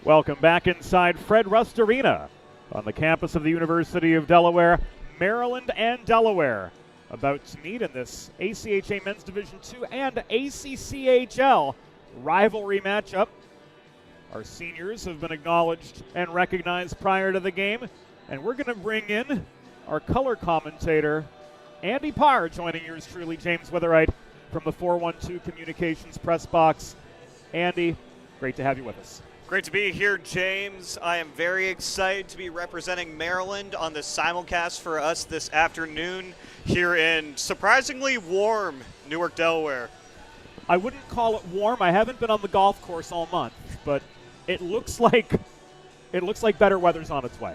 Welcome back inside Fred Rust Arena on the campus of the University of Delaware. Maryland and Delaware about to meet in this ACHA Men's Division II and ACCHL rivalry matchup. Our seniors have been acknowledged and recognized prior to the game, and we're going to bring in our color commentator, Andy Parr, joining yours truly, James Witherite, from the 412 Communications press box. Andy, great to have you with us. Great to be here, James. I am very excited to be representing Maryland on the simulcast for us this afternoon here in surprisingly warm Newark, Delaware. I wouldn't call it warm. I haven't been on the golf course all month, but it looks like better weather's on its way.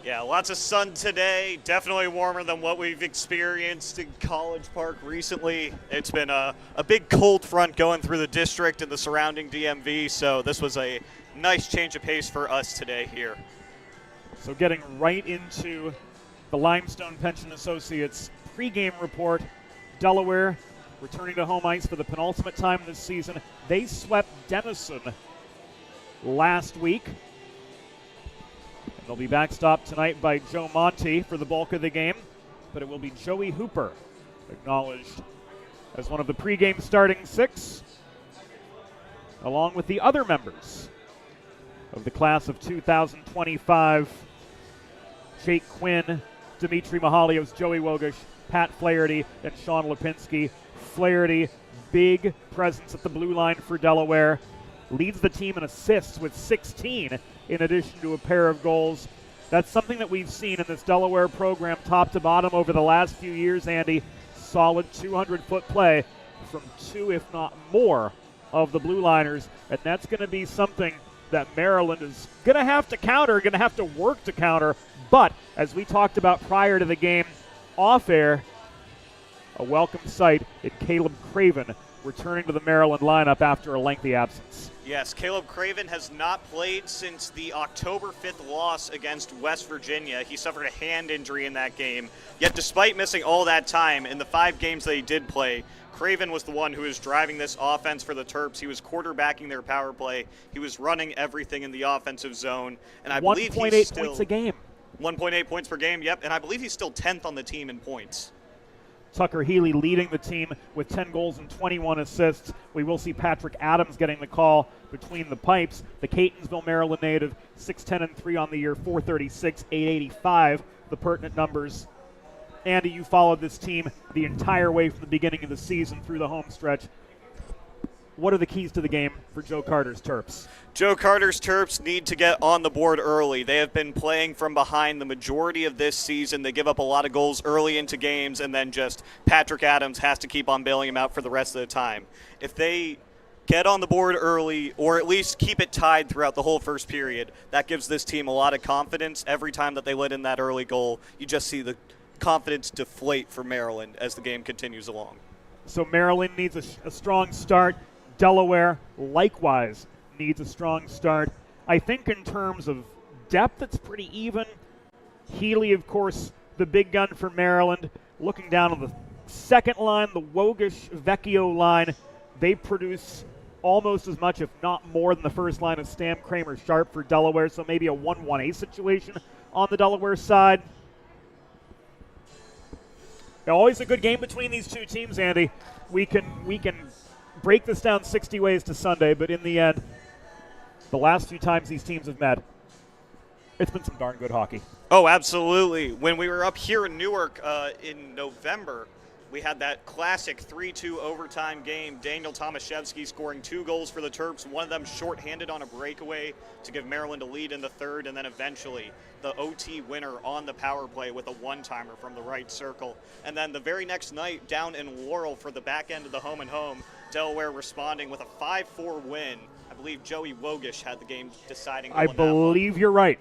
Yeah, lots of sun today. Definitely warmer than what we've experienced in College Park recently. It's been a big cold front going through the district and the surrounding DMV, so this was a nice change of pace for us today here. So getting right into the Limestone Pension Associates pregame report. Delaware returning to home ice for the penultimate time this season. They swept Denison last week. They'll be backstopped tonight by Joe Monty for the bulk of the game, but it will be Joey Hooper, acknowledged as one of the pregame starting six, along with the other members of the class of 2025, Jake Quinn, Dimitri Mahalios, Joey Wogish, Pat Flaherty, and Sean Lipinski. Flaherty, big presence at the blue line for Delaware, leads the team in assists with 16 in addition to a pair of goals. That's something that we've seen in this Delaware program top to bottom over the last few years, Andy. Solid 200-foot play from two, if not more, of the blue liners, and that's going to be something that Maryland is going to have to counter, going to have to work to counter. But as we talked about prior to the game off air, a welcome sight in Caleb Craven returning to the Maryland lineup after a lengthy absence. Yes, Caleb Craven has not played since the October 5th loss against West Virginia. He suffered a hand injury in that game. Yet despite missing all that time, in the 5 games that he did play, Craven was the one who was driving this offense for the Terps. He was quarterbacking their power play. He was running everything in the offensive zone. And I believe he's 1.8 still points a game. 1.8 points per game, yep. And I believe he's still 10th on the team in points. Tucker Healy leading the team with 10 goals and 21 assists. We will see Patrick Adams getting the call between the pipes. The Catonsville, Maryland native, 6'10" on the year, 436, 885, the pertinent numbers. Andy, you followed this team the entire way from the beginning of the season through the home stretch. What are the keys to the game for Joe Carter's Terps? Joe Carter's Terps need to get on the board early. They have been playing from behind the majority of this season. They give up a lot of goals early into games, and then just Patrick Adams has to keep on bailing them out for the rest of the time. If they get on the board early, or at least keep it tied throughout the whole first period, that gives this team a lot of confidence. Every time that they let in that early goal, you just see the confidence deflate for Maryland as the game continues along. So Maryland needs a strong start. Delaware, likewise, needs a strong start. I think in terms of depth, it's pretty even. Healy, of course, the big gun for Maryland. Looking down on the second line, the Wogish-Vecchio line, they produce almost as much, if not more, than the first line of Stam, Kramer, Sharp for Delaware, so maybe a 1-1-A situation on the Delaware side. Always a good game between these two teams, Andy. We can break this down 60 ways to Sunday, but in the end, the last few times these teams have met, it's been some darn good hockey. Oh, absolutely. When we were up here in Newark in November, we had that classic 3-2 overtime game. Daniel Tomaszewski scoring 2 goals for the Terps, one of them shorthanded on a breakaway to give Maryland a lead in the third, and then eventually the OT winner on the power play with a one-timer from the right circle. And then the very next night down in Laurel for the back end of the home and home, Delaware responding with a 5-4 win. I believe Joey Wogish had the game deciding goal. I believe you're right.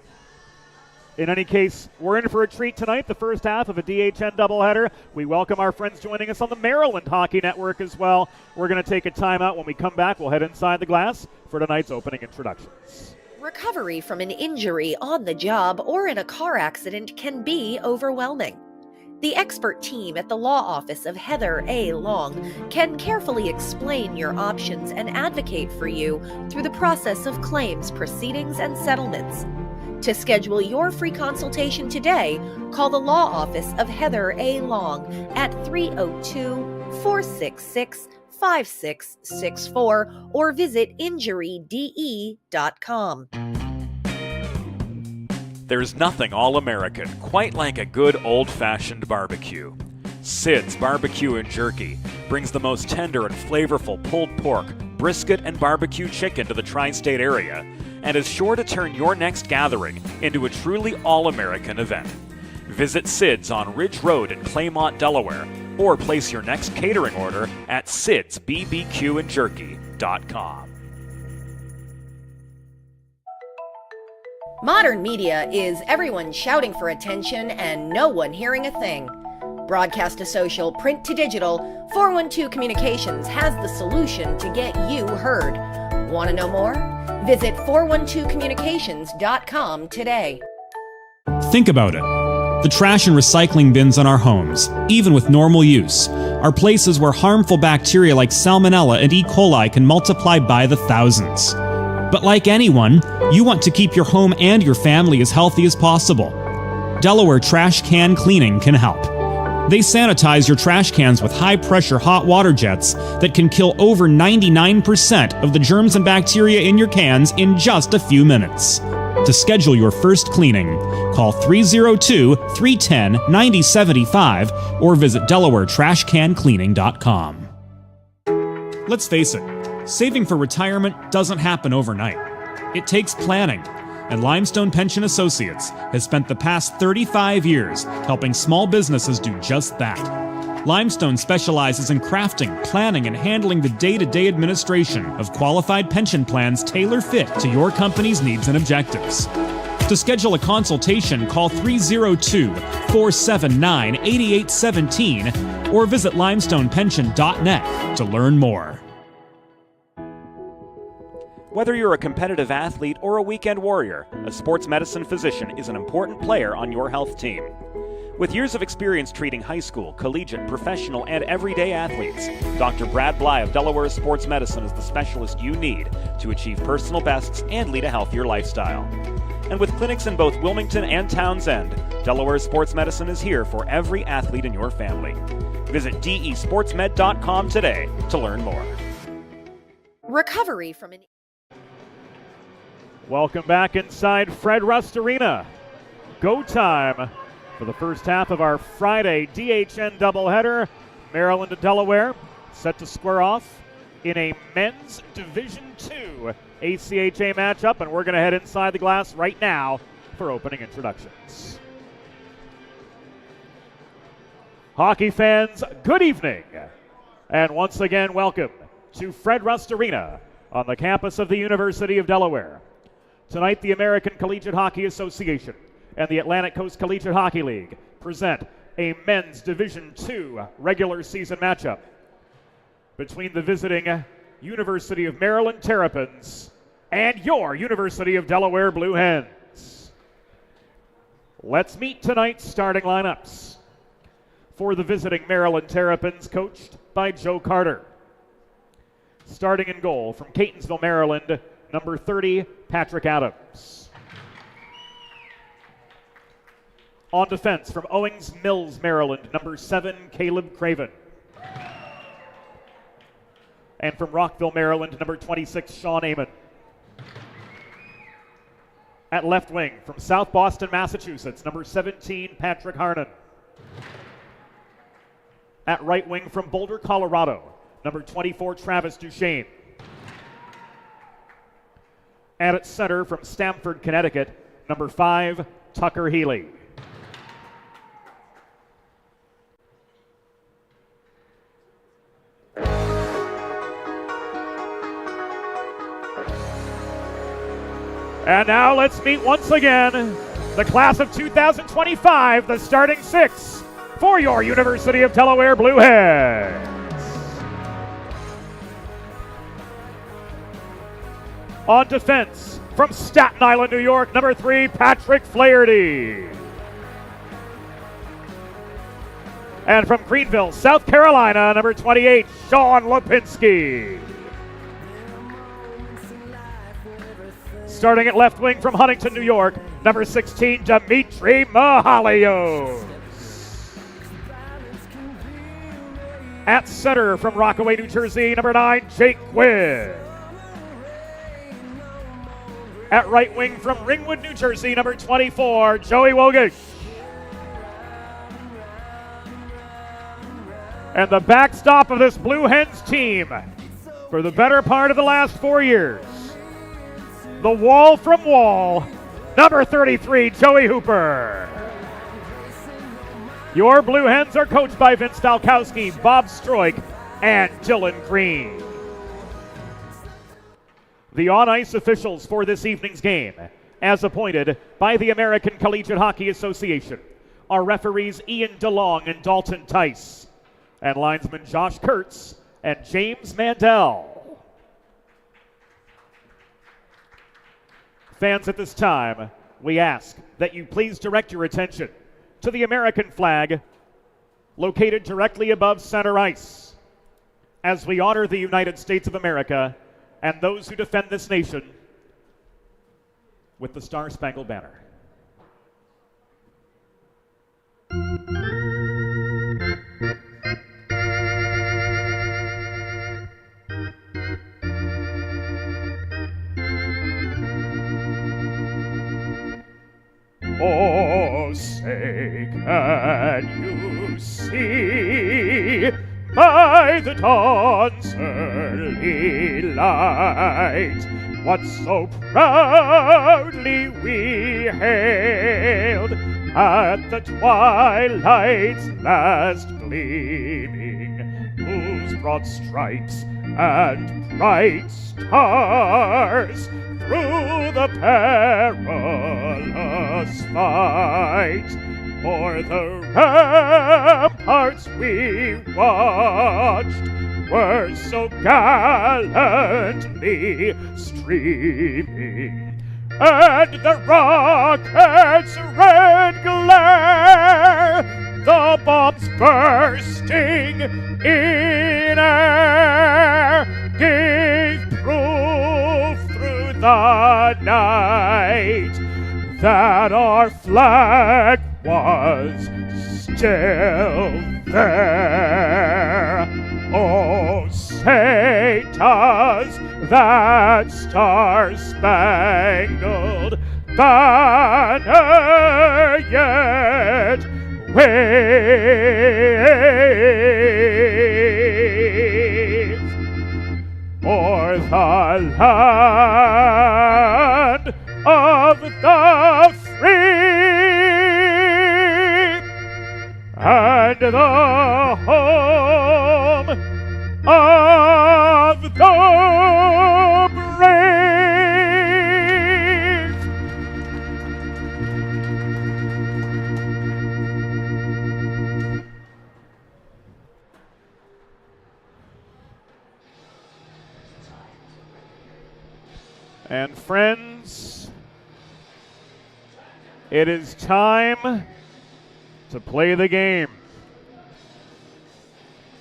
In any case, we're in for a treat tonight, the first half of a DHN doubleheader. We welcome our friends joining us on the Maryland Hockey Network as well. We're going to take a timeout. When we come back, we'll head inside the glass for tonight's opening introductions. Recovery from an injury on the job or in a car accident can be overwhelming. The expert team at the law office of Heather A. Long can carefully explain your options and advocate for you through the process of claims, proceedings, and settlements. To schedule your free consultation today, call the law office of Heather A. Long at 302-466-5664 or visit injuryde.com. There's nothing all-American quite like a good old-fashioned barbecue. Sid's Barbecue and Jerky brings the most tender and flavorful pulled pork, brisket, and barbecue chicken to the tri-state area and is sure to turn your next gathering into a truly all-American event. Visit Sid's on Ridge Road in Claymont, Delaware, or place your next catering order at sidsbbqandjerky.com. Modern media is everyone shouting for attention and no one hearing a thing. Broadcast to social, print to digital, 412 Communications has the solution to get you heard. Want to know more? Visit 412communications.com today. Think about it. The trash and recycling bins in our homes, even with normal use, are places where harmful bacteria like Salmonella and E. coli can multiply by the thousands. But like anyone, you want to keep your home and your family as healthy as possible. Delaware Trash Can Cleaning can help. They sanitize your trash cans with high-pressure hot water jets that can kill over 99% of the germs and bacteria in your cans in just a few minutes. To schedule your first cleaning, call 302-310-9075 or visit DelawareTrashCanCleaning.com. Let's face it, saving for retirement doesn't happen overnight. It takes planning, and Limestone Pension Associates has spent the past 35 years helping small businesses do just that. Limestone specializes in crafting, planning, and handling the day-to-day administration of qualified pension plans tailor-fit to your company's needs and objectives. To schedule a consultation, call 302-479-8817 or visit limestonepension.net to learn more. Whether you're a competitive athlete or a weekend warrior, a sports medicine physician is an important player on your health team. With years of experience treating high school, collegiate, professional, and everyday athletes, Dr. Brad Bly of Delaware Sports Medicine is the specialist you need to achieve personal bests and lead a healthier lifestyle. And with clinics in both Wilmington and Townsend, Delaware Sports Medicine is here for every athlete in your family. Visit desportsmed.com today to learn more. Recovery from an Welcome back inside Fred Rust Arena. Go time for the first half of our Friday DHN doubleheader. Maryland and Delaware set to square off in a men's Division II ACHA matchup, and we're going to head inside the glass right now for opening introductions. Hockey fans, good evening, and once again, welcome to Fred Rust Arena on the campus of the University of Delaware. Tonight, the American Collegiate Hockey Association and the Atlantic Coast Collegiate Hockey League present a men's Division II regular season matchup between the visiting University of Maryland Terrapins and your University of Delaware Blue Hens. Let's meet tonight's starting lineups. For the visiting Maryland Terrapins, coached by Joe Carter. Starting in goal from Catonsville, Maryland, number 30, Patrick Adams. On defense from Owings Mills, Maryland, number 7, Caleb Craven. And from Rockville, Maryland, number 26, Sean Amon. At left wing from South Boston, Massachusetts, number 17, Patrick Harnan. At right wing from Boulder, Colorado, number 24, Travis Duchesne. And at center from Stamford, Connecticut, number 5, Tucker Healy. And now let's meet once again the class of 2025, the starting 6 for your University of Delaware Blue Hens. On defense, from Staten Island, New York, number 3, Patrick Flaherty. And from Greenville, South Carolina, number 28, Sean Lipinski. Starting at left wing from Huntington, New York, number 16, Dimitri Mahalios. At center from Rockaway, New Jersey, number 9, Jake Quinn. At right wing from Ringwood, New Jersey, number 24, Joey Wogish. And the backstop of this Blue Hens team for the better part of the last 4 years, the wall from Wall, number 33, Joey Hooper. Your Blue Hens are coached by Vince Stalkowski, Bob Stroik, and Dylan Green. The on-ice officials for this evening's game, as appointed by the American Collegiate Hockey Association, are referees Ian DeLong and Dalton Tice, and linesmen Josh Kurtz and James Mandel. Fans, at this time, we ask that you please direct your attention to the American flag located directly above center ice as we honor the United States of America and those who defend this nation with the Star-Spangled Banner. Oh, say can you see by the dawn's early light what so proudly we hailed at the twilight's last gleaming, whose broad stripes and bright stars through the perilous fight o'er the ramparts we watched were so gallantly streaming, and the rocket's red glare, the bombs bursting in air, gave proof through the night that our flag was still there. Oh, say does that star-spangled banner yet wave o'er the land of the free and the home of the brave. And friends, it is time to play the game.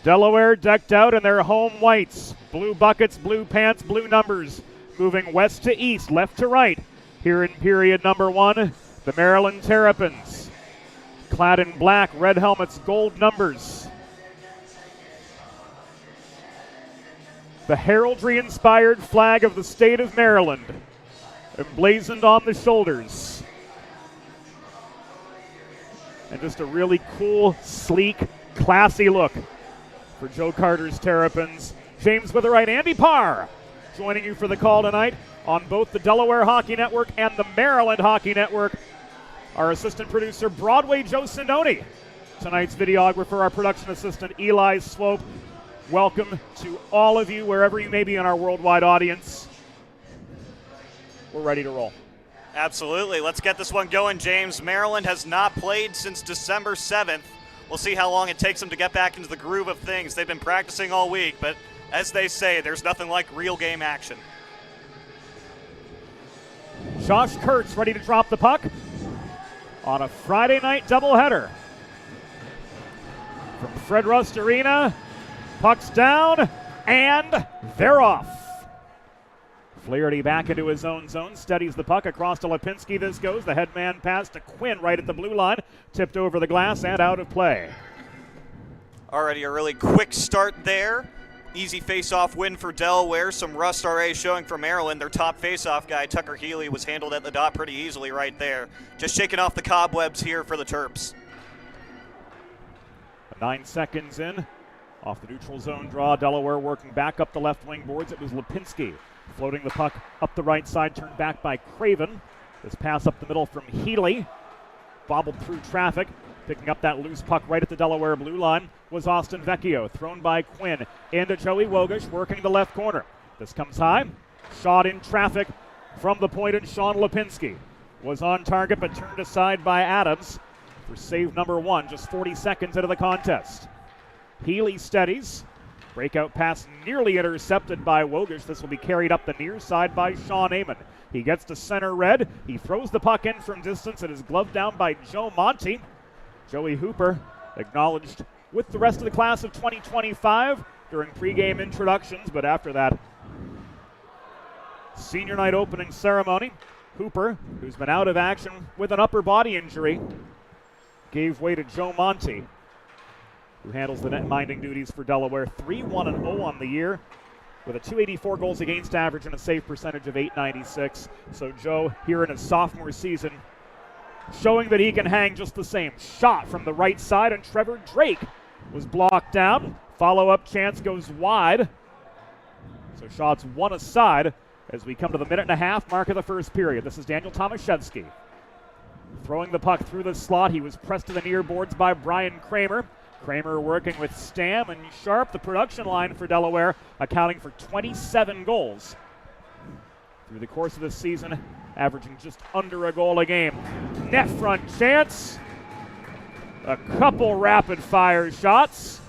Delaware decked out in their home whites, blue buckets, blue pants, blue numbers, moving west to east, left to right. Here in period number one, the Maryland Terrapins, clad in black, red helmets, gold numbers. The heraldry-inspired flag of the state of Maryland, emblazoned on the shoulders. And just a really cool, sleek, classy look for Joe Carter's Terrapins. James Witherite, Andy Parr joining you for the call tonight on both the Delaware Hockey Network and the Maryland Hockey Network. Our assistant producer, Broadway Joe Sindoni. Tonight's videographer, our production assistant, Eli Swope. Welcome to all of you, wherever you may be in our worldwide audience. We're ready to roll. Absolutely. Let's get this one going, James. Maryland has not played since December 7th. We'll see how long it takes them to get back into the groove of things. They've been practicing all week, but as they say, there's nothing like real game action. Josh Kurtz ready to drop the puck on a Friday night doubleheader. From Fred Rust Arena, puck's down, and they're off. Flaherty back into his own zone, steadies the puck across to Lipinski. This goes. The headman pass to Quinn right at the blue line, tipped over the glass and out of play. Already a really quick start there. Easy face-off win for Delaware. Some rust already showing for Maryland. Their top face-off guy, Tucker Healy, was handled at the dot pretty easily right there. Just shaking off the cobwebs here for the Terps. 9 seconds in. Off the neutral zone draw, Delaware working back up the left wing boards. It was Lipinski floating the puck up the right side, turned back by Craven. This pass up the middle from Healy, bobbled through traffic, Picking up that loose puck right at the Delaware blue line was Austin Vecchio, thrown by Quinn into Joey Wogish, working the left corner. This comes high, shot in traffic from the point, and Sean Lipinski was on target but turned aside by Adams for save number 1, just 40 seconds into the contest. Healy steadies, breakout pass nearly intercepted by Wogish. This will be carried up the near side by Sean Amon. He gets to center red, he throws the puck in from distance, and is gloved down by Joe Monty. Joey Hooper acknowledged with the rest of the class of 2025 during pregame introductions, but after that senior night opening ceremony, Hooper, who's been out of action with an upper body injury, gave way to Joe Monty, who handles the net-minding duties for Delaware. 3-1-0 on the year with a .284 goals against average and a save percentage of .896. So Joe, here in his sophomore season, showing that he can hang just the same. Shot from the right side, and Trevor Drake was blocked down. Follow-up chance goes wide. So shots one aside as we come to the minute-and-a-half mark of the first period. This is Daniel Tomaszewski throwing the puck through the slot. He was pressed to the near boards by Brian Kramer. Kramer working with Stam and Sharp, the production line for Delaware, accounting for 27 goals through the course of this season, averaging just under a goal a game. Net front chance, a couple rapid-fire shots,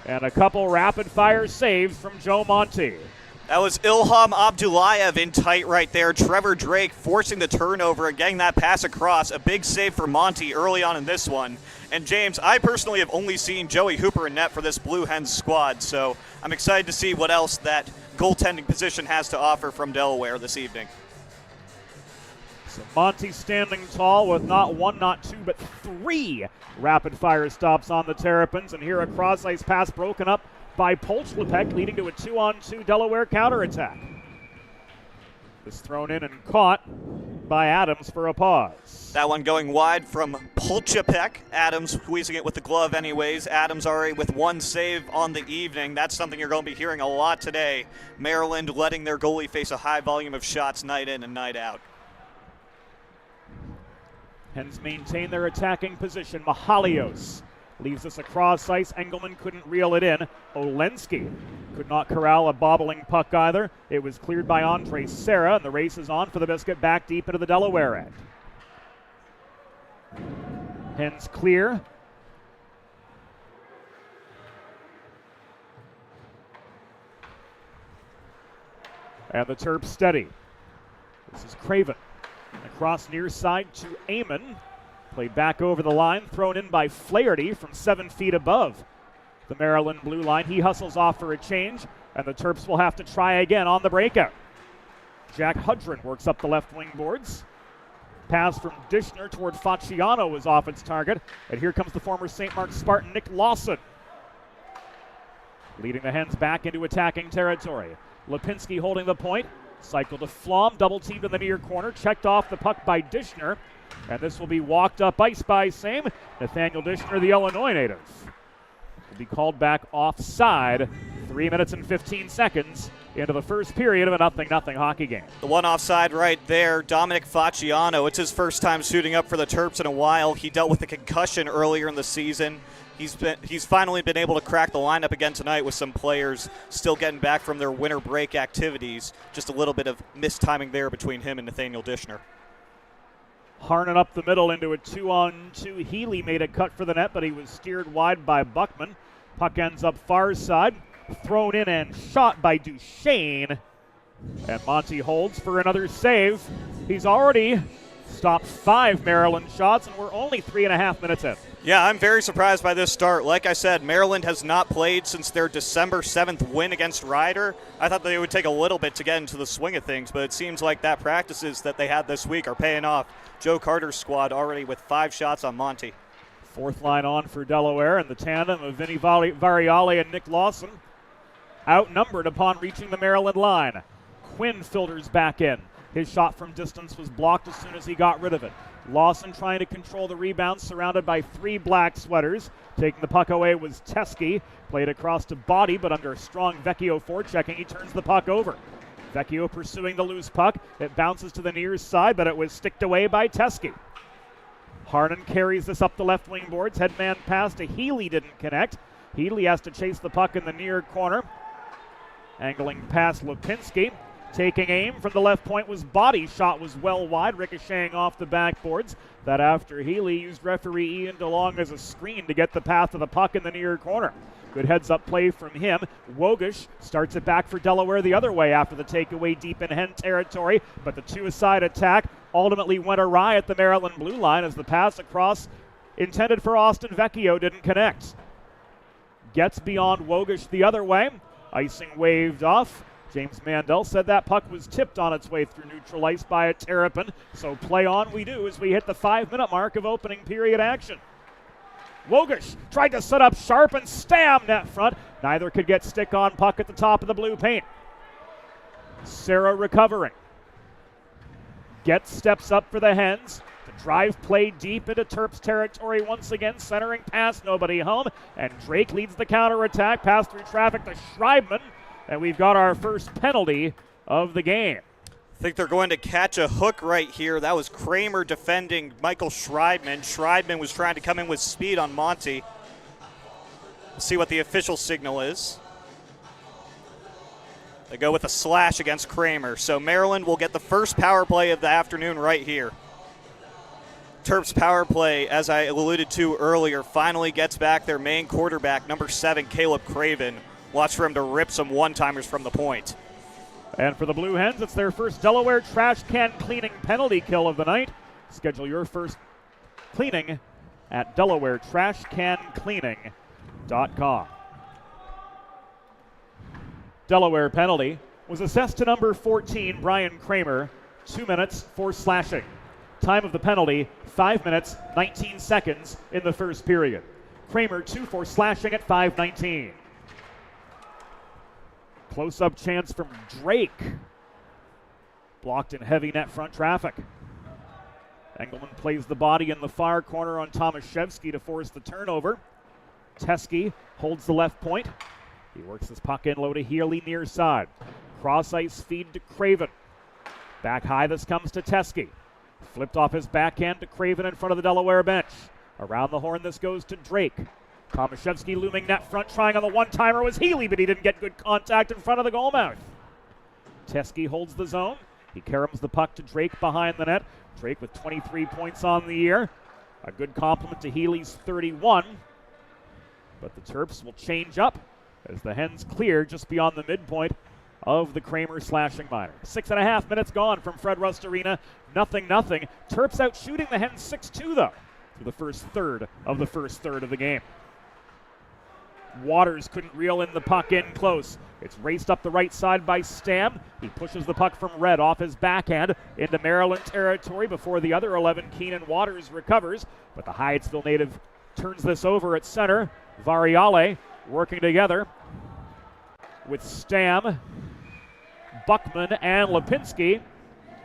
and a couple rapid-fire saves from Joe Monty. That was Ilham Abdullayev in tight right there. Trevor Drake forcing the turnover and getting that pass across. A big save for Monty early on in this one. And James, I personally have only seen Joey Hooper in net for this Blue Hens squad, so I'm excited to see what else that goaltending position has to offer from Delaware this evening. So Monty standing tall with not one, not two, but three rapid-fire stops on the Terrapins. And here a cross-ice pass broken up by Polchlepek, leading to a 2-on-2 Delaware counterattack. This thrown in and caught by Adams for a pause. That one going wide from Polchlepek. Adams squeezing it with the glove anyways. Adams already with one save on the evening. That's something you're going to be hearing a lot today. Maryland letting their goalie face a high volume of shots night in and night out. Hens maintain their attacking position. Mahalios leaves this across ice. Engelman couldn't reel it in. Olensky could not corral a bobbling puck either. It was cleared by Andre Serra, and the race is on for the biscuit back deep into the Delaware end. Hens clear. And the Terps steady. This is Craven. Across near side to Amon. Played back over the line, thrown in by Flaherty from 7 feet above the Maryland blue line. He hustles off for a change, and the Terps will have to try again on the breakout. Jack Hudrin works up the left wing boards. Pass from Dishner toward Facciano was off its target, and here comes the former St. Mark's Spartan Nick Lawson, leading the Hens back into attacking territory. Lipinski holding the point, cycle to Flom, double teamed in the near corner, checked off the puck by Dishner. And this will be walked up ice by Same. Nathaniel Dishner, the Illinois native, will be called back offside. 3 minutes and 15 seconds into the first period of a 0-0 hockey game. The one offside right there, Dominic Facciano. It's his first time suiting up for the Terps in a while. He dealt with a concussion earlier in the season. He's finally been able to crack the lineup again tonight with some players still getting back from their winter break activities. Just a little bit of mistiming there between him and Nathaniel Dishner. Harnan up the middle into a 2-on-2. Healy made a cut for the net, but he was steered wide by Buckman. Puck ends up far side. Thrown in and shot by Duchesne. And Monty holds for another save. He's already stopped 5 Maryland shots, and we're only 3.5 minutes in. Yeah, I'm very surprised by this start. Like I said, Maryland has not played since their December 7th win against Rider. I thought they would take a little bit to get into the swing of things, but it seems like that practices that they had this week are paying off. Joe Carter's squad already with 5 shots on Monty. Fourth line on for Delaware, and the tandem of Vinny Variale and Nick Lawson outnumbered upon reaching the Maryland line. Quinn filters back in. His shot from distance was blocked as soon as he got rid of it. Lawson trying to control the rebound, surrounded by 3 black sweaters. Taking the puck away was Teskey. Played across to Body, but under a strong Vecchio forechecking, he turns the puck over. Vecchio pursuing the loose puck. It bounces to the near side, but it was sticked away by Teskey. Harnan carries this up the left wing boards. Headman pass to Healy didn't connect. Healy has to chase the puck in the near corner. Angling past Lipinski. Taking aim from the left point was body. Shot was well wide, ricocheting off the backboards. That after Healy used referee Ian DeLong as a screen to get the path of the puck in the near corner. Good heads-up play from him. Wogish starts it back for Delaware the other way after the takeaway deep in Hen territory, but the two-a-side attack ultimately went awry at the Maryland blue line as the pass across intended for Austin Vecchio didn't connect. Gets beyond Wogish the other way. Icing waved off. James Mandel said that puck was tipped on its way through neutral ice by a Terrapin, so play on we do as we hit the 5-minute mark of opening period action. Wogish tried to set up Sharp and Stam net front. Neither could get stick on puck at the top of the blue paint. Serra recovering. Getz steps up for the Hens. The drive play deep into Terps territory once again, centering past nobody home. And Drake leads the counterattack, pass through traffic to Schreibman. And we've got our first penalty of the game. I think they're going to catch a hook right here. That was Kramer defending Michael Schreibman. Schreibman was trying to come in with speed on Monty. We'll see what the official signal is. They go with a slash against Kramer. So Maryland will get the first power play of the afternoon right here. Terps power play, as I alluded to earlier, finally gets back their main quarterback, number 7, Caleb Craven. Watch for him to rip some one-timers from the point. And for the Blue Hens, it's their first Delaware trash can cleaning penalty kill of the night. Schedule your first cleaning at DelawareTrashCanCleaning.com. Delaware penalty was assessed to number 14, Brian Kramer, 2 minutes for slashing. Time of the penalty, 5 minutes, 19 seconds in the first period. Kramer 2 for slashing at 5:19. Close-up chance from Drake. Blocked in heavy net front traffic. Engelman plays the body in the far corner on Tomaszewski to force the turnover. Teske holds the left point. He works his puck in low to Healy near side. Cross-ice feed to Craven. Back high, this comes to Teske. Flipped off his backhand to Craven in front of the Delaware bench. Around the horn, this goes to Drake. Tomaszewski looming net front, trying on the one-timer was Healy, but he didn't get good contact in front of the goal mouth. Teske holds the zone. He caroms the puck to Drake behind the net. Drake with 23 points on the year. A good compliment to Healy's 31. But the Terps will change up as the Hens clear just beyond the midpoint of the Kramer slashing minor. 6.5 minutes gone from Fred Rust Arena. 0-0. Terps out shooting the Hens 6-2 though through the first third of the game. Waters couldn't reel in the puck in close. It's raced up the right side by Stam. He pushes the puck from Red off his backhand into Maryland territory before the other 11, Keenan Waters, recovers. But the Hyattsville native turns this over at center. Variale working together with Stam, Buckman, and Lipinski.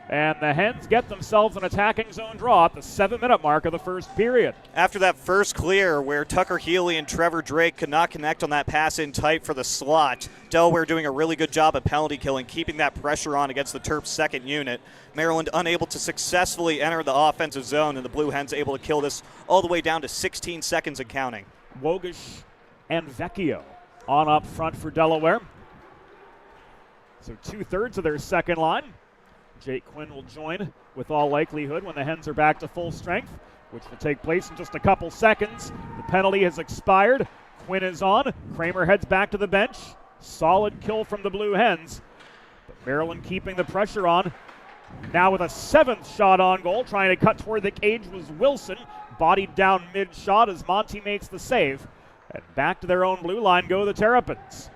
And the Hens get themselves an attacking zone draw at the 7-minute mark of the first period. After that first clear where Tucker Healy and Trevor Drake could not connect on that pass in tight for the slot, Delaware doing a really good job at penalty killing, keeping that pressure on against the Terps' second unit. Maryland unable to successfully enter the offensive zone, and the Blue Hens able to kill this all the way down to 16 seconds and counting. Wogish and Vecchio on up front for Delaware. So 2/3 of their second line. Jake Quinn will join with all likelihood when the Hens are back to full strength, which will take place in just a couple seconds. The penalty has expired. Quinn is on. Kramer heads back to the bench. Solid kill from the Blue Hens. But Maryland keeping the pressure on. Now with a 7th shot on goal, trying to cut toward the cage was Wilson. Bodied down mid-shot as Monty makes the save. And back to their own blue line go the Terrapins.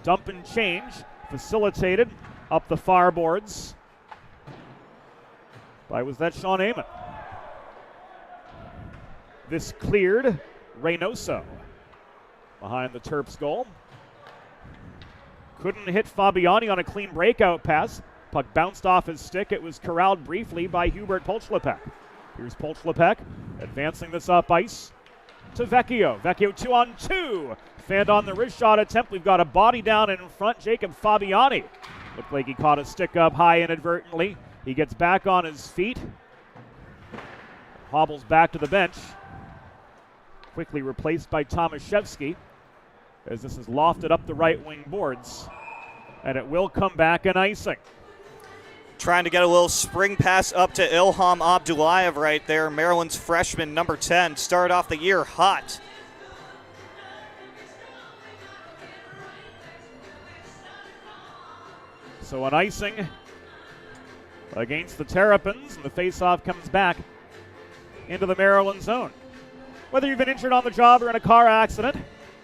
Dump and change, facilitated up the far boards. Why was that Sean Amon? This cleared Reynoso behind the Terps goal. Couldn't hit Fabiani on a clean breakout pass. Puck bounced off his stick. It was corralled briefly by Hubert Polchlepek. Here's Polchlepek advancing this up ice to Vecchio. Vecchio 2-on-2. Fanned on the wrist shot attempt. We've got a body down in front. Jacob Fabiani. Looked like he caught a stick up high inadvertently. He gets back on his feet. hobbles back to the bench. Quickly replaced by Tomaszewski as this is lofted up the right wing boards. And it will come back in icing. Trying to get a little spring pass up to Ilham Abdullayev right there. Maryland's freshman, number 10, started off the year hot. So an icing against the Terrapins, and the faceoff comes back into the Maryland zone. Whether you've been injured on the job or in a car accident,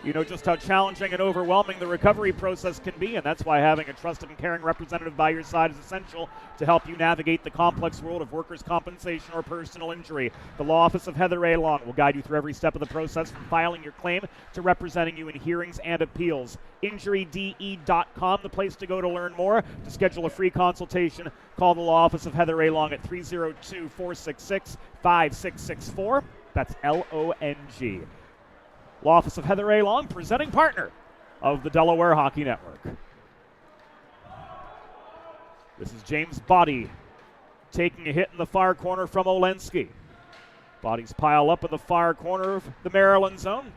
you know just how challenging and overwhelming the recovery process can be, and that's why having a trusted and caring representative by your side is essential to help you navigate the complex world of workers' compensation or personal injury. The Law Office of Heather A. Long will guide you through every step of the process, from filing your claim to representing you in hearings and appeals. InjuryDE.com, the place to go to learn more. To schedule a free consultation, call the Law Office of Heather A. Long at 302-466-5664. That's L-O-N-G. Law Office of Heather A. Long, presenting partner of the Delaware Hockey Network. This is James Body taking a hit in the far corner from Olensky. Bodies pile up in the far corner of the Maryland zone.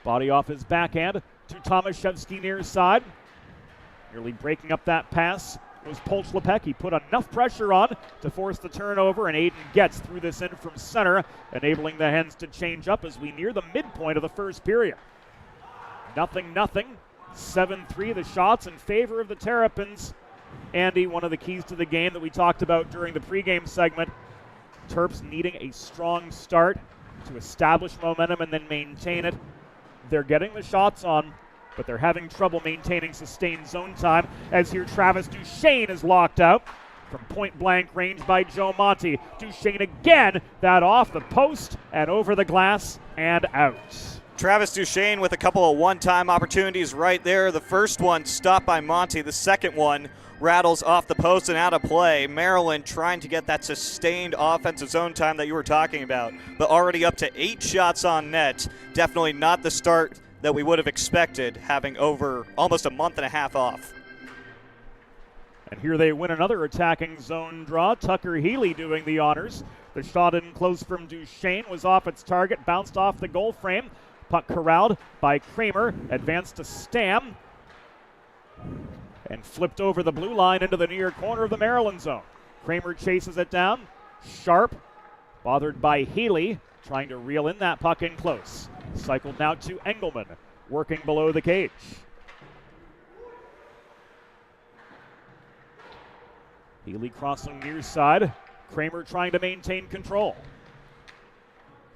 Body off his backhand to Tomaszewski near side. Nearly breaking up that pass was Polchlepek. He put enough pressure on to force the turnover, and Aiden gets through this in from center, enabling the Hens to change up as we near the midpoint of the first period. 0-0, 7-3 the shots in favor of the Terrapins. Andy, one of the keys to the game that we talked about during the pregame segment, Terps needing a strong start to establish momentum and then maintain it. They're getting the shots on, but they're having trouble maintaining sustained zone time, as here Travis Duchesne is locked out from point-blank range by Joe Monty. Duchesne again, that off the post and over the glass and out. Travis Duchesne with a couple of one-time opportunities right there. The first one stopped by Monty. The second one rattles off the post and out of play. Maryland trying to get that sustained offensive zone time that you were talking about, but already up to 8 shots on net. Definitely not the start that we would have expected, having over almost a month and a half off. And here they win another attacking zone draw. Tucker Healy doing the honors. The shot in close from Duchesne was off its target, bounced off the goal frame. Puck corralled by Kramer, advanced to Stam, and flipped over the blue line into the near corner of the Maryland zone. Kramer chases it down. Sharp, bothered by Healy, trying to reel in that puck in close. Cycled now to Engelman, working below the cage. Healy crossing near side. Kramer trying to maintain control.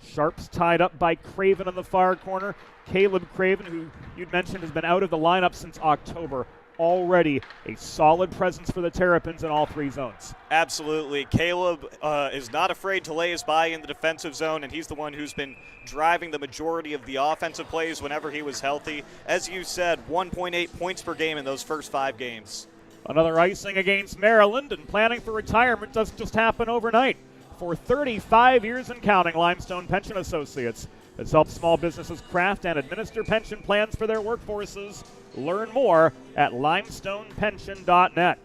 Sharp's tied up by Craven in the far corner. Caleb Craven, who you'd mentioned has been out of the lineup since October. Already a solid presence for the Terrapins in all 3 zones. Absolutely. Caleb is not afraid to lay his body in the defensive zone, and he's the one who's been driving the majority of the offensive plays whenever he was healthy. As you said, 1.8 points per game in those first 5 games. Another icing against Maryland, and planning for retirement doesn't just happen overnight. For 35 years and counting, Limestone Pension Associates has helped small businesses craft and administer pension plans for their workforces. Learn more at limestonepension.net.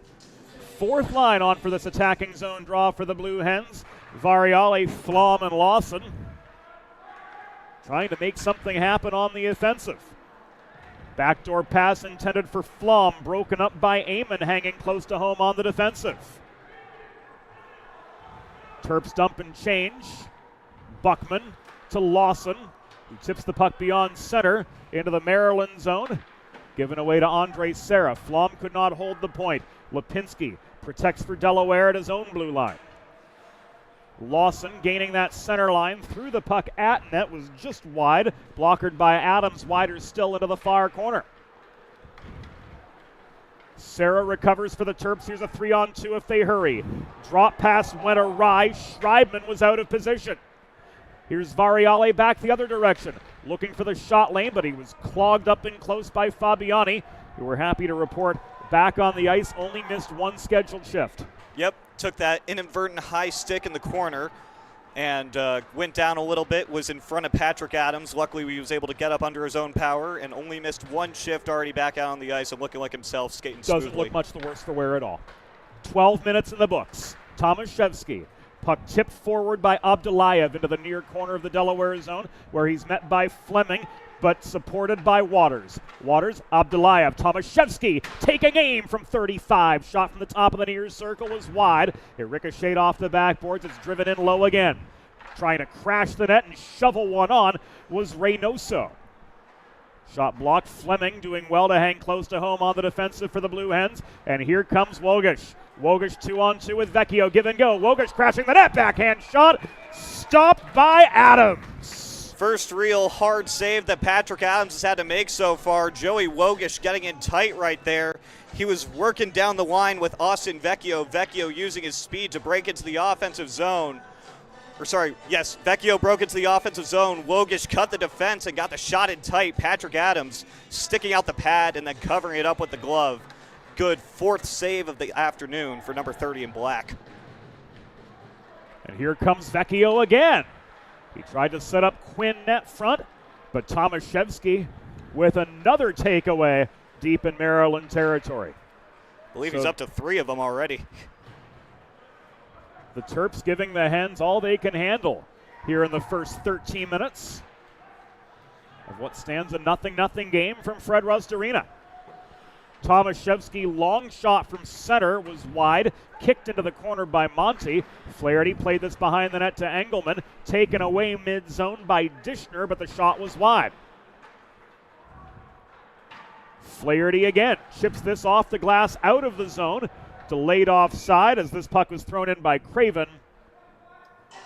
4th line on for this attacking zone draw for the Blue Hens. Variale, Flom, and Lawson trying to make something happen on the offensive. Backdoor pass intended for Flom, broken up by Amon, hanging close to home on the defensive. Terps dump and change. Buckman to Lawson, who tips the puck beyond center into the Maryland zone. Given away to Andre Serra. Flom could not hold the point. Lipinski protects for Delaware at his own blue line. Lawson gaining that center line, threw the puck at net, was just wide, blockered by Adams, wider still into the far corner. Serra recovers for the Terps. Here's a 3-on-2 if they hurry. Drop pass went awry. Schreibman was out of position. Here's Variale back the other direction, looking for the shot lane, but he was clogged up in close by Fabiani, who we're happy to report back on the ice, only missed 1 scheduled shift. Yep, took that inadvertent high stick in the corner and went down a little bit, was in front of Patrick Adams. Luckily, he was able to get up under his own power and only missed 1 shift, already back out on the ice and looking like himself, skating smoothly. Doesn't look much the worse for wear at all. 12 minutes in the books. Tomaszewski Puck tipped forward by Abdulayev into the near corner of the Delaware zone, where he's met by Fleming, but supported by Waters. Waters, Abdulayev, Tomaszewski taking aim from 35. Shot from the top of the near circle is wide. It ricocheted off the backboards. It's driven in low again. Trying to crash the net and shovel one on was Reynoso. Shot blocked. Fleming doing well to hang close to home on the defensive for the Blue Hens. And here comes Wogish. Wogish 2-on-2 with Vecchio. Give and go. Wogish crashing the net. Backhand shot. Stopped by Adams. First real hard save that Patrick Adams has had to make so far. Joey Wogish getting in tight right there. He was working down the line with Austin Vecchio. Vecchio using his speed to break into the offensive zone. Vecchio broke into the offensive zone. Wogish cut the defense and got the shot in tight. Patrick Adams sticking out the pad and then covering it up with the glove. Good fourth save of the afternoon for number 30 in black. And here comes Vecchio again. He tried to set up Quinn net front, but Tomaszewski with another takeaway deep in Maryland territory. I believe he's up to 3 of them already. The Terps giving the Hens all they can handle here in the first 13 minutes of what stands a 0-0 game from Fred Rust Arena. Tomaszewski long shot from center was wide, kicked into the corner by Monty. Flaherty played this behind the net to Engelman, taken away mid-zone by Dishner, but the shot was wide. Flaherty again chips this off the glass out of the zone. Delayed offside as this puck was thrown in by Craven.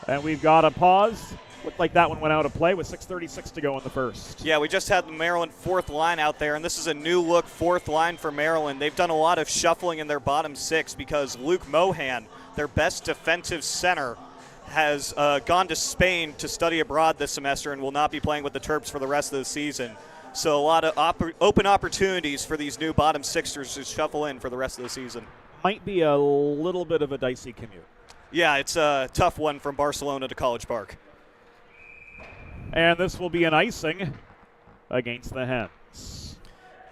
And we've got a pause. Looked like that one went out of play with 6:36 to go in the first. Yeah, we just had the Maryland fourth line out there, and this is a new look fourth line for Maryland. They've done a lot of shuffling in their bottom six because Luke Mohan, their best defensive center, has gone to Spain to study abroad this semester and will not be playing with the Terps for the rest of the season. So a lot of open opportunities for these new bottom sixers to shuffle in for the rest of the season. Might be a little bit of a dicey commute. Yeah, it's a tough one from Barcelona to College Park. And this will be an icing against the Hens.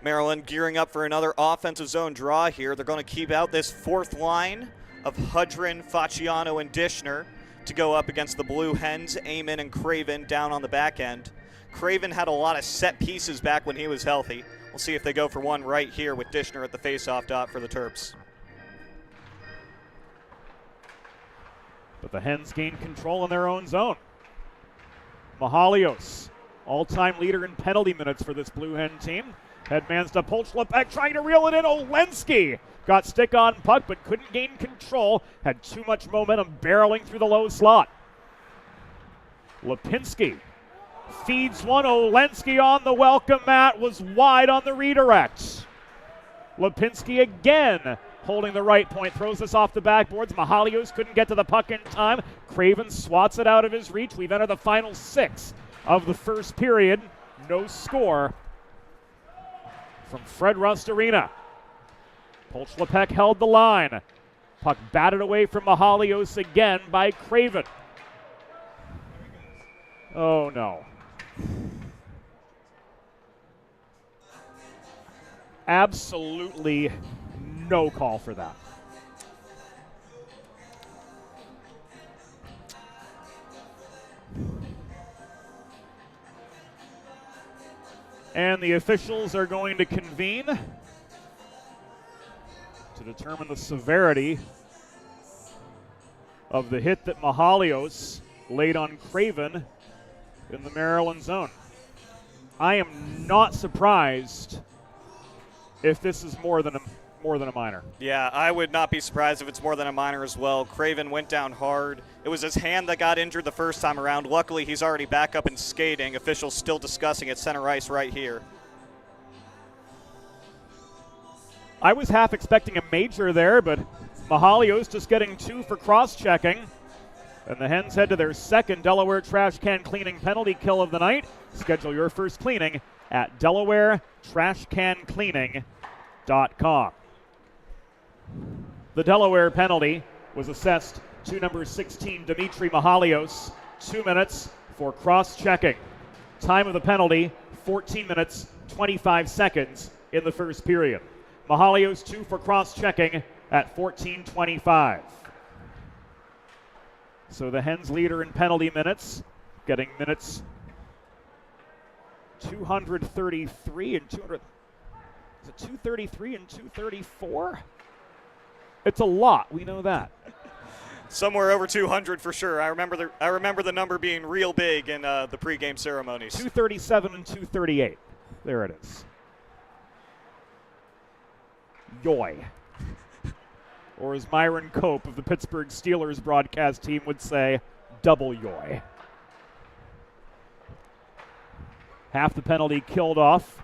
Maryland gearing up for another offensive zone draw here. They're going to keep out this fourth line of Hudrin, Facciano, and Dishner to go up against the Blue Hens, Amon and Craven down on the back end. Craven had a lot of set pieces back when he was healthy. We'll see if they go for one right here with Dishner at the faceoff dot for the Terps. But the Hens gain control in their own zone. Mahalios, all-time leader in penalty minutes for this Blue Hen team. Headmans to Polchlapek, trying to reel it in. Olensky got stick on puck, but couldn't gain control. Had too much momentum barreling through the low slot. Lipinski feeds one. Olensky on the welcome mat, was wide on the redirect. Lipinski again holding the right point, throws this off the backboards. Mahalios couldn't get to the puck in time. Craven swats it out of his reach. We've entered the final 6 of the first period. No score from Fred Rust Arena. Polchlapek held the line. Puck batted away from Mahalios again by Craven. Oh no. Absolutely no call for that. And the officials are going to convene to determine the severity of the hit that Mahalios laid on Craven in the Maryland zone. I am not surprised if this is more than a minor. Yeah, I would not be surprised if it's more than a minor as well. Craven went down hard. It was his hand that got injured the first time around. Luckily, he's already back up and skating. Officials still discussing at center ice right here. I was half expecting a major there, but Mahalios just getting 2 for cross-checking. And the Hens head to their second Delaware trash can cleaning penalty kill of the night. Schedule your first cleaning at DelawareTrashCanCleaning.com. The Delaware penalty was assessed to number 16, Dimitri Mahalios. 2 minutes for cross-checking. Time of the penalty, 14 minutes, 25 seconds in the first period. Mahalios 2 for cross-checking at 14:25. So the Hens leader in penalty minutes, getting minutes 233 and 200. Is it 233 and 234? It's a lot. We know that. Somewhere over 200 for sure. I remember the number being real big in the pregame ceremonies. 237 and 238. There it is. Yoy. Or as Myron Cope of the Pittsburgh Steelers broadcast team would say, double yoy. Half the penalty killed off.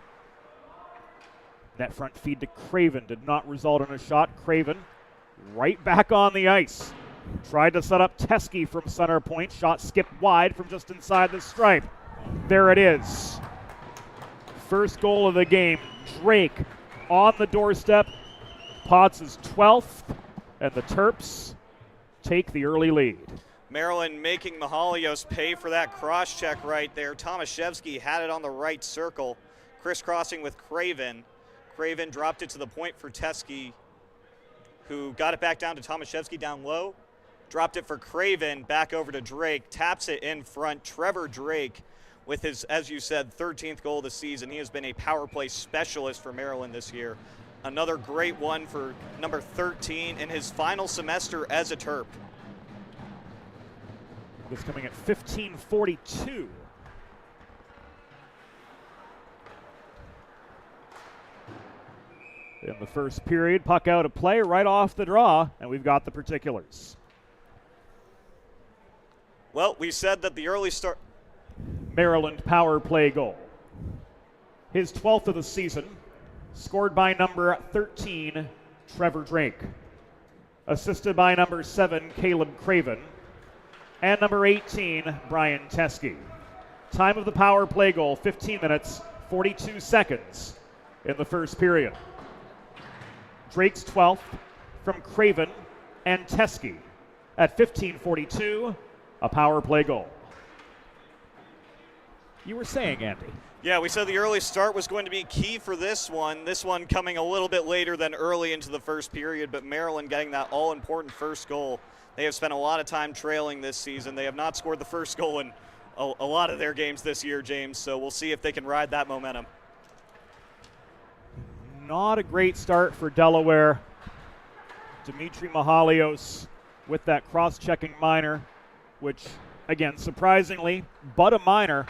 Net front feed to Craven did not result in a shot. Craven right back on the ice. Tried to set up Teskey from center point. Shot skipped wide from just inside the stripe. There it is. First goal of the game. Drake on the doorstep. Potts' 12th, and the Terps take the early lead. Maryland making Mahalios pay for that cross check right there. Tomaszewski had it on the right circle, crisscrossing with Craven. Craven dropped it to the point for Teskey, who got it back down to Tomaszewski down low. Dropped it for Craven, back over to Drake, taps it in front. Trevor Drake with his, as you said, 13th goal of the season. He has been a power play specialist for Maryland this year. Another great one for number 13 in his final semester as a Terp. This coming at 15:42. In the first period, puck out of play right off the draw, and we've got the particulars. Well, we said that the early start. Maryland power play goal. His 12th of the season, scored by number 13, Trevor Drake. Assisted by number 7, Caleb Craven. And number 18, Brian Teskey. Time of the power play goal, 15 minutes, 42 seconds in the first period. Drake's 12th from Craven and Teskey at 15:42, a power play goal. You were saying, Andy. Yeah, we said the early start was going to be key for this one. This one coming a little bit later than early into the first period, but Maryland getting that all-important first goal. They have spent a lot of time trailing this season. They have not scored the first goal in a lot of their games this year, James, so we'll see if they can ride that momentum. Not a great start for Delaware. Dimitri Mahalios with that cross-checking minor, which, again, surprisingly, but a minor.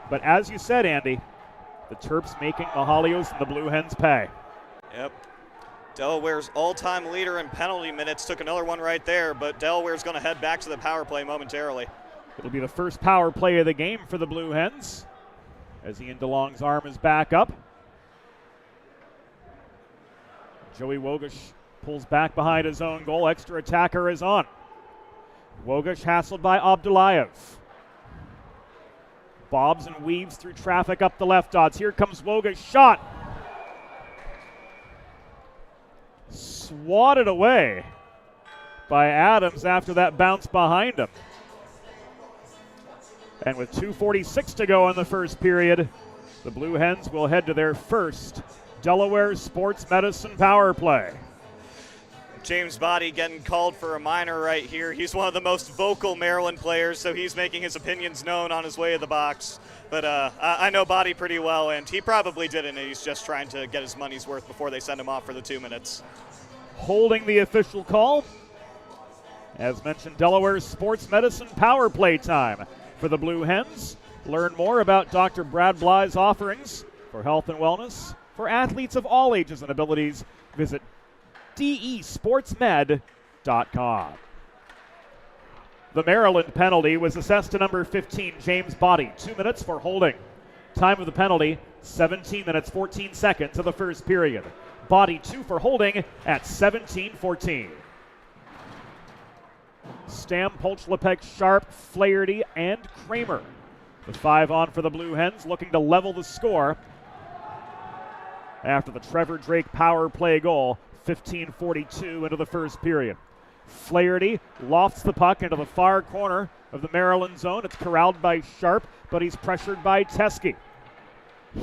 But as you said, Andy, the Terps making Mahalios and the Blue Hens pay. Yep. Delaware's all-time leader in penalty minutes took another one right there, but Delaware's going to head back to the power play momentarily. It'll be the first power play of the game for the Blue Hens, as Ian DeLong's arm is back up. Joey Wogish pulls back behind his own goal. Extra attacker is on. Wogish hassled by Abdullayev. Bobs and weaves through traffic up the left dots. Here comes Wogish. Shot. Swatted away by Adams after that bounce behind him. And with 2:46 to go in the first period, the Blue Hens will head to their first Delaware Sports Medicine power play. James Body getting called for a minor right here. He's one of the most vocal Maryland players, so he's making his opinions known on his way to the box. But I know Body pretty well, and he probably didn't. He's just trying to get his money's worth before they send him off for the 2 minutes. Holding the official call, as mentioned, Delaware Sports Medicine power play time for the Blue Hens. Learn more about Dr. Brad Bly's offerings for health and wellness for athletes of all ages and abilities. Visit desportsmed.com. The Maryland penalty was assessed to number 15, James Body. 2 minutes for holding. Time of the penalty, 17 minutes, 14 seconds of the first period. Body 2 for holding at 17:14. Stam, Polch-Lepek, Sharp, Flaherty, and Kramer. The 5 on for the Blue Hens, looking to level the score after the Trevor Drake power play goal, 15:42 into the first period. Flaherty lofts the puck into the far corner of the Maryland zone. It's corralled by Sharp, but he's pressured by Teskey.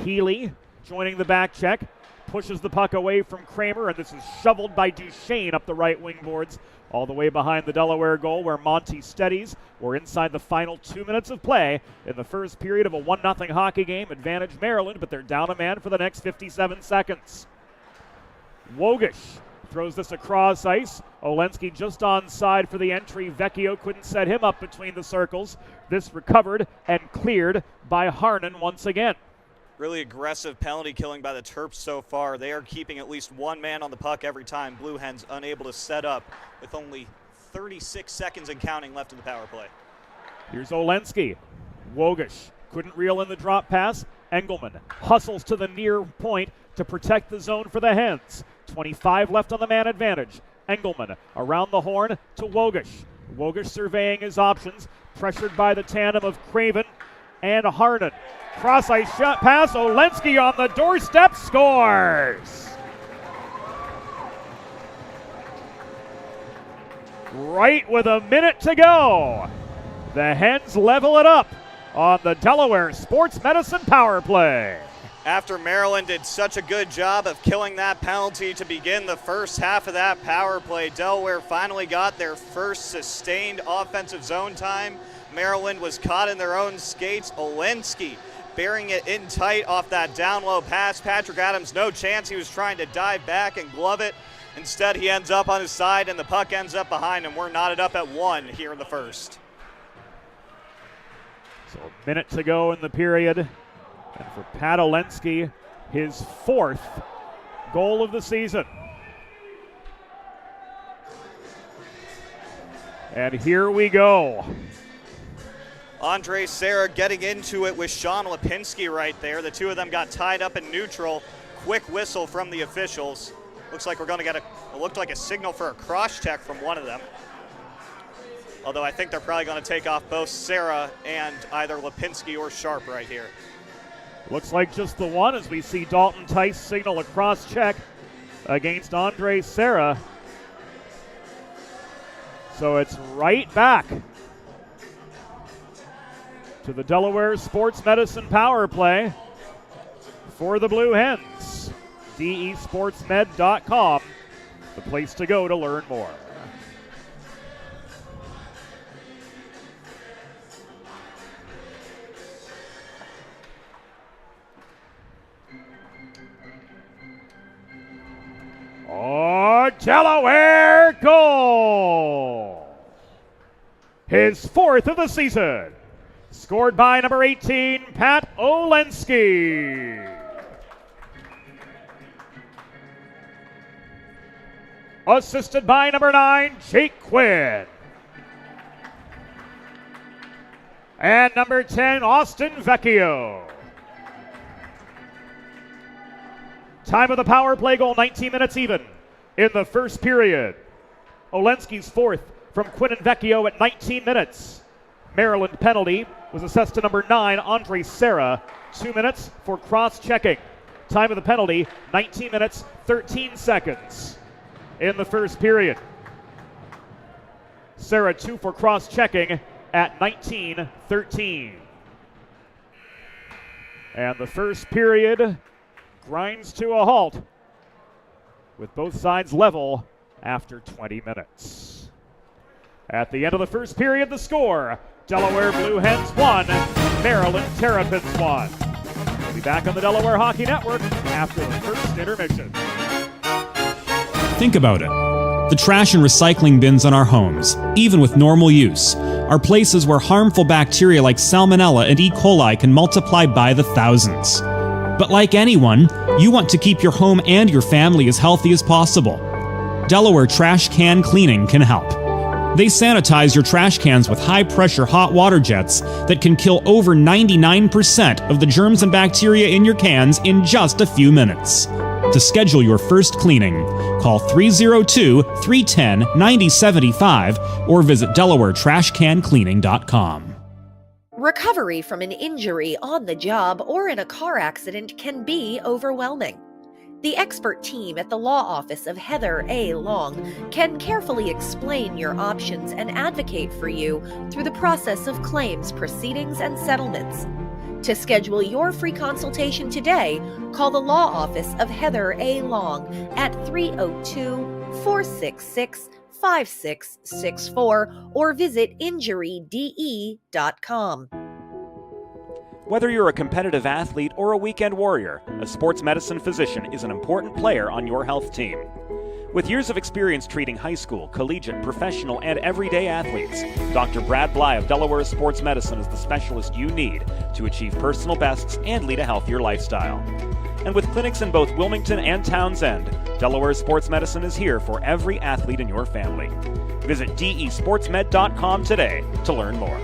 Healy joining the back check, pushes the puck away from Kramer, and this is shoveled by Duchesne up the right wing boards, all the way behind the Delaware goal where Monty steadies. We're inside the final 2 minutes of play in the first period of a 1-0 hockey game. Advantage Maryland, but they're down a man for the next 57 seconds. Wogish throws this across ice. Olensky just onside for the entry. Vecchio couldn't set him up between the circles. This recovered and cleared by Harnan once again. Really aggressive penalty killing by the Terps so far. They are keeping at least one man on the puck every time. Blue Hens unable to set up with only 36 seconds and counting left in the power play. Here's Olensky. Wogish couldn't reel in the drop pass. Engelman hustles to the near point to protect the zone for the Hens. 25 left on the man advantage. Engelman around the horn to Wogish. Wogish surveying his options, pressured by the tandem of Craven and Harnan. Cross-ice shot pass, Olensky on the doorstep, scores! Right with a minute to go. The Hens level it up on the Delaware Sports Medicine power play. After Maryland did such a good job of killing that penalty to begin the first half of that power play, Delaware finally got their first sustained offensive zone time. Maryland was caught in their own skates. Olensky bearing it in tight off that down low pass. Patrick Adams, no chance. He was trying to dive back and glove it. Instead, he ends up on his side, and the puck ends up behind him. We're knotted up at 1 here in the first. So a minute to go in the period. And for Pat Olensky, his 4th goal of the season. And here we go. Andre Serra getting into it with Sean Lipinski right there. The two of them got tied up in neutral. Quick whistle from the officials. Looks like we're going to get it looked like a signal for a cross check from one of them. Although I think they're probably going to take off both Serra and either Lipinski or Sharp right here. Looks like just the one as we see Dalton Tice signal a cross check against Andre Serra. So it's right back to the Delaware Sports Medicine power play for the Blue Hens. DESportsmed.com, the place to go to learn more. Oh, Delaware goal! His 4th of the season. Scored by number 18, Pat Olensky. Assisted by number 9, Jake Quinn. And number 10, Austin Vecchio. Time of the power play goal, 19 minutes even in the first period. Olensky's 4th from Quinn and Vecchio at 19 minutes. Maryland penalty was assessed to number 9, Andre Serra. 2 minutes for cross-checking. Time of the penalty, 19 minutes, 13 seconds in the first period. Serra 2 for cross-checking at 19:13. And the first period grinds to a halt with both sides level after 20 minutes. At the end of the first period, the score: Delaware Blue Hens 1, Maryland Terrapins 1. We'll be back on the Delaware Hockey Network after the first intermission. Think about it. The trash and recycling bins in our homes, even with normal use, are places where harmful bacteria like Salmonella and E. coli can multiply by the thousands. But like anyone, you want to keep your home and your family as healthy as possible. Delaware Trash Can Cleaning can help. They sanitize your trash cans with high-pressure hot water jets that can kill over 99% of the germs and bacteria in your cans in just a few minutes. To schedule your first cleaning, call 302-310-9075 or visit DelawareTrashCanCleaning.com. Recovery from an injury on the job or in a car accident can be overwhelming. The expert team at the law office of Heather A. Long can carefully explain your options and advocate for you through the process of claims, proceedings, and settlements. To schedule your free consultation today, call the law office of Heather A. Long at 302-466-5664 or visit injuryde.com. Whether you're a competitive athlete or a weekend warrior, a sports medicine physician is an important player on your health team. With years of experience treating high school, collegiate, professional, and everyday athletes, Dr. Brad Bly of Delaware Sports Medicine is the specialist you need to achieve personal bests and lead a healthier lifestyle. And with clinics in both Wilmington and Townsend, Delaware Sports Medicine is here for every athlete in your family. Visit desportsmed.com today to learn more.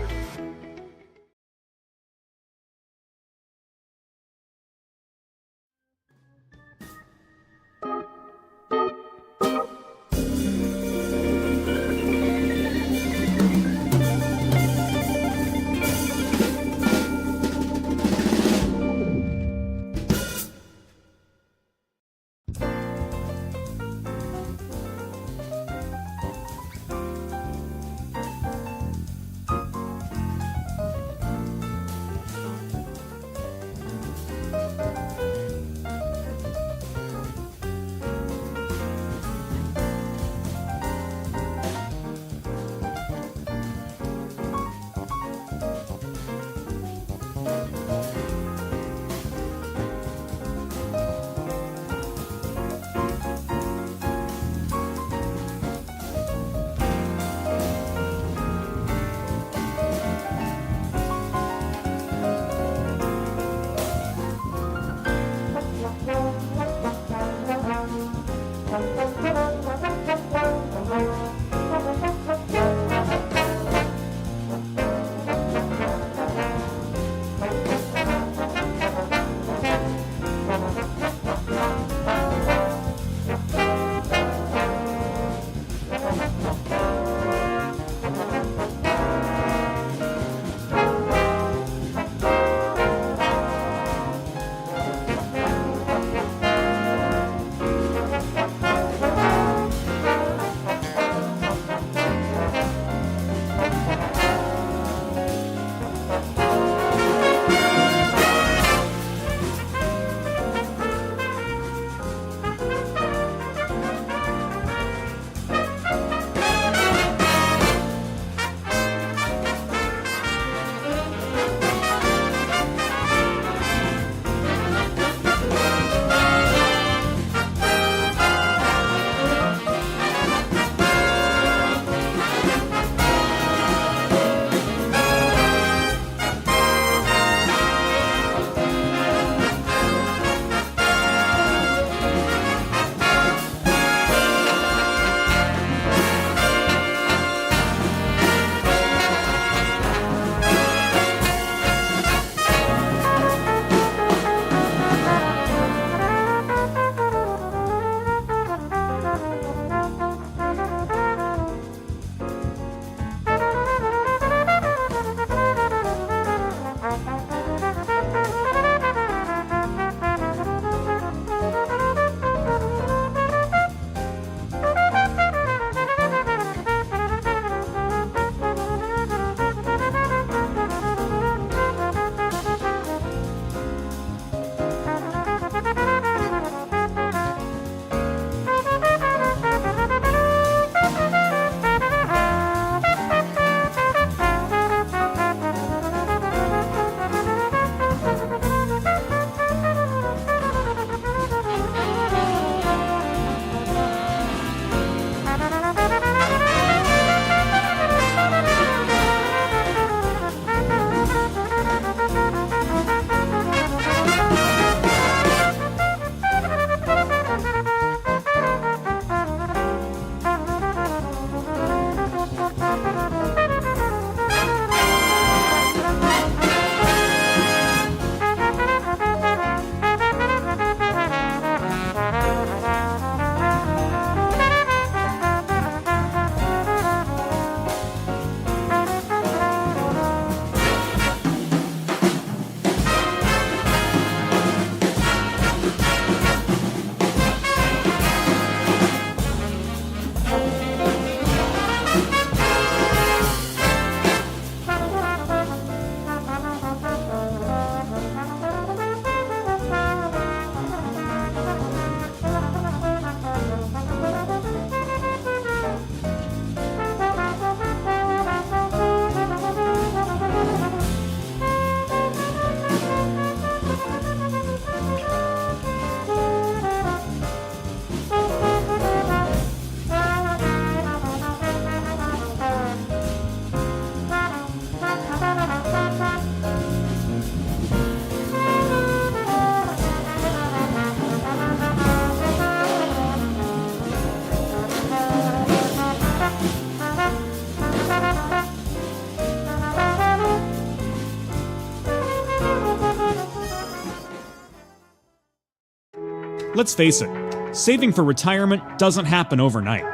Let's face it, saving for retirement doesn't happen overnight.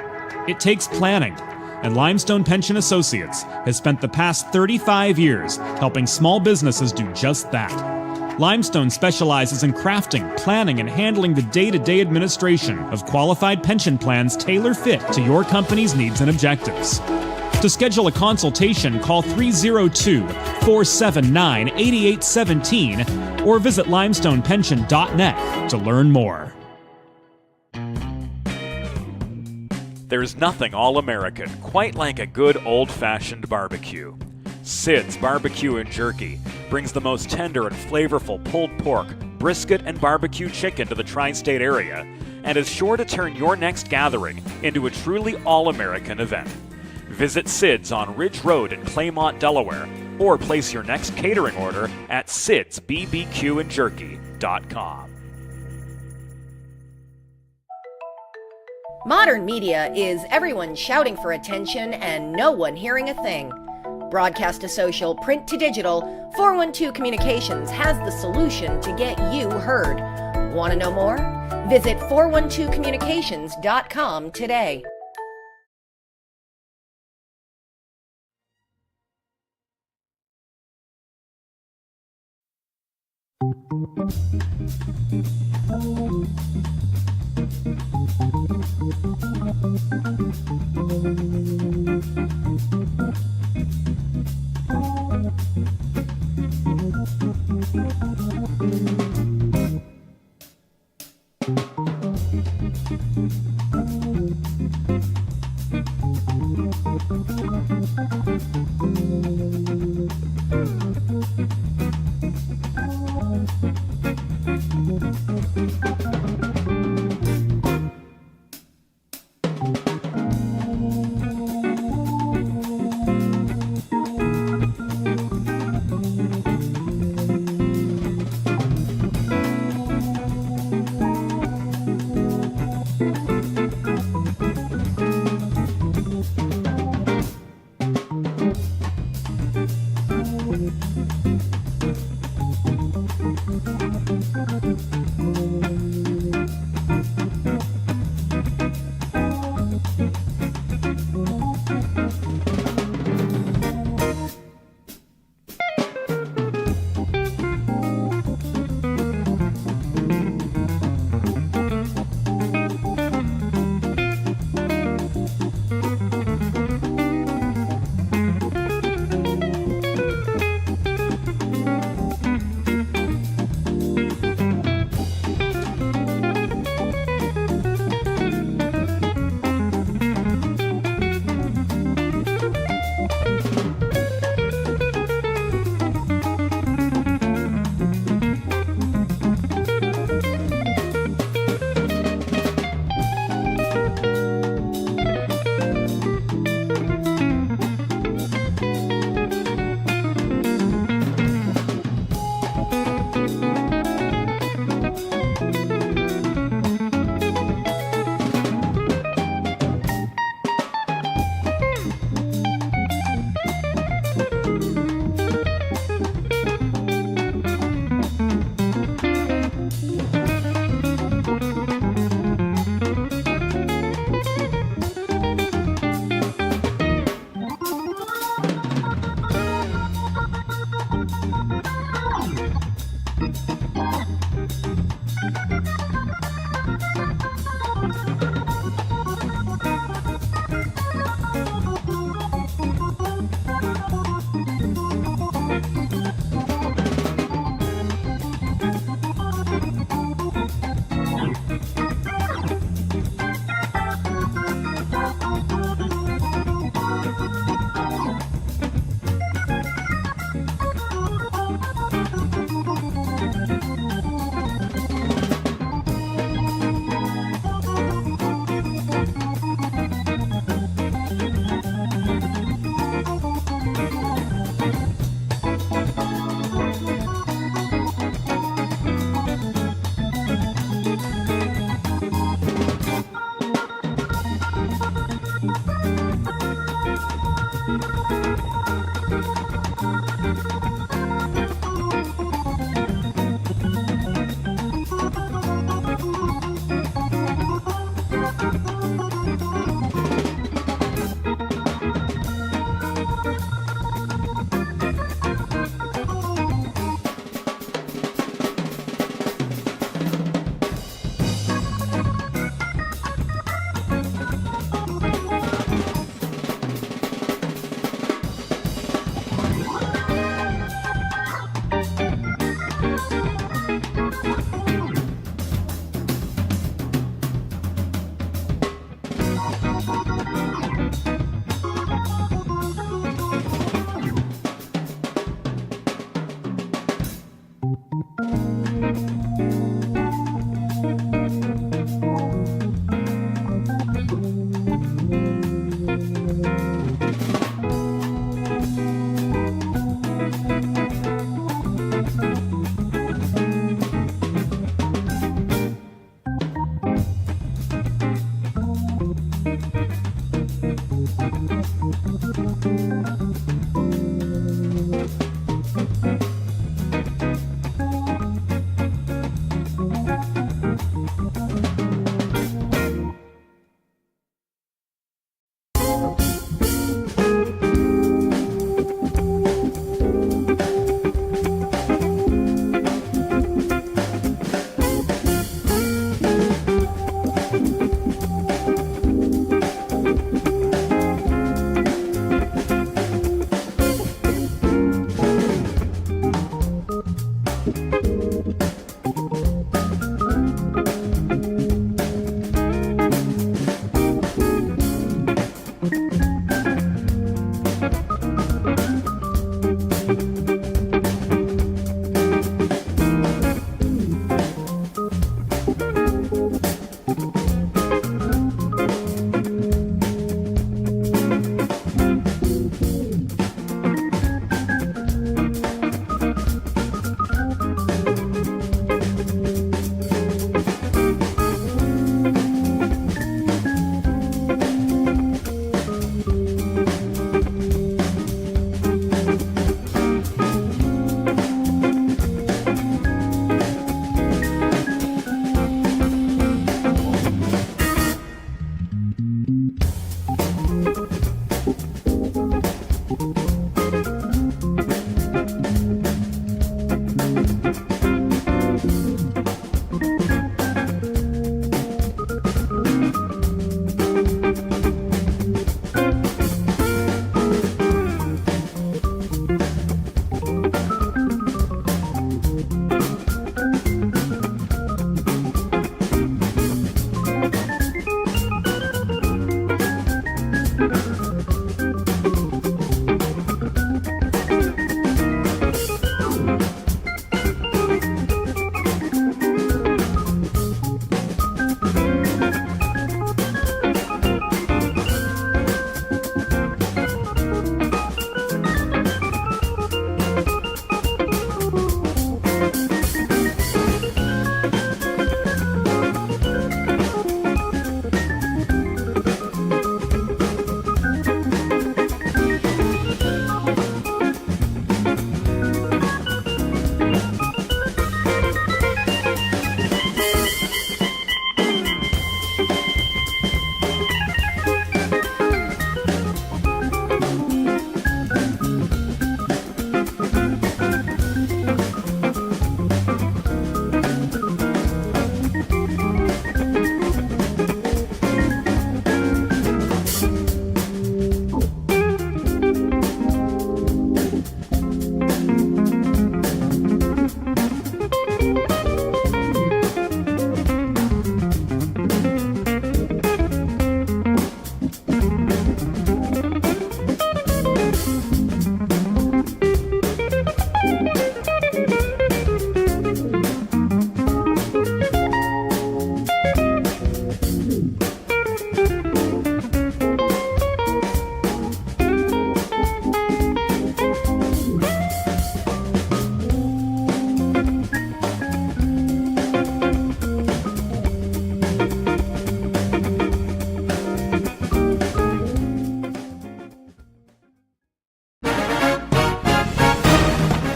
It takes planning, and Limestone Pension Associates has spent the past 35 years helping small businesses do just that. Limestone specializes in crafting, planning, and handling the day-to-day administration of qualified pension plans tailor-fit to your company's needs and objectives. To schedule a consultation, call 302-479-8817 or visit limestonepension.net to learn more. There's nothing all-American quite like a good old-fashioned barbecue. Sid's Barbecue and Jerky brings the most tender and flavorful pulled pork, brisket, and barbecue chicken to the tri-state area and is sure to turn your next gathering into a truly all-American event. Visit Sid's on Ridge Road in Claymont, Delaware, or place your next catering order at sidsbbqandjerky.com. Modern media is everyone shouting for attention and no one hearing a thing. Broadcast to social, print to digital, 412 Communications has the solution to get you heard. Want to know more? Visit 412communications.com today.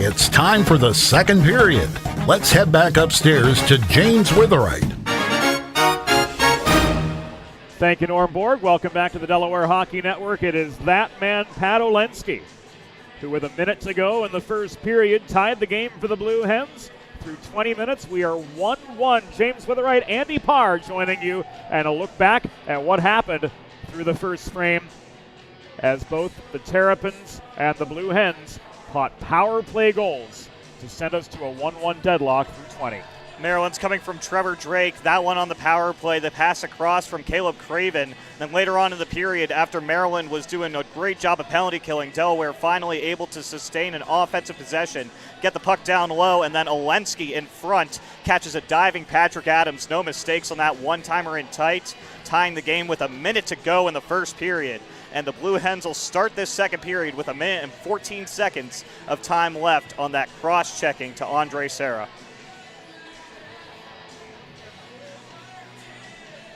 It's time for the second period. Let's head back upstairs to James Witherite. Thank you, Norm Borg. Welcome back to the Delaware Hockey Network. It is that man, Pat Olensky, who with a minute to go in the first period tied the game for the Blue Hens. Through 20 minutes, we are 1-1. James Witherite, Andy Parr joining you, and a look back at what happened through the first frame as both the Terrapins and the Blue Hens caught power play goals to send us to a 1-1 deadlock through 20. Maryland's coming from Trevor Drake. That one on the power play, the pass across from Caleb Craven. Then later on in the period, after Maryland was doing a great job of penalty killing, Delaware finally able to sustain an offensive possession, get the puck down low, and then Olensky in front catches a diving Patrick Adams. No mistakes on that one-timer in tight, tying the game with a minute to go in the first period. And the Blue Hens will start this second period with a minute and 14 seconds of time left on that cross-checking to Andre Serra.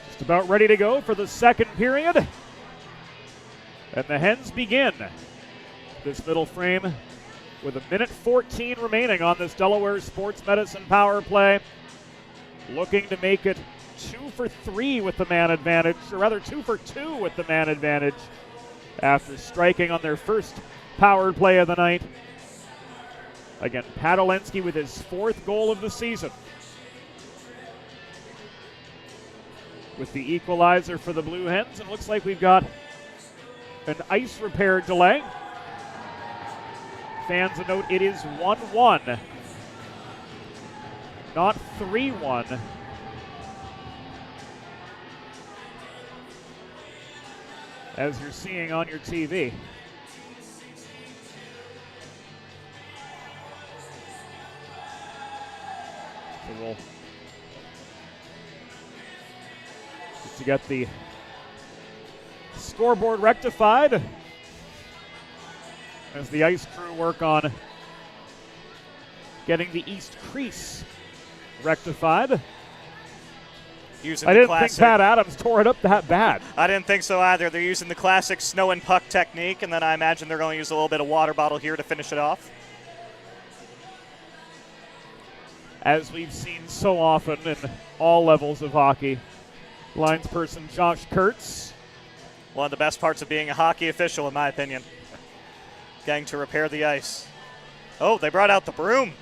Just about ready to go for the second period. And the Hens begin this middle frame with a minute 14 remaining on this Delaware Sports Medicine power play. Looking to make it 2 for 3 with the man advantage, or rather 2 for 2 with the man advantage after striking on their first power play of the night. Again, Pat Olensky with his 4th goal of the season. With the equalizer for the Blue Hens, and looks like we've got an ice repair delay. Fans, a note, it is 1-1, not 3-1. As you're seeing on your TV. So we'll to get the scoreboard rectified as the ice crew work on getting the east crease rectified. I didn't think Pat Adams tore it up that bad. I didn't think so either. They're using the classic snow and puck technique, and then I imagine they're going to use a little bit of water bottle here to finish it off. As we've seen so often in all levels of hockey, linesperson Josh Kurtz. One of the best parts of being a hockey official, in my opinion. Getting to repair the ice. Oh, they brought out the broom.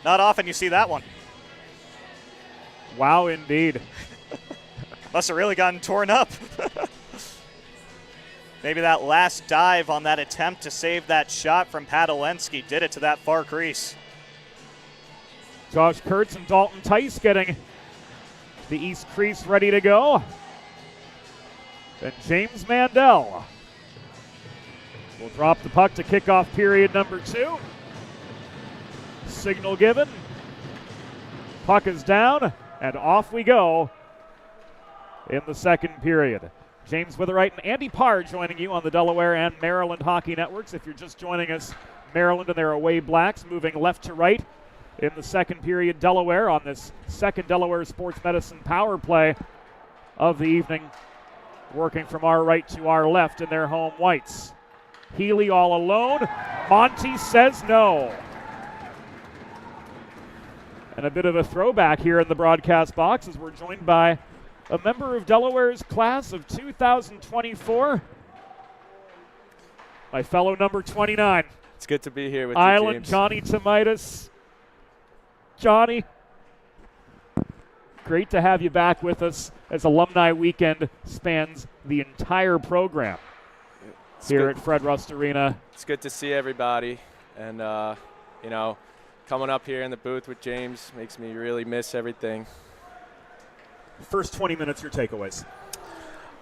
Not often you see that one. Wow, indeed. Must have really gotten torn up. Maybe that last dive on that attempt to save that shot from Pat Olensky did it to that far crease. Josh Kurtz and Dalton Tice getting the east crease ready to go. And James Mandel will drop the puck to kick off period number 2. Signal given. Puck is down, and off we go in the second period. James Witherite and Andy Parr joining you on the Delaware and Maryland Hockey Networks. If you're just joining us, Maryland and their away Blacks moving left to right in the second period. Delaware on this second Delaware Sports Medicine power play of the evening, working from our right to our left in their home whites. Healy all alone. Monty says no. And a bit of a throwback here in the broadcast box as we're joined by a member of Delaware's class of 2024, my fellow number 29. It's good to be here with you, Island James. Johnny Tomitis. Johnny, great to have you back with us as Alumni Weekend spans the entire program here at Fred Rust Arena. It's good to see everybody, and coming up here in the booth with James makes me really miss everything. First 20 minutes, your takeaways.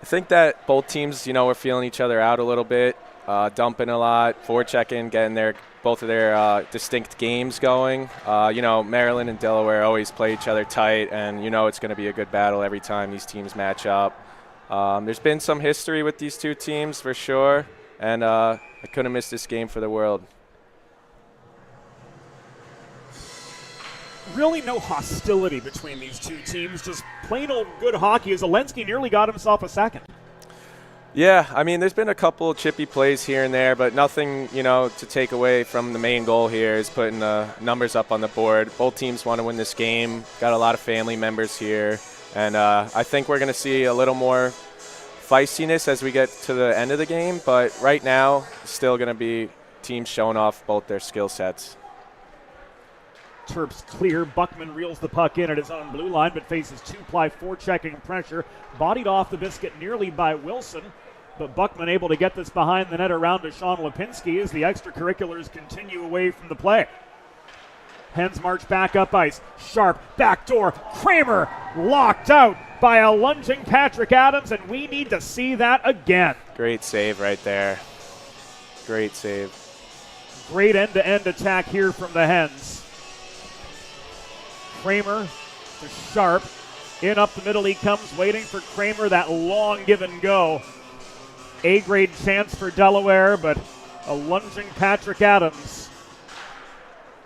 I think that both teams, were feeling each other out a little bit, dumping a lot, forechecking, getting both of their distinct games going. Maryland and Delaware always play each other tight, and it's going to be a good battle every time these teams match up. There's been some history with these two teams for sure, and I couldn't miss this game for the world. Really no hostility between these two teams, just plain old good hockey as Olensky nearly got himself a second. Yeah, I mean, there's been a couple chippy plays here and there, but nothing, to take away from the main goal here is putting the numbers up on the board. Both teams want to win this game. Got a lot of family members here, and I think we're going to see a little more feistiness as we get to the end of the game, but right now, still going to be teams showing off both their skill sets. Terps clear. Buckman reels the puck in at his own blue line, but faces two-ply forechecking pressure. Bodied off the biscuit nearly by Wilson, but Buckman able to get this behind the net around to Sean Lipinski as the extracurriculars continue away from the play. Hens march back up ice. Sharp, backdoor. Kramer locked out by a lunging Patrick Adams, and we need to see that again. Great save right there. Great save. Great end-to-end attack here from the Hens. Kramer to Sharp. In up the middle he comes, waiting for Kramer. That long give and go. A-grade chance for Delaware, but a lunging Patrick Adams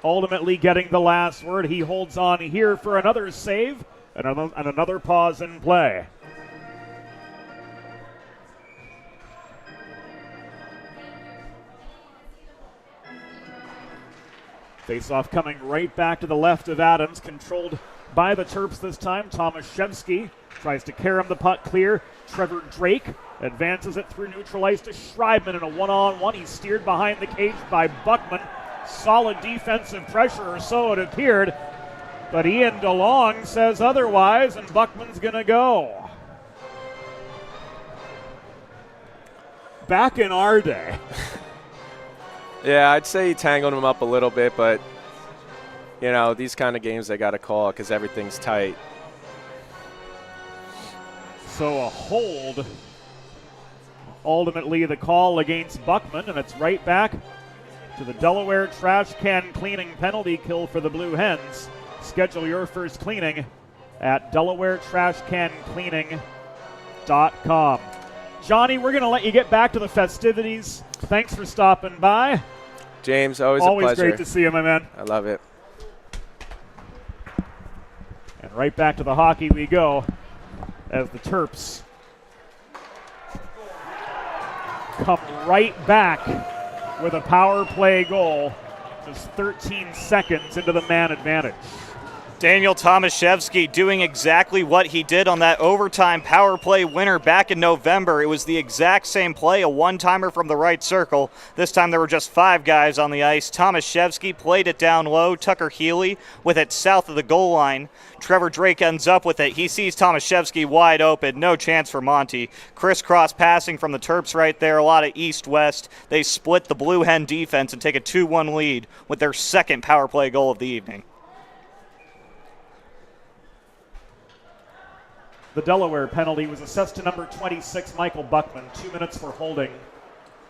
ultimately getting the last word. He holds on here for another save and another pause in play. Face-off coming right back to the left of Adams, controlled by the Terps this time. Tomaszewski tries to carry him the puck clear. Trevor Drake advances it through neutral ice to Schreibman in a one-on-one. He's steered behind the cage by Buckman. Solid defensive pressure, or so it appeared. But Ian DeLong says otherwise, and Buckman's going to go. Back in our day. Yeah, I'd say he tangled him up a little bit, but, these kind of games they got to call because everything's tight. So a hold, ultimately the call against Buckman, and it's right back to the Delaware trash can cleaning penalty kill for the Blue Hens. Schedule your first cleaning at DelawareTrashCanCleaning.com. Johnny, we're going to let you get back to the festivities. Thanks for stopping by. James, always a pleasure. Always great to see you, my man. I love it. And right back to the hockey we go as the Terps come right back with a power play goal just 13 seconds into the man advantage. Daniel Tomaszewski doing exactly what he did on that overtime power play winner back in November. It was the exact same play, a one-timer from the right circle. This time there were just 5 guys on the ice. Tomaszewski played it down low. Tucker Healy with it south of the goal line. Trevor Drake ends up with it. He sees Tomaszewski wide open. No chance for Monty. Crisscross passing from the Terps right there. A lot of east-west. They split the Blue Hen defense and take a 2-1 lead with their second power play goal of the evening. The Delaware penalty was assessed to number 26, Michael Buckman, 2 minutes for holding.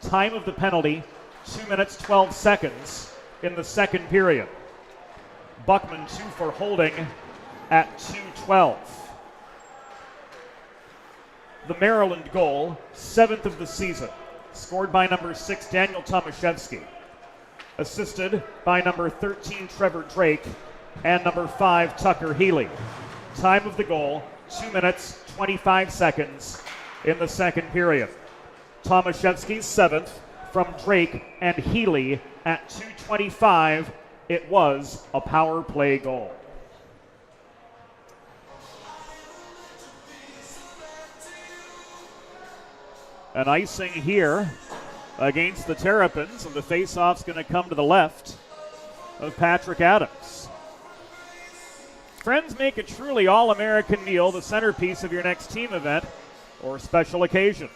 Time of the penalty, 2 minutes, 12 seconds in the second period. Buckman 2 for holding at 2:12. The Maryland goal, 7th of the season, scored by number 6, Daniel Tomaszewski. Assisted by number 13, Trevor Drake, and number 5, Tucker Healy. Time of the goal, 2 minutes, 25 seconds in the second period. Tomaszewski's 7th from Drake and Healy at 2:25. It was a power play goal. An icing here against the Terrapins, and the faceoff's going to come to the left of Patrick Adams. Friends, make a truly all-American meal the centerpiece of your next team event or special occasion.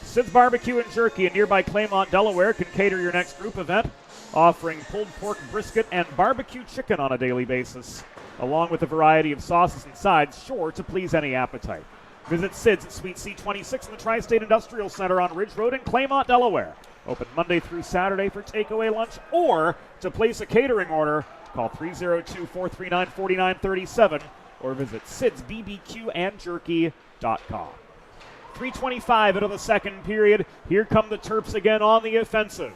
Sid's Barbecue and Jerky in nearby Claymont, Delaware can cater your next group event, offering pulled pork brisket and barbecue chicken on a daily basis, along with a variety of sauces and sides sure to please any appetite. Visit Sid's at Suite C26 in the Tri-State Industrial Center on Ridge Road in Claymont, Delaware. Open Monday through Saturday for takeaway lunch or to place a catering order. Call 302-439-4937 or visit sidsbbqandjerky.com. 3:25 into the second period. Here come the Terps again on the offensive.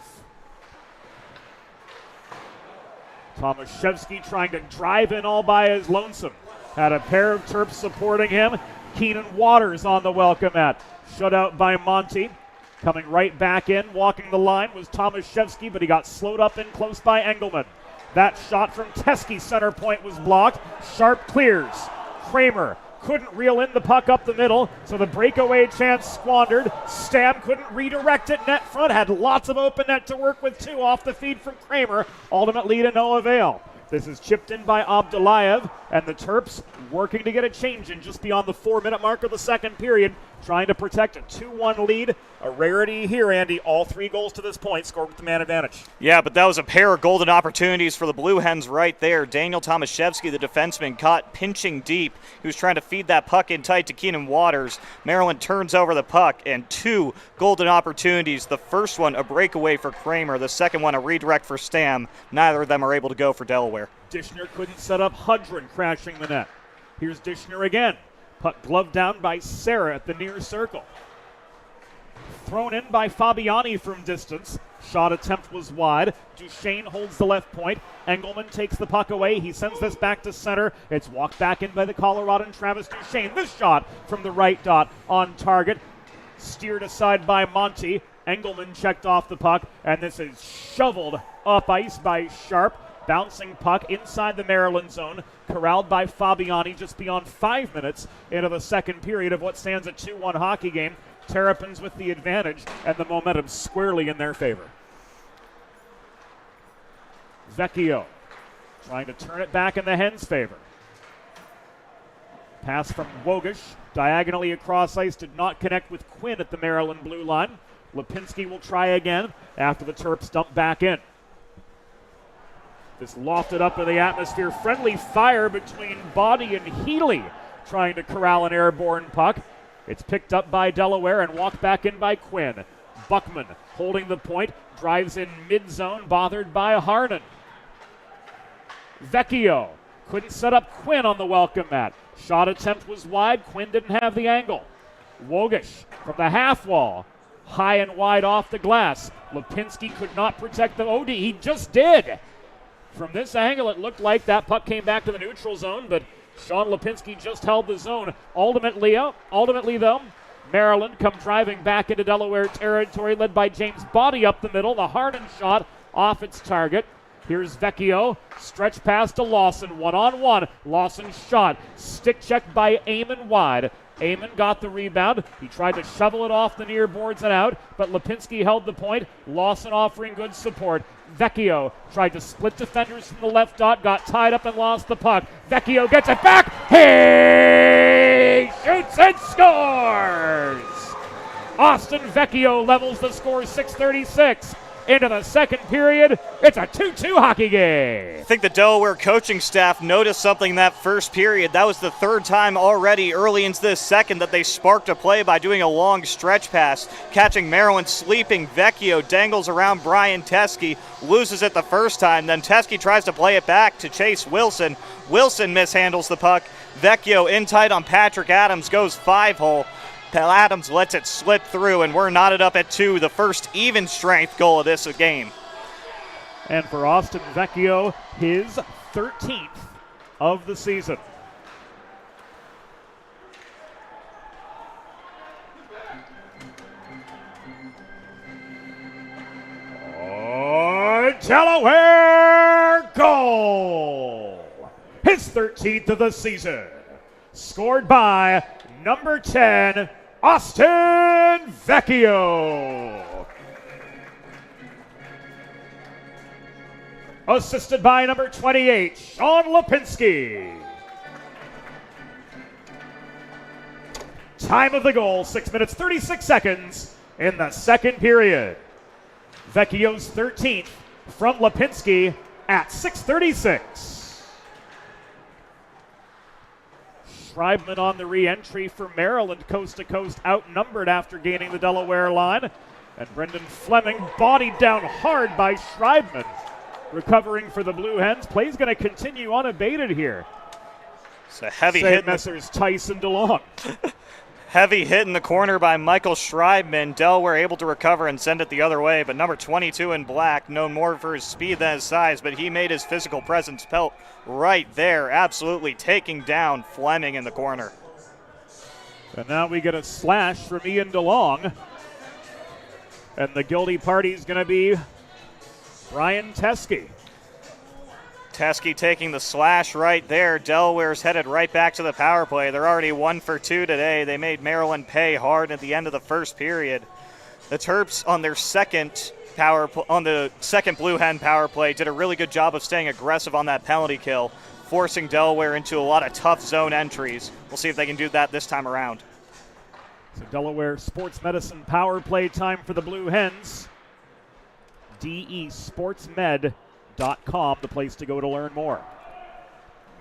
Tomaszewski trying to drive in all by his lonesome. Had a pair of Terps supporting him. Keenan Waters on the welcome mat. Shut out by Monty. Coming right back in, walking the line was Tomaszewski, but he got slowed up in close by Engelman. That shot from Teske center point was blocked. Sharp clears. Kramer couldn't reel in the puck up the middle, so the breakaway chance squandered. Stam couldn't redirect it net front, had lots of open net to work with too off the feed from Kramer, ultimately to no avail. This is chipped in by Abdullayev, and the Terps working to get a change in just beyond the 4-minute mark of the second period, trying to protect a 2-1 lead. A rarity here, Andy. All 3 goals to this point scored with the man advantage. Yeah, but that was a pair of golden opportunities for the Blue Hens right there. Daniel Tomaszewski, the defenseman, caught pinching deep. He was trying to feed that puck in tight to Keenan Waters. Maryland turns over the puck, and 2 golden opportunities. The first one, a breakaway for Kramer. The second one, a redirect for Stam. Neither of them are able to go for Delaware. Dishner couldn't set up Hudron, crashing the net. Here's Dishner again. Puck gloved down by Serra at the near circle. Thrown in by Fabiani from distance. Shot attempt was wide. Duchesne holds the left point. Engelman takes the puck away. He sends this back to center. It's walked back in by the Coloradan Travis Duchesne. This shot from the right dot on target. Steered aside by Monty. Engelman checked off the puck, and this is shoveled up ice by Sharp. Bouncing puck inside the Maryland zone, corralled by Fabiani just beyond 5 minutes into the second period of what stands a 2-1 hockey game. Terrapins with the advantage, and the momentum squarely in their favor. Vecchio trying to turn it back in the Hens' favor. Pass from Wogish, diagonally across ice, did not connect with Quinn at the Maryland blue line. Lipinski will try again after the Terps dump back in. This lofted up in the atmosphere. Friendly fire between Body and Healy trying to corral an airborne puck. It's picked up by Delaware and walked back in by Quinn. Buckman holding the point, drives in mid-zone, bothered by Harden. Vecchio couldn't set up Quinn on the welcome mat. Shot attempt was wide. Quinn didn't have the angle. Wogish from the half wall. High and wide off the glass. Lipinski could not protect the OD. He just did. From this angle, it looked like that puck came back to the neutral zone, but Sean Lipinski just held the zone. Ultimately, though, Maryland come driving back into Delaware territory, led by James Body up the middle. The Harden shot off its target. Here's Vecchio, stretch pass to Lawson, one-on-one. Lawson shot, stick checked by Eamon wide. Eamon got the rebound. He tried to shovel it off the near boards and out, but Lipinski held the point. Lawson offering good support. Vecchio tried to split defenders from the left dot, got tied up and lost the puck. Vecchio gets it back. He shoots and scores! Austin Vecchio levels the score, 6:36. Into the second period, it's a 2-2 hockey game. I think the Delaware coaching staff noticed something that first period. That was the third time already early into this second that they sparked a play by doing a long stretch pass. Catching Maryland sleeping, Vecchio dangles around Brian Teske, loses it the first time. Then Teske tries to play it back to Chase Wilson. Wilson mishandles the puck. Vecchio in tight on Patrick Adams, goes 5-hole. Adams lets it slip through, and we're knotted up at 2, the first even strength goal of this game. And for Austin Vecchio, his 13th of the season. Oh, Delaware goal! His 13th of the season. Scored by number 10, Austin Vecchio. Assisted by number 28, Sean Lipinski. Time of the goal, 6 minutes, 36 seconds in the second period. Vecchio's 13th from Lipinski at 6:36. Schreibman on the re-entry for Maryland, coast to coast, outnumbered after gaining the Delaware line. And Brendan Fleming bodied down hard by Schreibman. Recovering for the Blue Hens. Play's going to continue unabated here. It's a heavy Say hit. Messrs. Tyson DeLong. Heavy hit in the corner by Michael Schreibman. Delaware able to recover and send it the other way, but number 22 in black, known more for his speed than his size, but he made his physical presence felt right there, absolutely taking down Fleming in the corner. And now we get a slash from Ian DeLong. And the guilty party is going to be Brian Teske. Teske taking the slash right there. Delaware's headed right back to the power play. They're already 1 for 2 today. They made Maryland pay hard at the end of the first period. The Terps on their second Blue Hen power play did a really good job of staying aggressive on that penalty kill, forcing Delaware into a lot of tough zone entries. We'll see if they can do that this time around. So Delaware Sports Medicine power play time for the Blue Hens. DESportsmed.com, the place to go to learn more.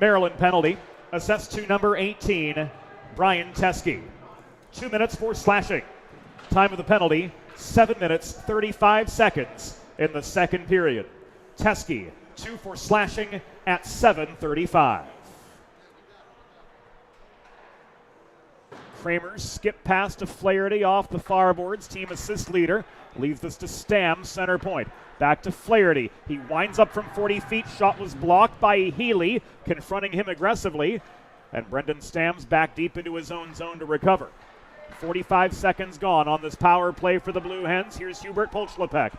Maryland penalty, assessed to number 18, Brian Teske. 2 minutes for slashing. Time of the penalty, 7 minutes, 35 seconds in the second period. Teske, 2 for slashing at 7:35. Kramer skip pass to Flaherty off the far boards. Team assist leader leaves this to Stam, center point. Back to Flaherty. He winds up from 40 feet. Shot was blocked by Healy, confronting him aggressively. And Brendan Stam's back deep into his own zone to recover. 45 seconds gone on this power play for the Blue Hens. Here's Hubert Polchlapek.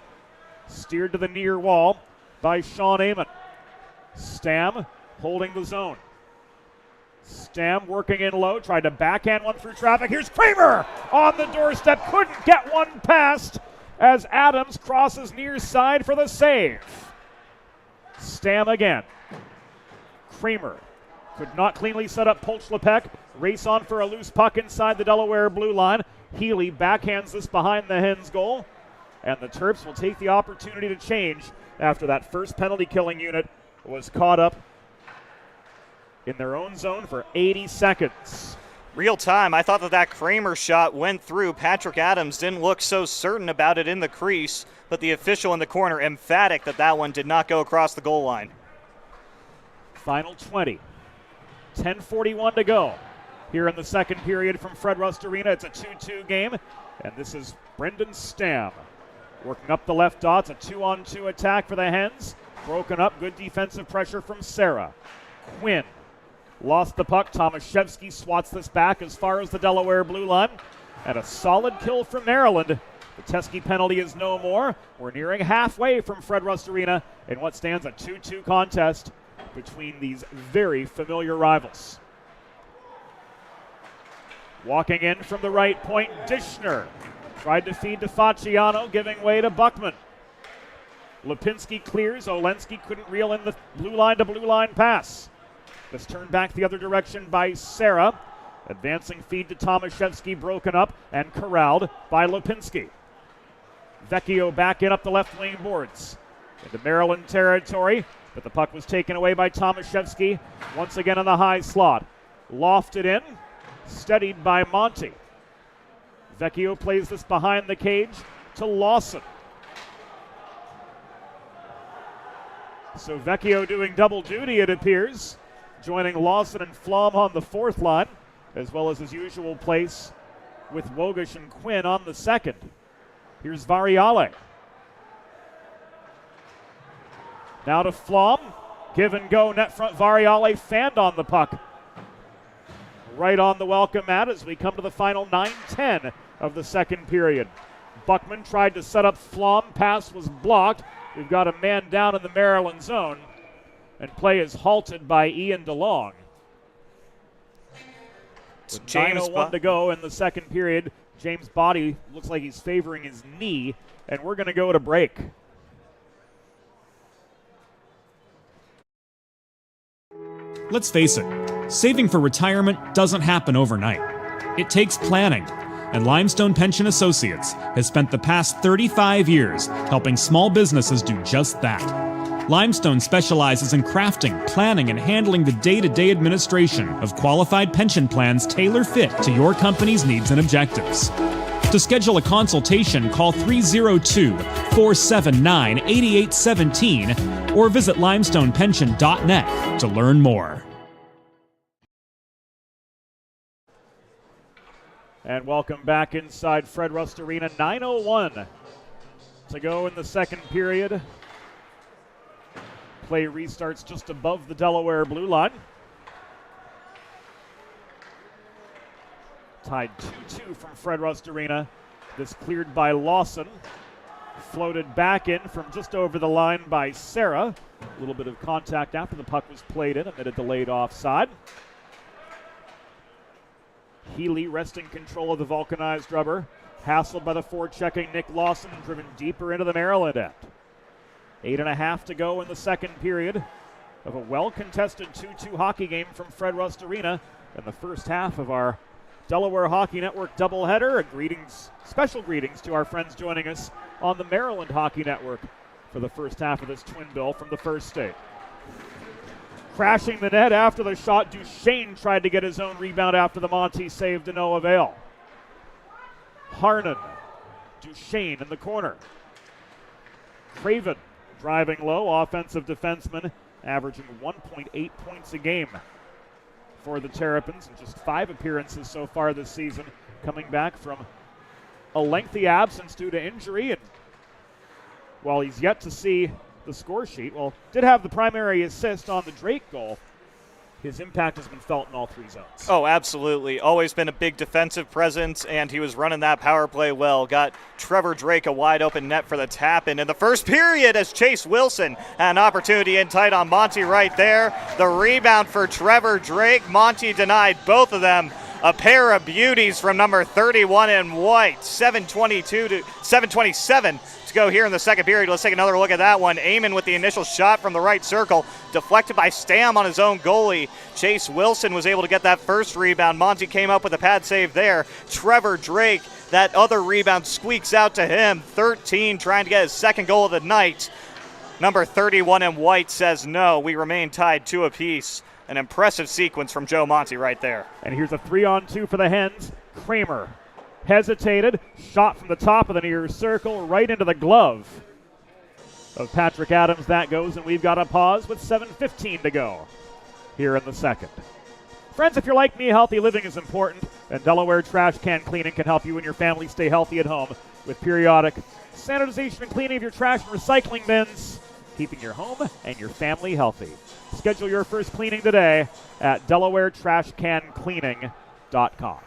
Steered to the near wall by Sean Amon. Stam holding the zone. Stam working in low, tried to backhand one through traffic. Here's Kramer on the doorstep. Couldn't get one past as Adams crosses near side for the save. Stam again. Kramer could not cleanly set up Polchlapek. Race on for a loose puck inside the Delaware blue line. Healy backhands this behind the Hens goal. And the Terps will take the opportunity to change after that first penalty killing unit was caught up in their own zone for 80 seconds. Real time, I thought that Kramer shot went through. Patrick Adams didn't look so certain about it in the crease, but the official in the corner emphatic that one did not go across the goal line. Final 20. 10:41 to go here in the second period from Fred Rust Arena. It's a 2-2 game, and this is Brendan Stam working up the left dot. It's a 2-on-2 attack for the Hens. Broken up, good defensive pressure from Sarah. Quinn lost the puck. Tomaszewski swats this back as far as the Delaware blue line. And a solid kill from Maryland. The Teske penalty is no more. We're nearing halfway from Fred Rust Arena in what stands a 2-2 contest between these very familiar rivals. Walking in from the right point, Dishner tried to feed to Facciano, giving way to Buckman. Lipinski clears. Olensky couldn't reel in the blue line to blue line pass. This turned back the other direction by Sarah. Advancing feed to Tomaszewski, broken up and corralled by Lipinski. Vecchio back in up the left wing boards into Maryland territory, but the puck was taken away by Tomaszewski. Once again in the high slot. Lofted in, steadied by Monty. Vecchio plays this behind the cage to Lawson. So Vecchio doing double duty, it appears, joining Lawson and Flom on the fourth line, as well as his usual place with Wogish and Quinn on the second. Here's Variale. Now to Flom. Give and go, net front. Variale fanned on the puck. Right on the welcome mat as we come to the final 9:10 of the second period. Buckman tried to set up Flom. Pass was blocked. We've got a man down in the Maryland zone, and play is halted by Ian DeLong. With 9:01 to go in the second period, James' body looks like he's favoring his knee, and we're going to go to break. Let's face it, saving for retirement doesn't happen overnight. It takes planning, and Limestone Pension Associates has spent the past 35 years helping small businesses do just that. Limestone specializes in crafting, planning, and handling the day-to-day administration of qualified pension plans tailor-fit to your company's needs and objectives. To schedule a consultation, call 302-479-8817 or visit limestonepension.net to learn more. And welcome back inside Fred Rust Arena. 9:01 to go in the second period. Play restarts just above the Delaware blue line. Tied 2-2 from Fred Rust Arena. This cleared by Lawson. Floated back in from just over the line by Sarah. A little bit of contact after the puck was played in amid a delayed offside. Healy wresting control of the vulcanized rubber. Hassled by the forechecking Nick Lawson and driven deeper into the Maryland end. 8.5 to go in the second period of a well-contested 2-2 hockey game from Fred Rust Arena in the first half of our Delaware Hockey Network doubleheader. Special greetings to our friends joining us on the Maryland Hockey Network for the first half of this twin bill from the first state. Crashing the net after the shot, Duchesne tried to get his own rebound after the Monty save to no avail. Harnan, Duchesne in the corner. Craven driving low, offensive defenseman, averaging 1.8 points a game for the Terrapins in just 5 appearances so far this season, coming back from a lengthy absence due to injury. And while he's yet to see the score sheet, did have the primary assist on the Drake goal, his impact has been felt in all 3 zones. Oh, absolutely. Always been a big defensive presence, and he was running that power play well. Got Trevor Drake a wide open net for the tap-in in the first period as Chase Wilson had an opportunity in tight on Monty right there. The rebound for Trevor Drake. Monty denied both of them. A pair of beauties from number 31 in white. 7:27 to go here in the second period. Let's take another look at that one. Eamon with the initial shot from the right circle. Deflected by Stam on his own goalie. Chase Wilson was able to get that first rebound. Monty came up with a pad save there. Trevor Drake, that other rebound squeaks out to him. 13 trying to get his second goal of the night. Number 31 in white says no. We remain tied 2 apiece. An impressive sequence from Joe Monty right there. And here's a 3-on-2 for the Hens. Kramer hesitated, shot from the top of the near circle right into the glove of Patrick Adams. That goes, and we've got a pause with 7:15 to go here in the second. Friends, if you're like me, healthy living is important, and Delaware Trash Can Cleaning can help you and your family stay healthy at home with periodic sanitization and cleaning of your trash and recycling bins, keeping your home and your family healthy. Schedule your first cleaning today at DelawareTrashCanCleaning.com.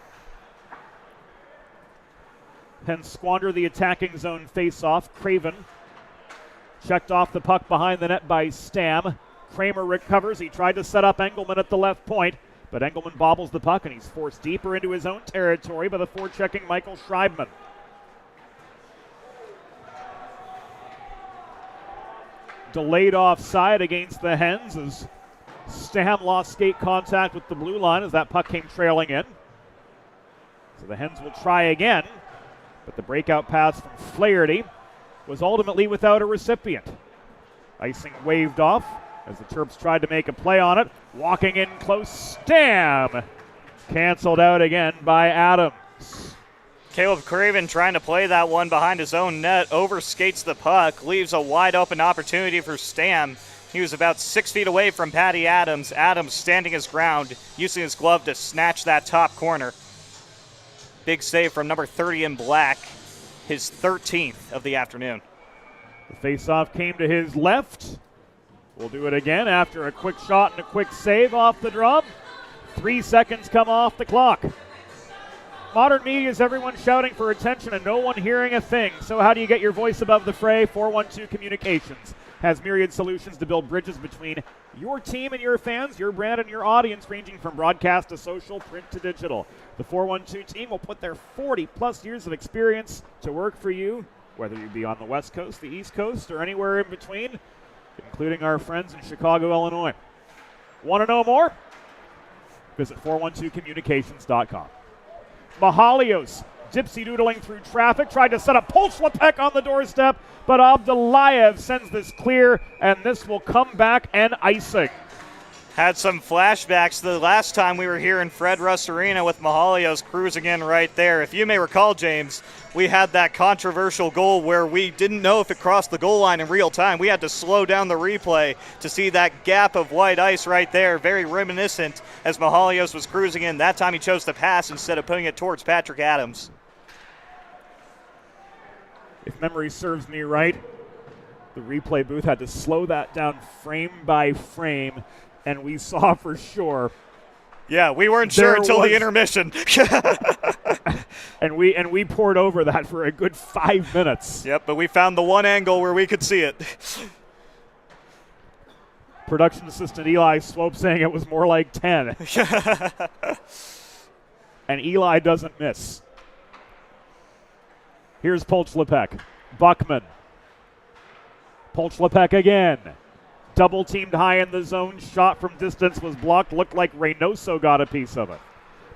Hens squander the attacking zone face-off. Craven checked off the puck behind the net by Stam. Kramer recovers. He tried to set up Engelman at the left point, but Engelman bobbles the puck, and he's forced deeper into his own territory by the forechecking Michael Schreibman. Delayed offside against the Hens as Stam lost skate contact with the blue line as that puck came trailing in. So the Hens will try again, but the breakout pass from Flaherty was ultimately without a recipient. Icing waved off as the Terps tried to make a play on it. Walking in close, Stam canceled out again by Adams. Caleb Craven trying to play that one behind his own net, overskates the puck, leaves a wide open opportunity for Stam. He was about 6 feet away from Patty Adams. Adams standing his ground, using his glove to snatch that top corner. Big save from number 30 in black, his 13th of the afternoon. The faceoff came to his left. We'll do it again after a quick shot and a quick save off the drum. 3 seconds come off the clock. Modern media is everyone shouting for attention and no one hearing a thing. So how do you get your voice above the fray? 412 Communications has myriad solutions to build bridges between your team and your fans, your brand and your audience, ranging from broadcast to social, print to digital. The 412 team will put their 40-plus years of experience to work for you, whether you be on the West Coast, the East Coast, or anywhere in between, including our friends in Chicago, Illinois. Want to know more? Visit 412communications.com. Mahalios dipsy-doodling through traffic, tried to set up Polchlepek on the doorstep, but Abdullayev sends this clear, and this will come back and icing. Had some flashbacks to the last time we were here in Fred Rust Arena with Mahalios cruising in right there. If you may recall, James, we had that controversial goal where we didn't know if it crossed the goal line in real time. We had to slow down the replay to see that gap of white ice right there. Very reminiscent as Mahalios was cruising in. That time he chose to pass instead of putting it towards Patrick Adams. If memory serves me right, the replay booth had to slow that down frame by frame, and we saw for sure Yeah, we weren't sure until the intermission. and we poured over that for a good 5 minutes. Yep, but we found the one angle where we could see it. Production assistant Eli Swope saying it was more like 10. And Eli doesn't miss. Here's Polch-Lepek. Buckman. Polch-Lepek again. Double teamed high in the zone. Shot from distance was blocked. Looked like Reynoso got a piece of it.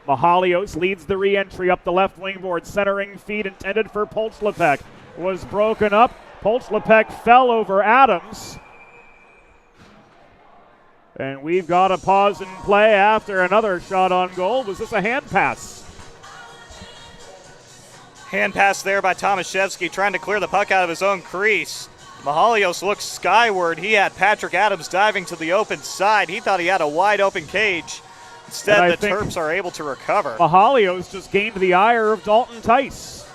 Mahalios leads the re-entry up the left wing board. Centering feed intended for Polch-Lepek was broken up. Polch-Lepek fell over Adams. And we've got a pause in play after another shot on goal. Was this a hand pass? Hand pass there by Tomaszewski, trying to clear the puck out of his own crease. Mahalios looks skyward. He had Patrick Adams diving to the open side. He thought he had a wide open cage. Instead, the Terps are able to recover. Mahalios just gained the ire of Dalton Tice.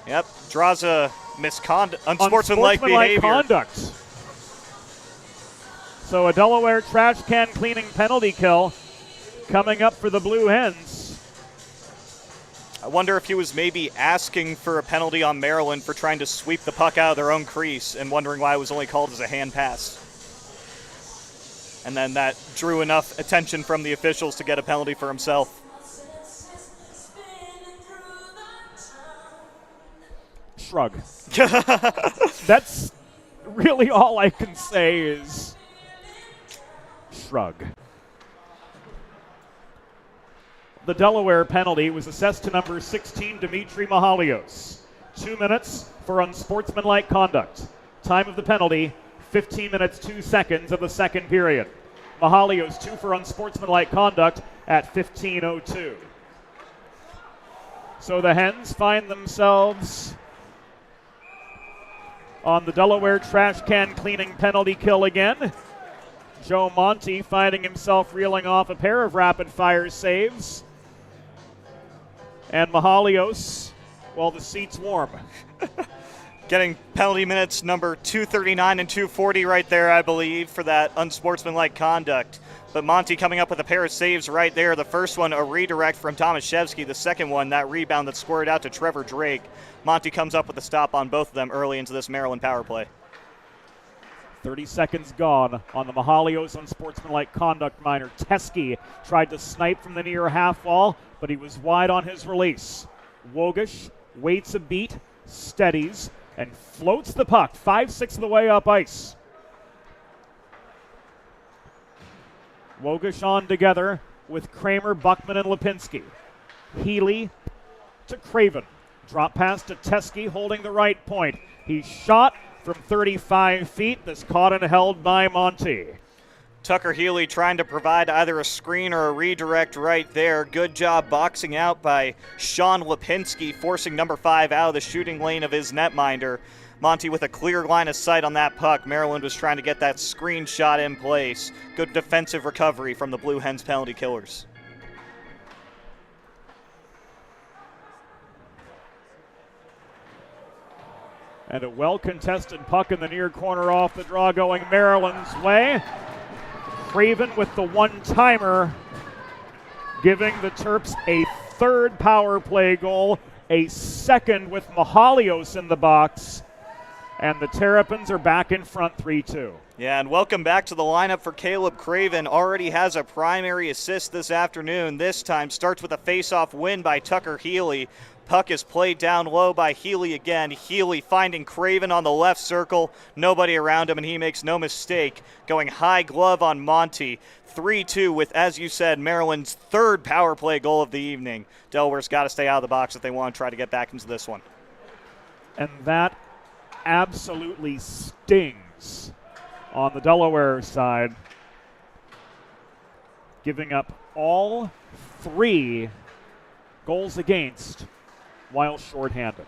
Yep, draws a unsportsmanlike behavior. Conduct. So a Delaware trash can cleaning penalty kill coming up for the Blue Hens. I wonder if he was maybe asking for a penalty on Maryland for trying to sweep the puck out of their own crease and wondering why it was only called as a hand pass. And then that drew enough attention from the officials to get a penalty for himself. Shrug. That's really all I can say is shrug. The Delaware penalty was assessed to number 16, Dimitri Mahalios. 2 minutes for unsportsmanlike conduct. Time of the penalty, 15 minutes, 2 seconds of the second period. Mahalios 2 for unsportsmanlike conduct at 15:02. So the Hens find themselves on the Delaware trash can cleaning penalty kill again. Joe Monty finding himself reeling off a pair of rapid-fire saves. And Mahalios, well, the seat's warm. Getting penalty minutes number 239 and 240 right there, I believe, for that unsportsmanlike conduct. But Monty coming up with a pair of saves right there. The first one, a redirect from Tomaszewski. The second one, that rebound that squirted out to Trevor Drake. Monty comes up with a stop on both of them early into this Maryland power play. 30 seconds gone on the Mahalios unsportsmanlike conduct minor. Teskey tried to snipe from the near half wall, but he was wide on his release. Wogish waits a beat, steadies, and floats the puck 5/6 of the way up ice. Wogish on together with Kramer, Buckman, and Lipinski. Healy to Craven. Drop pass to Teskey holding the right point. He shot from 35 feet. This caught and held by Monty. Tucker Healy trying to provide either a screen or a redirect right there. Good job boxing out by Sean Lipinski, forcing number 5 out of the shooting lane of his netminder. Monty with a clear line of sight on that puck. Maryland was trying to get that screen shot in place. Good defensive recovery from the Blue Hens penalty killers. And a well-contested puck in the near corner off the draw going Maryland's way. Craven with the one-timer, giving the Terps a third power play goal, a second with Mahalios in the box, and the Terrapins are back in front 3-2. Yeah, and welcome back to the lineup for Caleb Craven. Already has a primary assist this afternoon. This time starts with a face-off win by Tucker Healy. Puck is played down low by Healy again. Healy finding Craven on the left circle. Nobody around him, and he makes no mistake. Going high glove on Monty. 3-2 with, as you said, Maryland's third power play goal of the evening. Delaware's got to stay out of the box if they want to try to get back into this one. And that absolutely stings on the Delaware side, giving up all 3 goals against while shorthanded.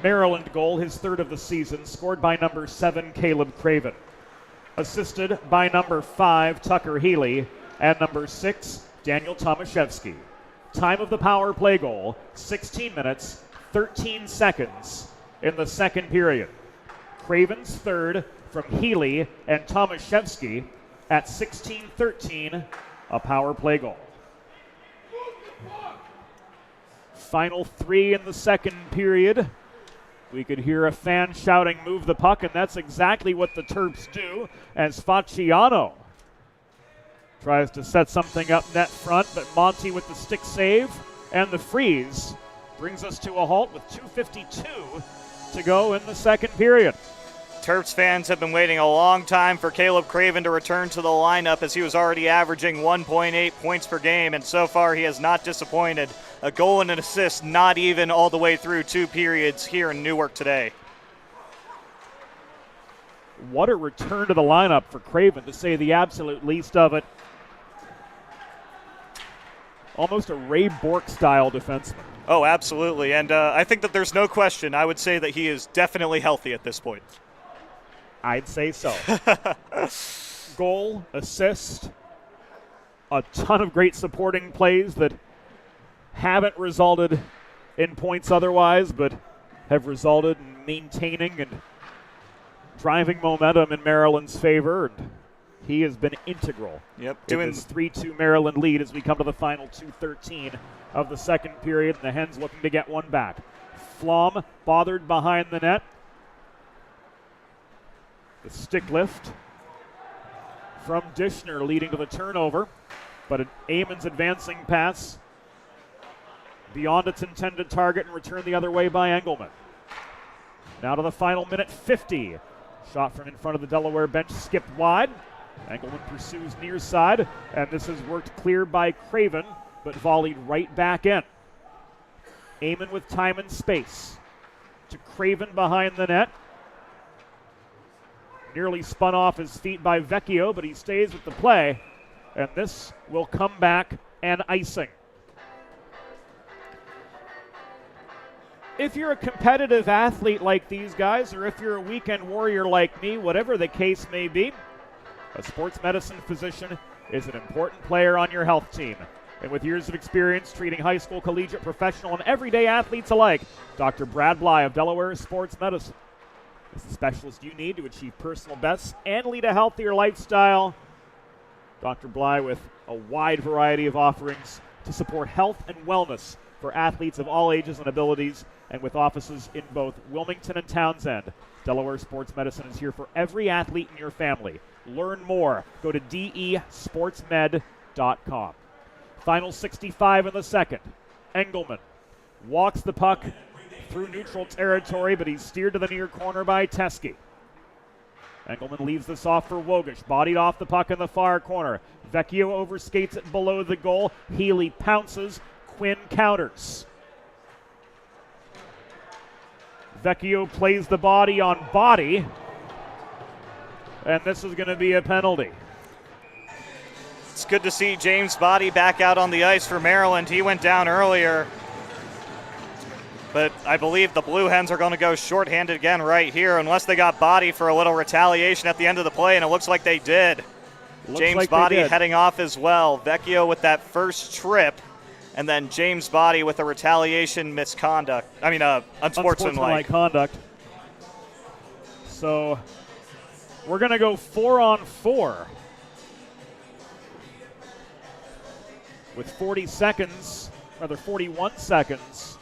Maryland goal, his third of the season, scored by number 7, Caleb Craven. Assisted by number 5, Tucker Healy, and number 6, Daniel Tomaszewski. Time of the power play goal, 16 minutes, 13 seconds in the second period. Craven's third, from Healy and Tomaszewski at 16-13, a power play goal. Final 3 in the second period. We could hear a fan shouting, "Move the puck," and that's exactly what the Terps do as Facciano tries to set something up net front, but Monty with the stick save and the freeze brings us to a halt with 2:52 to go in the second period. Terps fans have been waiting a long time for Caleb Craven to return to the lineup, as he was already averaging 1.8 points per game, and so far he has not disappointed. A goal and an assist, not even all the way through 2 periods here in Newark today. What a return to the lineup for Craven, to say the absolute least of it. Almost a Ray Bork-style defenseman. Oh, absolutely, and I think that there's no question. I would say that he is definitely healthy at this point. I'd say so. Goal, assist, a ton of great supporting plays that haven't resulted in points otherwise, but have resulted in maintaining and driving momentum in Maryland's favor. And he has been integral in this 3-2 Maryland lead as we come to the final 2:13 of the second period, and the Hens looking to get one back. Flom bothered behind the net. The stick lift from Dishner leading to the turnover, but Eamon's advancing pass beyond its intended target and returned the other way by Engelman. Now to the final minute 50. Shot from in front of the Delaware bench skipped wide. Engelman pursues near side, and this is worked clear by Craven, but volleyed right back in. Eamon with time and space to Craven behind the net. Nearly spun off his feet by Vecchio, but he stays with the play, and this will come back and icing. If you're a competitive athlete like these guys, or if you're a weekend warrior like me, whatever the case may be, a sports medicine physician is an important player on your health team. And with years of experience treating high school, collegiate, professional, and everyday athletes alike, Dr. Brad Bly of Delaware Sports Medicine is the specialist you need to achieve personal bests and lead a healthier lifestyle. Dr. Bly with a wide variety of offerings to support health and wellness for athletes of all ages and abilities, and with offices in both Wilmington and Townsend. Delaware Sports Medicine is here for every athlete in your family. Learn more. Go to desportsmed.com. Final 65 in the second. Engelman walks the puck through neutral territory, but he's steered to the near corner by Teske. Engelman leaves this off for Wogish, bodied off the puck in the far corner. Vecchio overskates it below the goal. Healy pounces. Quinn counters. Vecchio plays the body on body, and this is going to be a penalty. It's good to see James Body back out on the ice for Maryland. He went down earlier, but I believe the Blue Hens are going to go shorthanded again right here, unless they got Body for a little retaliation at the end of the play, and it looks like they did. James Body heading off as well. Vecchio with that first trip, and then James Body with a retaliation misconduct. Unsportsmanlike conduct. So we're going to go 4-on-4 with 41 seconds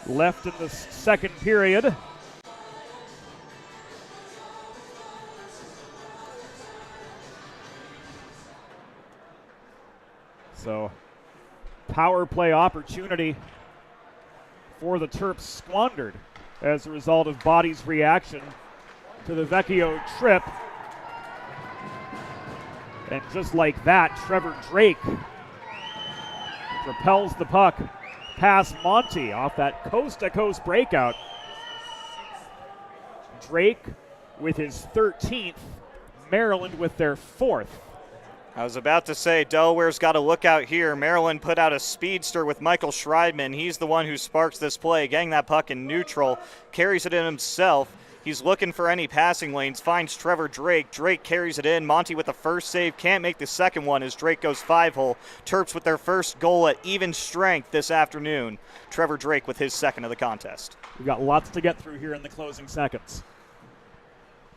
left in the second period. So, power play opportunity for the Terps squandered as a result of Body's reaction to the Vecchio trip. And just like that, Trevor Drake propels the puck past Monty off that coast-to-coast breakout. Drake with his 13th, Maryland with their 4th. I was about to say, Delaware's got to look out here. Maryland put out a speedster with Michael Schreidman. He's the one who sparks this play, getting that puck in neutral, carries it in himself, He's looking for any passing lanes, finds Trevor Drake. Drake carries it in. Monty with the first save, can't make the second one as Drake goes 5-hole. Terps with their first goal at even strength this afternoon. Trevor Drake with his second of the contest. We've got lots to get through here in the closing seconds.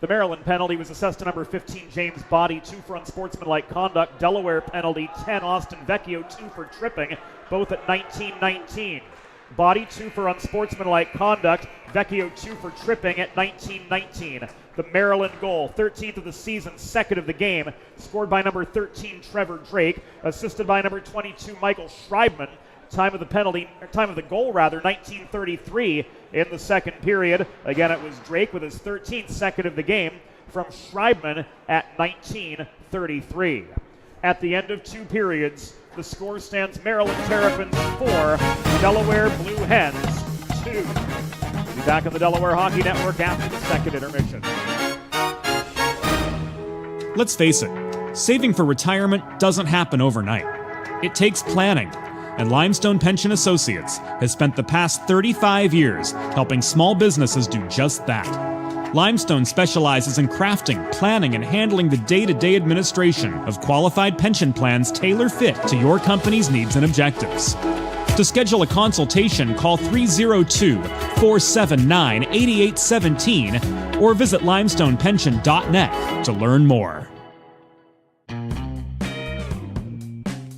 The Maryland penalty was assessed to number 15, James Body, 2 for unsportsmanlike conduct. Delaware penalty, 10, Austin Vecchio, 2 for tripping, both at 19-19. Body, 2 for unsportsmanlike conduct. Vecchio, 2 for tripping at 19-19. The Maryland goal, 13th of the season, second of the game, scored by number 13, Trevor Drake, assisted by number 22, Michael Schreibman. Time of the goal, 19:33 in the second period. Again, it was Drake with his 13th second of the game from Schreibman at 19:33. At the end of 2 periods, the score stands Maryland Terrapins 4, Delaware Blue Hens 2. We'll be back on the Delaware Hockey Network after the second intermission. Let's face it, saving for retirement doesn't happen overnight. It takes planning. And Limestone Pension Associates has spent the past 35 years helping small businesses do just that. Limestone specializes in crafting, planning, and handling the day-to-day administration of qualified pension plans tailor-fit to your company's needs and objectives. To schedule a consultation, call 302-479-8817 or visit limestonepension.net to learn more.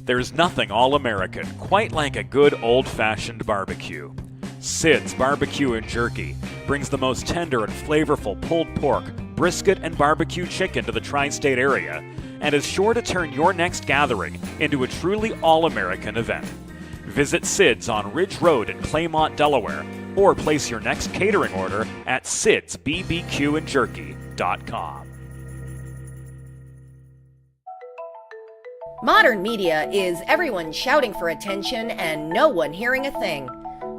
There's nothing all-American quite like a good old-fashioned barbecue. Sid's Barbecue and Jerky brings the most tender and flavorful pulled pork, brisket, and barbecue chicken to the tri-state area and is sure to turn your next gathering into a truly all-American event. Visit Sid's on Ridge Road in Claymont, Delaware, or place your next catering order at sidsbbqandjerky.com. Modern media is everyone shouting for attention and no one hearing a thing.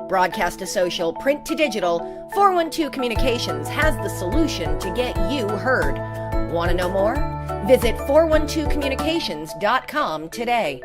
Broadcast to social, print to digital, 412 Communications has the solution to get you heard. Want to know more? Visit 412communications.com today.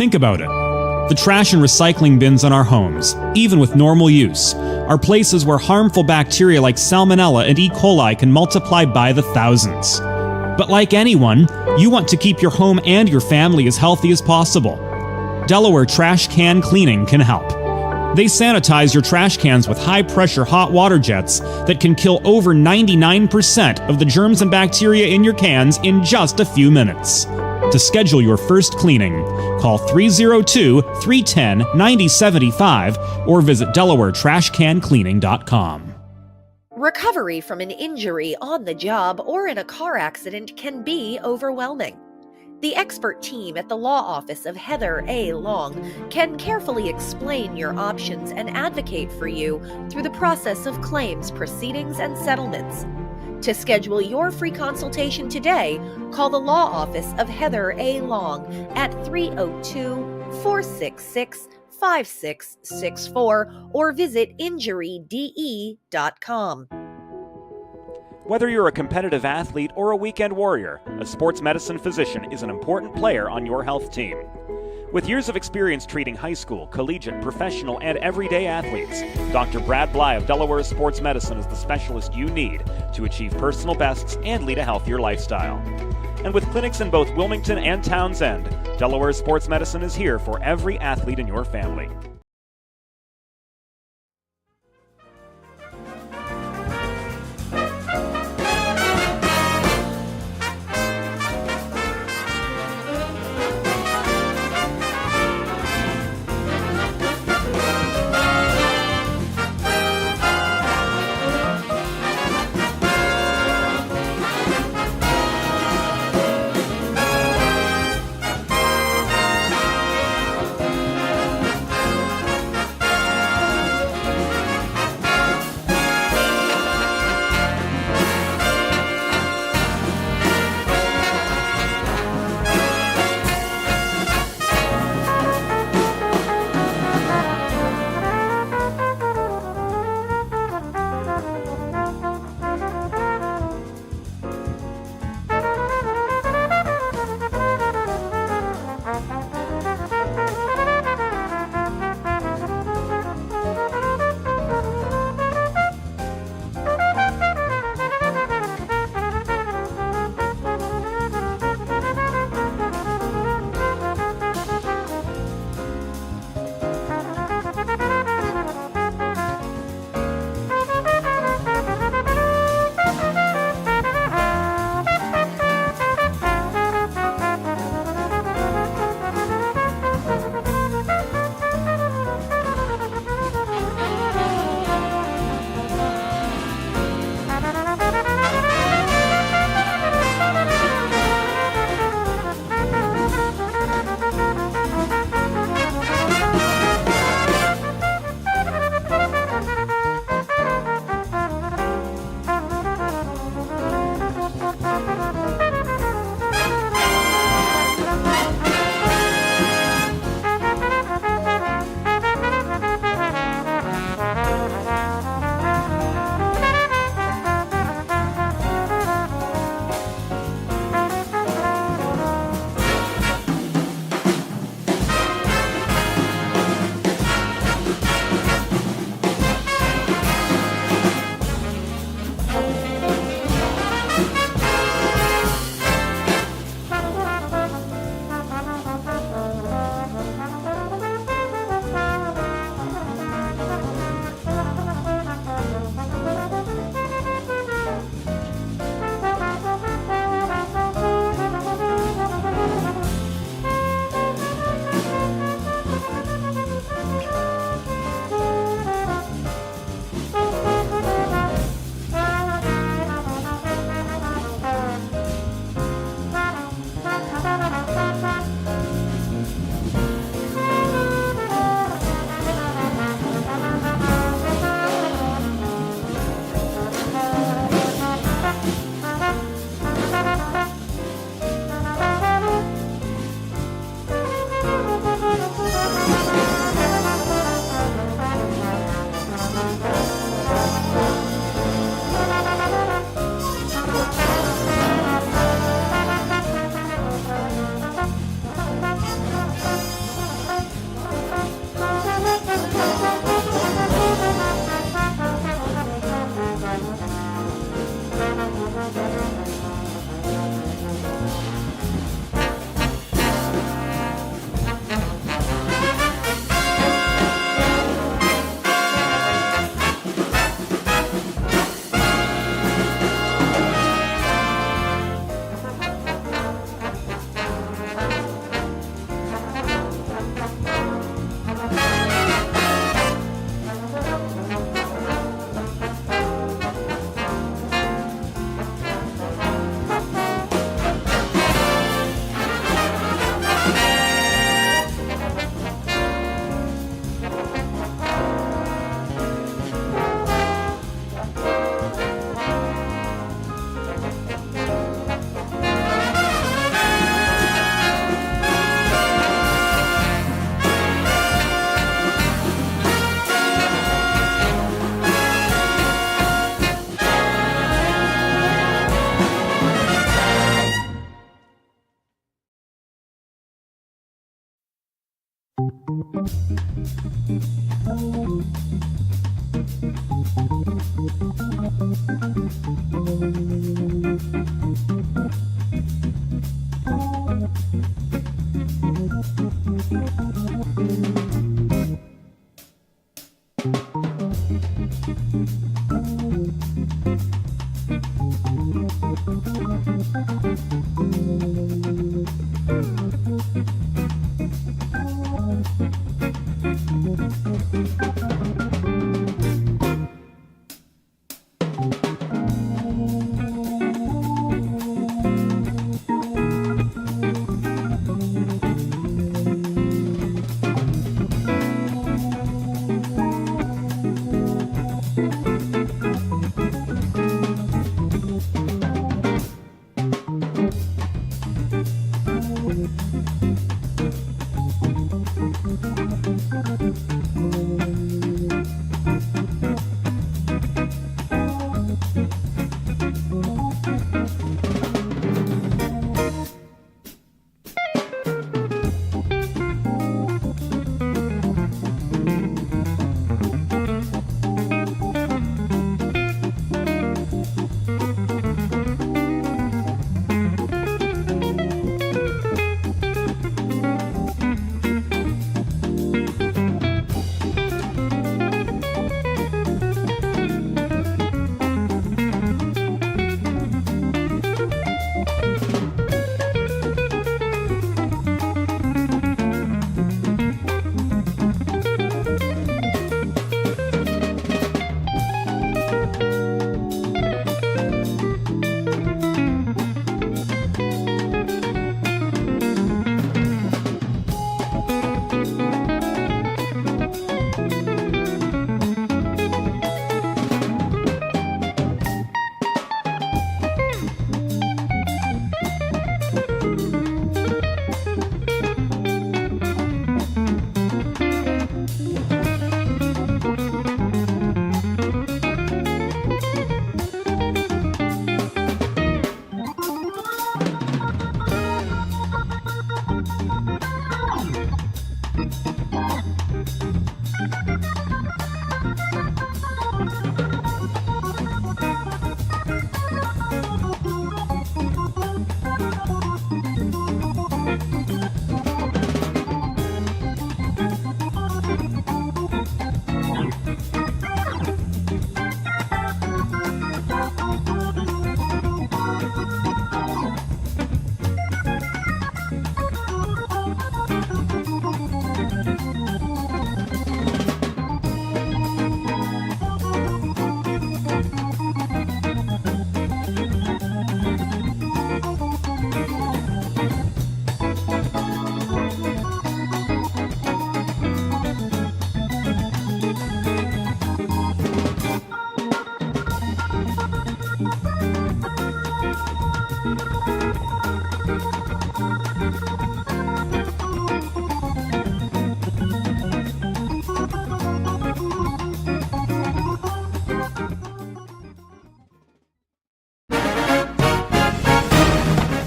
Think about it. The trash and recycling bins in our homes, even with normal use, are places where harmful bacteria like Salmonella and E. coli can multiply by the thousands. But like anyone, you want to keep your home and your family as healthy as possible. Delaware Trash Can Cleaning can help. They sanitize your trash cans with high-pressure hot water jets that can kill over 99% of the germs and bacteria in your cans in just a few minutes. To schedule your first cleaning, call 302-310-9075 or visit DelawareTrashCanCleaning.com. Recovery from an injury on the job or in a car accident can be overwhelming. The expert team at the law office of Heather A. Long can carefully explain your options and advocate for you through the process of claims, proceedings, and settlements. To schedule your free consultation today, call the law office of Heather A. Long at 302-466-5664 or visit injuryde.com. Whether you're a competitive athlete or a weekend warrior, a sports medicine physician is an important player on your health team. With years of experience treating high school, collegiate, professional, and everyday athletes, Dr. Brad Bly of Delaware Sports Medicine is the specialist you need to achieve personal bests and lead a healthier lifestyle. And with clinics in both Wilmington and Townsend, Delaware Sports Medicine is here for every athlete in your family.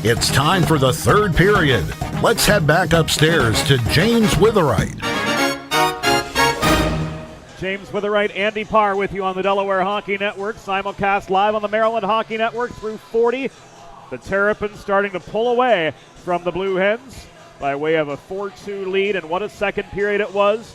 It's time for the third period. Let's head back upstairs to James Witherite. James Witherite, Andy Parr with you on the Delaware Hockey Network. Simulcast live on the Maryland Hockey Network through 40. The Terrapins starting to pull away from the Blue Hens by way of a 4-2 lead, and what a second period it was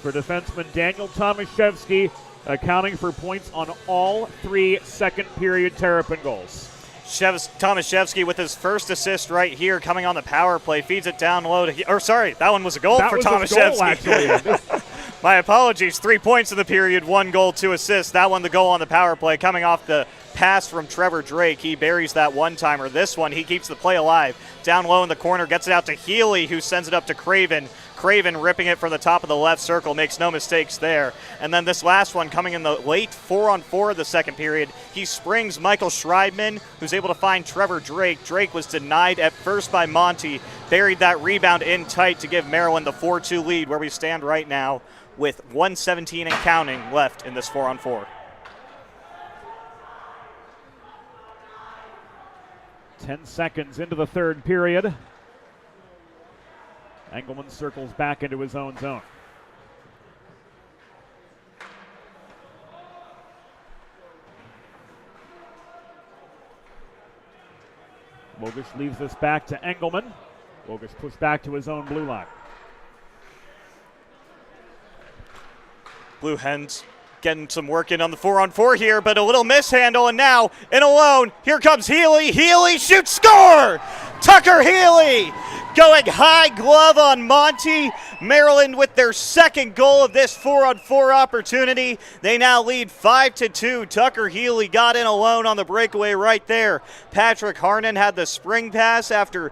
for defenseman Daniel Tomaszewski, accounting for points on all 3 second period Terrapin goals. Tomaszewski with his first assist right here, coming on the power play, feeds it down low. That one was a goal for Tomaszewski. My apologies. 3 points in the period, 1 goal, 2 assists. That one, the goal on the power play, coming off the pass from Trevor Drake. He buries that one-timer. This one, he keeps the play alive. Down low in the corner, gets it out to Healy, who sends it up to Craven. Craven ripping it from the top of the left circle, makes no mistakes there. And then this last one coming in the late 4-on-4 of the second period, he springs Michael Schreibman, who's able to find Trevor Drake. Drake was denied at first by Monty, buried that rebound in tight to give Maryland the 4-2 lead, where we stand right now with 1:17 and counting left in this 4-on-4. 10 seconds into the third period. Engelman circles back into his own zone. Wogish leaves this back to Engelman. Wogish pushed back to his own blue line. Blue Hens getting some work in on the 4-on-4 here, but a little mishandle, and now in alone, here comes Healy. Healy shoots, score! Tucker Healy going high glove on Monty. Maryland with their second goal of this 4-on-4 opportunity. They now lead 5-2. Tucker Healy got in alone on the breakaway right there. Patrick Harnan had the spring pass after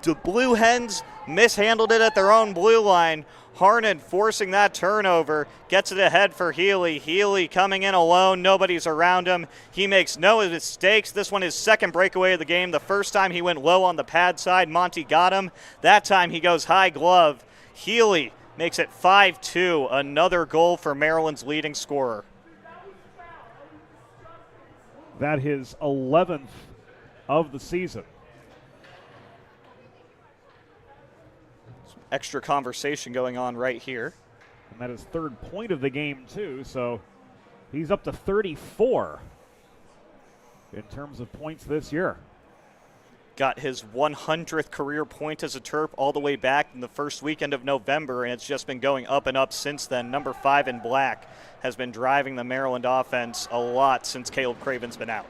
the Blue Hens mishandled it at their own blue line. Harnan forcing that turnover, gets it ahead for Healy. Healy coming in alone, nobody's around him. He makes no mistakes. This one is second breakaway of the game. The first time he went low on the pad side, Monty got him. That time he goes high glove. Healy makes it 5-2, another goal for Maryland's leading scorer. That his 11th of the season. Extra conversation going on right here. And that is third point of the game, too, so he's up to 34 in terms of points this year. Got his 100th career point as a Terp all the way back in the first weekend of November, and it's just been going up and up since then. Number 5 in black has been driving the Maryland offense a lot since Caleb Craven's been out.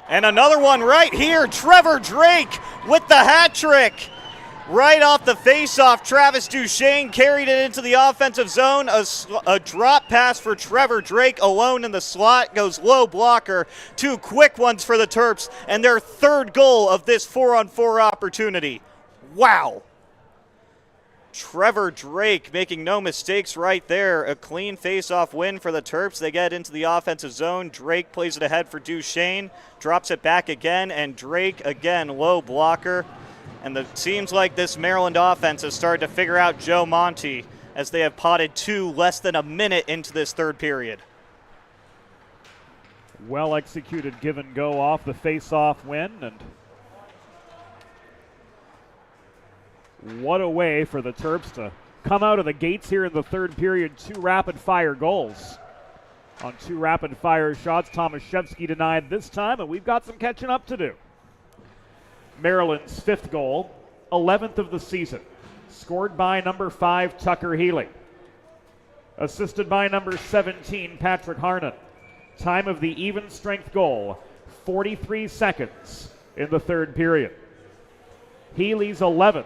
And another one right here. Trevor Drake with the hat trick. Right off the faceoff, Travis Duchesne carried it into the offensive zone. A drop pass for Trevor Drake alone in the slot. Goes low blocker. Two quick ones for the Terps. And their third goal of this 4-on-4 opportunity. Wow. Trevor Drake making no mistakes right there. A clean face-off win for the Terps. They get into the offensive zone. Drake plays it ahead for Duchesne. Drops it back again, and Drake again, low blocker. And it seems like this Maryland offense has started to figure out Joe Monty as they have potted two less than a minute into this third period. Well executed give and go off the face-off win, and what a way for the Terps to come out of the gates here in the third period. Two rapid-fire goals on two rapid-fire shots. Tomaszewski denied this time, and we've got some catching up to do. Maryland's fifth goal, 11th of the season, scored by number 5, Tucker Healy. Assisted by number 17, Patrick Harnan. Time of the even-strength goal, 43 seconds in the third period. Healy's 11th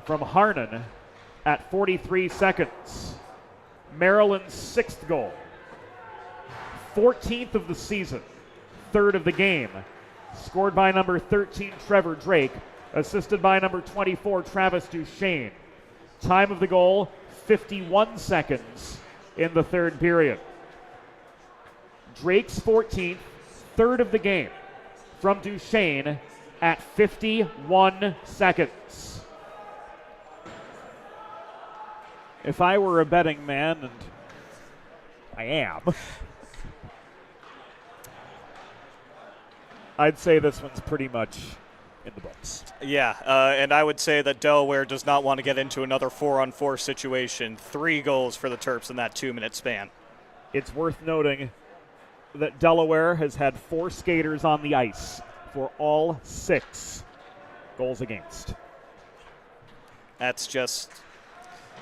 from Harnan at 43 seconds. Maryland's sixth goal, 14th of the season, third of the game, scored by number 13, Trevor Drake, assisted by number 24, Travis Duchesne. Time of the goal, 51 seconds in the third period. Drake's 14th, third of the game, from Duchesne at 51 seconds. If I were a betting man, and I am, I'd say this one's pretty much in the books. Yeah, and I would say that Delaware does not want to get into another 4-on-4 situation. 3 goals for the Terps in that 2-minute span. It's worth noting that Delaware has had 4 skaters on the ice for all 6 goals against. That's just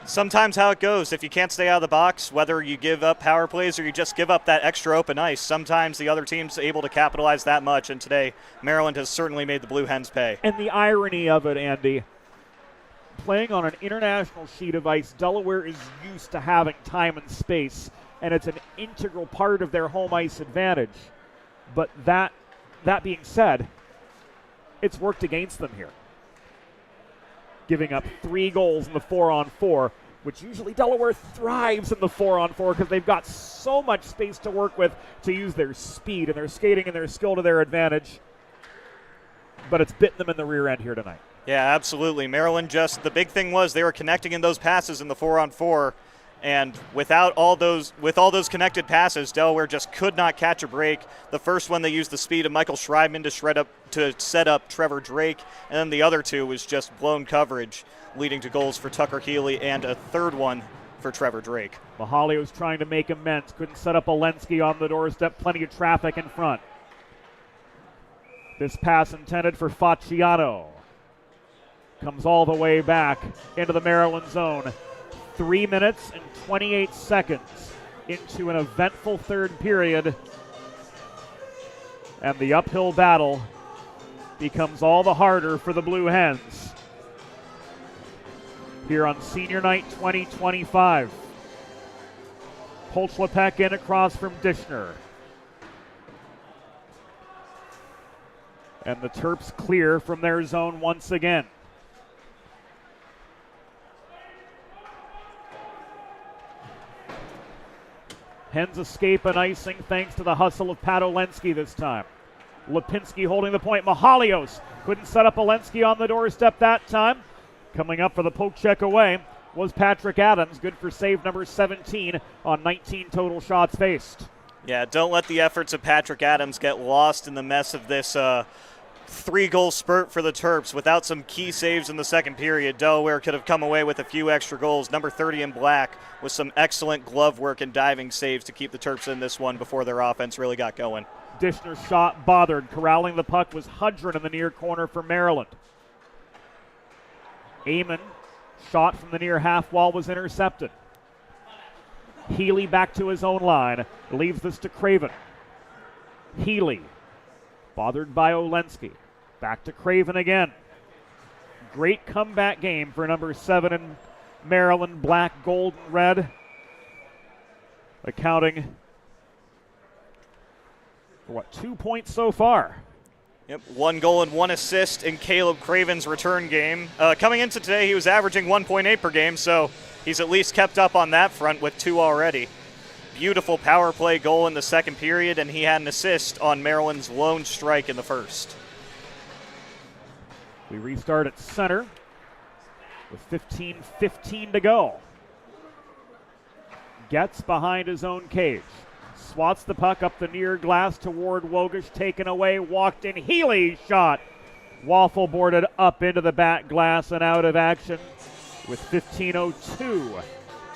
sometimes how it goes. If you can't stay out of the box, whether you give up power plays or you just give up that extra open ice, sometimes the other team's able to capitalize that much, and today Maryland has certainly made the Blue Hens pay. And the irony of it, Andy, playing on an international sheet of ice, Delaware is used to having time and space, and it's an integral part of their home ice advantage. But that being said, it's worked against them here, giving up 3 goals in the 4-on-4, which usually Delaware thrives in the 4-on-4 because they've got so much space to work with to use their speed and their skating and their skill to their advantage. But it's bitten them in the rear end here tonight. Yeah, absolutely. Maryland the big thing was they were connecting in those passes in the 4-on-4, And with all those connected passes, Delaware just could not catch a break. The first one, they used the speed of Michael Schreibman to set up Trevor Drake, and then the other two was just blown coverage, leading to goals for Tucker Healy and a third one for Trevor Drake. Mahalia was trying to make amends, couldn't set up Olensky on the doorstep, plenty of traffic in front. This pass intended for Facciano. Comes all the way back into the Maryland zone. 3 minutes and 28 seconds into an eventful third period. And the uphill battle becomes all the harder for the Blue Hens here on Senior Night 2025. Polchlepek in across from Dishner. And the Terps clear from their zone once again. Hens escape an icing thanks to the hustle of Pat Olensky this time. Lipinski holding the point. Mahalios couldn't set up Olensky on the doorstep that time. Coming up for the poke check away was Patrick Adams, good for save number 17 on 19 total shots faced. Yeah, don't let the efforts of Patrick Adams get lost in the mess of this 3-goal spurt for the Terps. Without some key saves in the second period, Delaware could have come away with a few extra goals. Number 30 in black with some excellent glove work and diving saves to keep the Terps in this one before their offense really got going. Dishner's shot bothered. Corralling the puck was Hudron in the near corner for Maryland. Amon shot from the near half wall was intercepted. Healy back to his own line. Leaves this to Craven. Healy bothered by Olensky. Back to Craven again. Great comeback game for number 7 in Maryland, black, gold, and red. Accounting for 2 points so far. Yep, 1 goal and 1 assist in Caleb Craven's return game. Coming into today, he was averaging 1.8 per game, so he's at least kept up on that front with 2 already. Beautiful power play goal in the second period, and he had an assist on Maryland's lone strike in the first. We restart at center with 15:15 to go. Gets behind his own cage. Swats the puck up the near glass toward Wogish, taken away, walked in. Healy shot. Waffle boarded up into the back glass and out of action with 15:02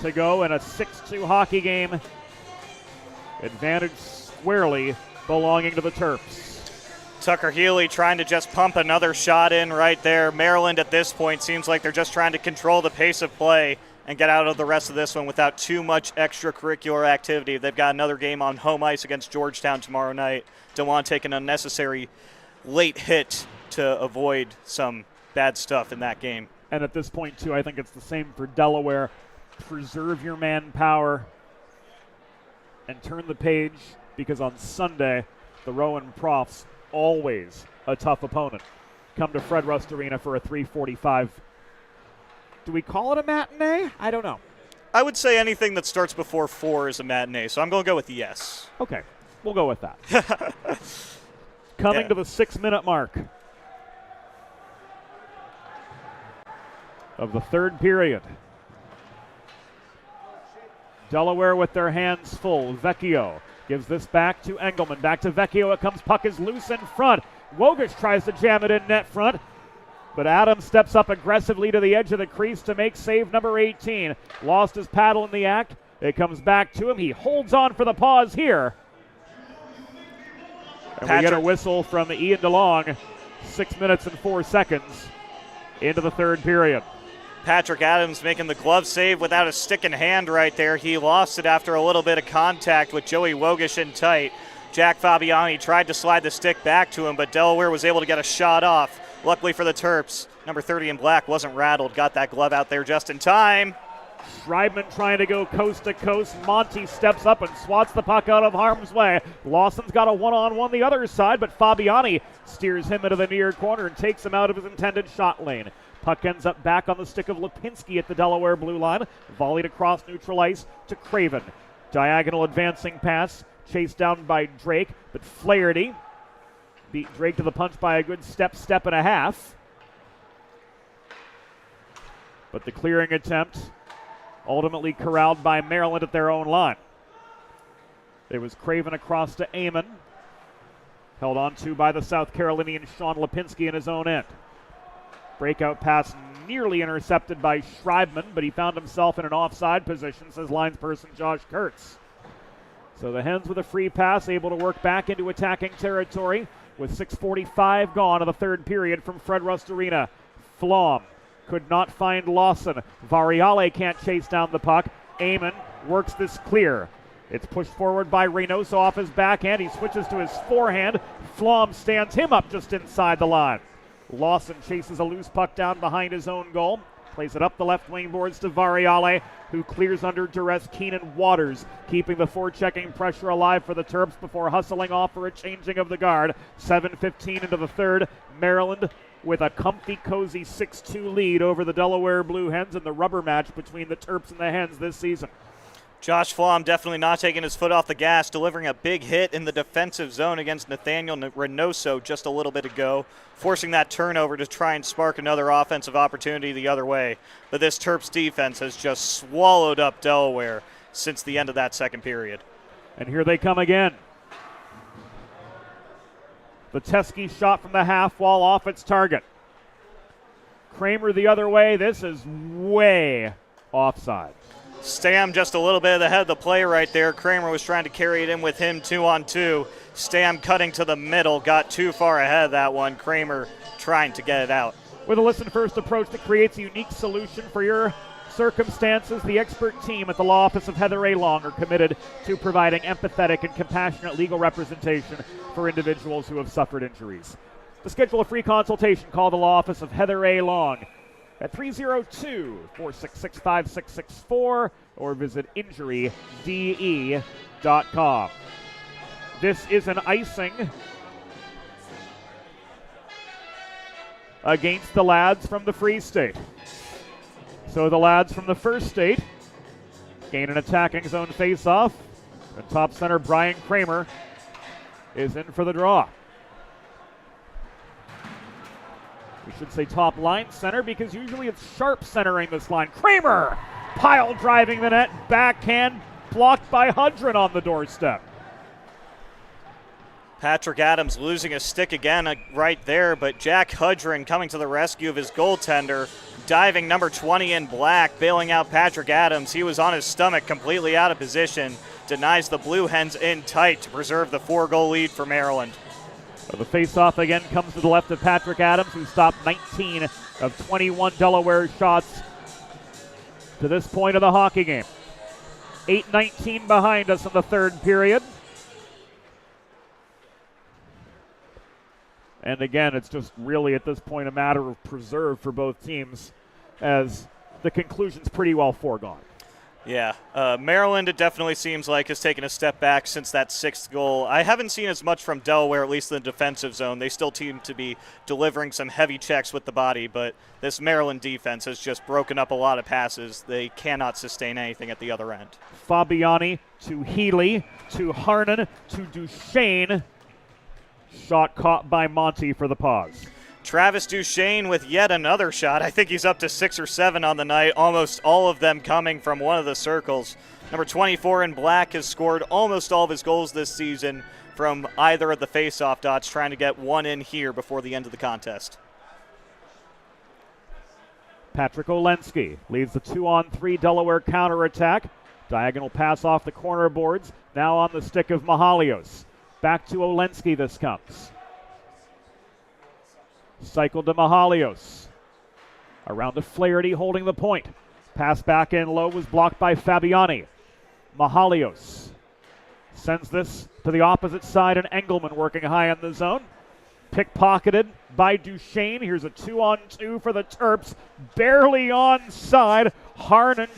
to go in a 6-2 hockey game. Advantage squarely belonging to the Terps. Tucker Healy trying to just pump another shot in right there. Maryland at this point seems like they're just trying to control the pace of play and get out of the rest of this one without too much extracurricular activity. They've got another game on home ice against Georgetown tomorrow night. Don't want to take an unnecessary late hit to avoid some bad stuff in that game. And at this point, too, I think it's the same for Delaware. Preserve your manpower and turn the page, because on Sunday, the Rowan Profs, always a tough opponent, come to Fred Rust Arena for a 3:45. Do we call it a matinee? I don't know. I would say anything that starts before 4 is a matinee, so I'm going to go with yes. Okay, we'll go with that. Coming to the 6-minute mark of the third period. Delaware with their hands full. Vecchio gives this back to Engelman. Back to Vecchio. It comes. Puck is loose in front. Wogish tries to jam it in net front. But Adams steps up aggressively to the edge of the crease to make save number 18. Lost his paddle in the act. It comes back to him. He holds on for the pause here. And we get a whistle from Ian DeLong. 6 minutes and 4 seconds into the third period. Patrick Adams making the glove save without a stick in hand right there. He lost it after a little bit of contact with Joey Wogish in tight. Jack Fabiani tried to slide the stick back to him, but Delaware was able to get a shot off. Luckily for the Terps, number 30 in black wasn't rattled. Got that glove out there just in time. Schreibman trying to go coast to coast. Monty steps up and swats the puck out of harm's way. Lawson's got a one-on-one the other side, but Fabiani steers him into the near corner and takes him out of his intended shot lane. Puck ends up back on the stick of Lipinski at the Delaware blue line. Volleyed across neutral ice to Craven. Diagonal advancing pass, chased down by Drake, but Flaherty beat Drake to the punch by a good step and a half. But the clearing attempt ultimately corralled by Maryland at their own line. It was Craven across to Amon, held on to by the South Carolinian Sean Lipinski in his own end. Breakout pass nearly intercepted by Schreibman, but he found himself in an offside position, says linesperson Josh Kurtz. So the Hens with a free pass, able to work back into attacking territory with 6:45 gone of the third period from Fred Rust Arena. Flom could not find Lawson. Variale can't chase down the puck. Amon works this clear. It's pushed forward by Reynoso off his backhand. He switches to his forehand. Flom stands him up just inside the line. Lawson chases a loose puck down behind his own goal. Plays it up the left wing boards to Variale, who clears under duress Keenan Waters, keeping the forechecking pressure alive for the Terps before hustling off for a changing of the guard. 7:15 into the third. Maryland with a comfy, cozy 6-2 lead over the Delaware Blue Hens in the rubber match between the Terps and the Hens this season. Josh Flom definitely not taking his foot off the gas, delivering a big hit in the defensive zone against Nathaniel Reynoso just a little bit ago, forcing that turnover to try and spark another offensive opportunity the other way. But this Terps defense has just swallowed up Delaware since the end of that second period. And here they come again. The Teskey shot from the half wall off its target. Kramer the other way. This is way offside. Stam just a little bit ahead of the play right there. Kramer was trying to carry it in with him 2-on-2. Stam cutting to the middle, got too far ahead of that one. Kramer trying to get it out. With a listen-first approach that creates a unique solution for your circumstances, the expert team at the law office of Heather A. Long are committed to providing empathetic and compassionate legal representation for individuals who have suffered injuries. To schedule a free consultation, call the law office of Heather A. Long at 302-466-5664 or visit injuryde.com. This is an icing against the lads from the Free State. So the lads from the First State gain an attacking zone face-off, and top center Brian Kramer is in for the draw. We should say top line center because usually it's Sharp centering this line. Kramer pile driving the net, backhand blocked by Hudron on the doorstep. Patrick Adams losing a stick again right there, but Jack Hudron coming to the rescue of his goaltender, diving number 20 in black, bailing out Patrick Adams. He was on his stomach, completely out of position, denies the Blue Hens in tight to preserve the 4-goal lead for Maryland. The face-off again comes to the left of Patrick Adams, who stopped 19 of 21 Delaware shots to this point of the hockey game. 8:19 behind us in the third period. And again, it's just really at this point a matter of preserve for both teams, as the conclusion's pretty well foregone. Yeah, Maryland, it definitely seems like, has taken a step back since that 6th goal. I haven't seen as much from Delaware, at least in the defensive zone. They still seem to be delivering some heavy checks with the body, but this Maryland defense has just broken up a lot of passes. They cannot sustain anything at the other end. Fabiani to Healy, to Harnan, to Duchesne. Shot caught by Monty for the pause. Travis Duchesne with yet another shot. I think he's up to 6 or 7 on the night, almost all of them coming from one of the circles. Number 24 in black has scored almost all of his goals this season from either of the face-off dots, trying to get one in here before the end of the contest. Patrick Olensky leads the 2-on-3 Delaware counterattack. Diagonal pass off the corner boards, now on the stick of Mahalios. Back to Olensky this comes. Cycle to Mahalios. Around to Flaherty holding the point. Pass back in low was blocked by Fabiani. Mahalios sends this to the opposite side, and Engelman working high in the zone. Pickpocketed by Duchesne. Here's a 2-on-2 for the Terps. Barely onside. Harnan.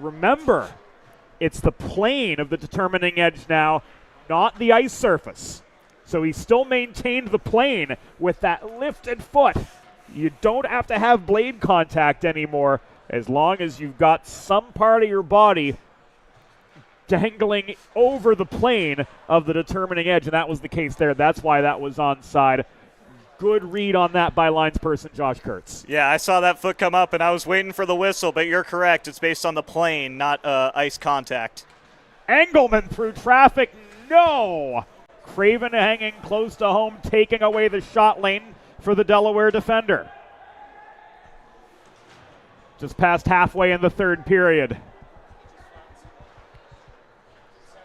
Remember, it's the plane of the determining edge now, not the ice surface. So he still maintained the plane with that lifted foot. You don't have to have blade contact anymore as long as you've got some part of your body dangling over the plane of the determining edge, and that was the case there. That's why that was onside. Good read on that by linesperson Josh Kurtz. Yeah, I saw that foot come up, and I was waiting for the whistle, but you're correct. It's based on the plane, not ice contact. Engelman through traffic. No! Craven hanging close to home, taking away the shot lane for the Delaware defender. Just past halfway in the third period.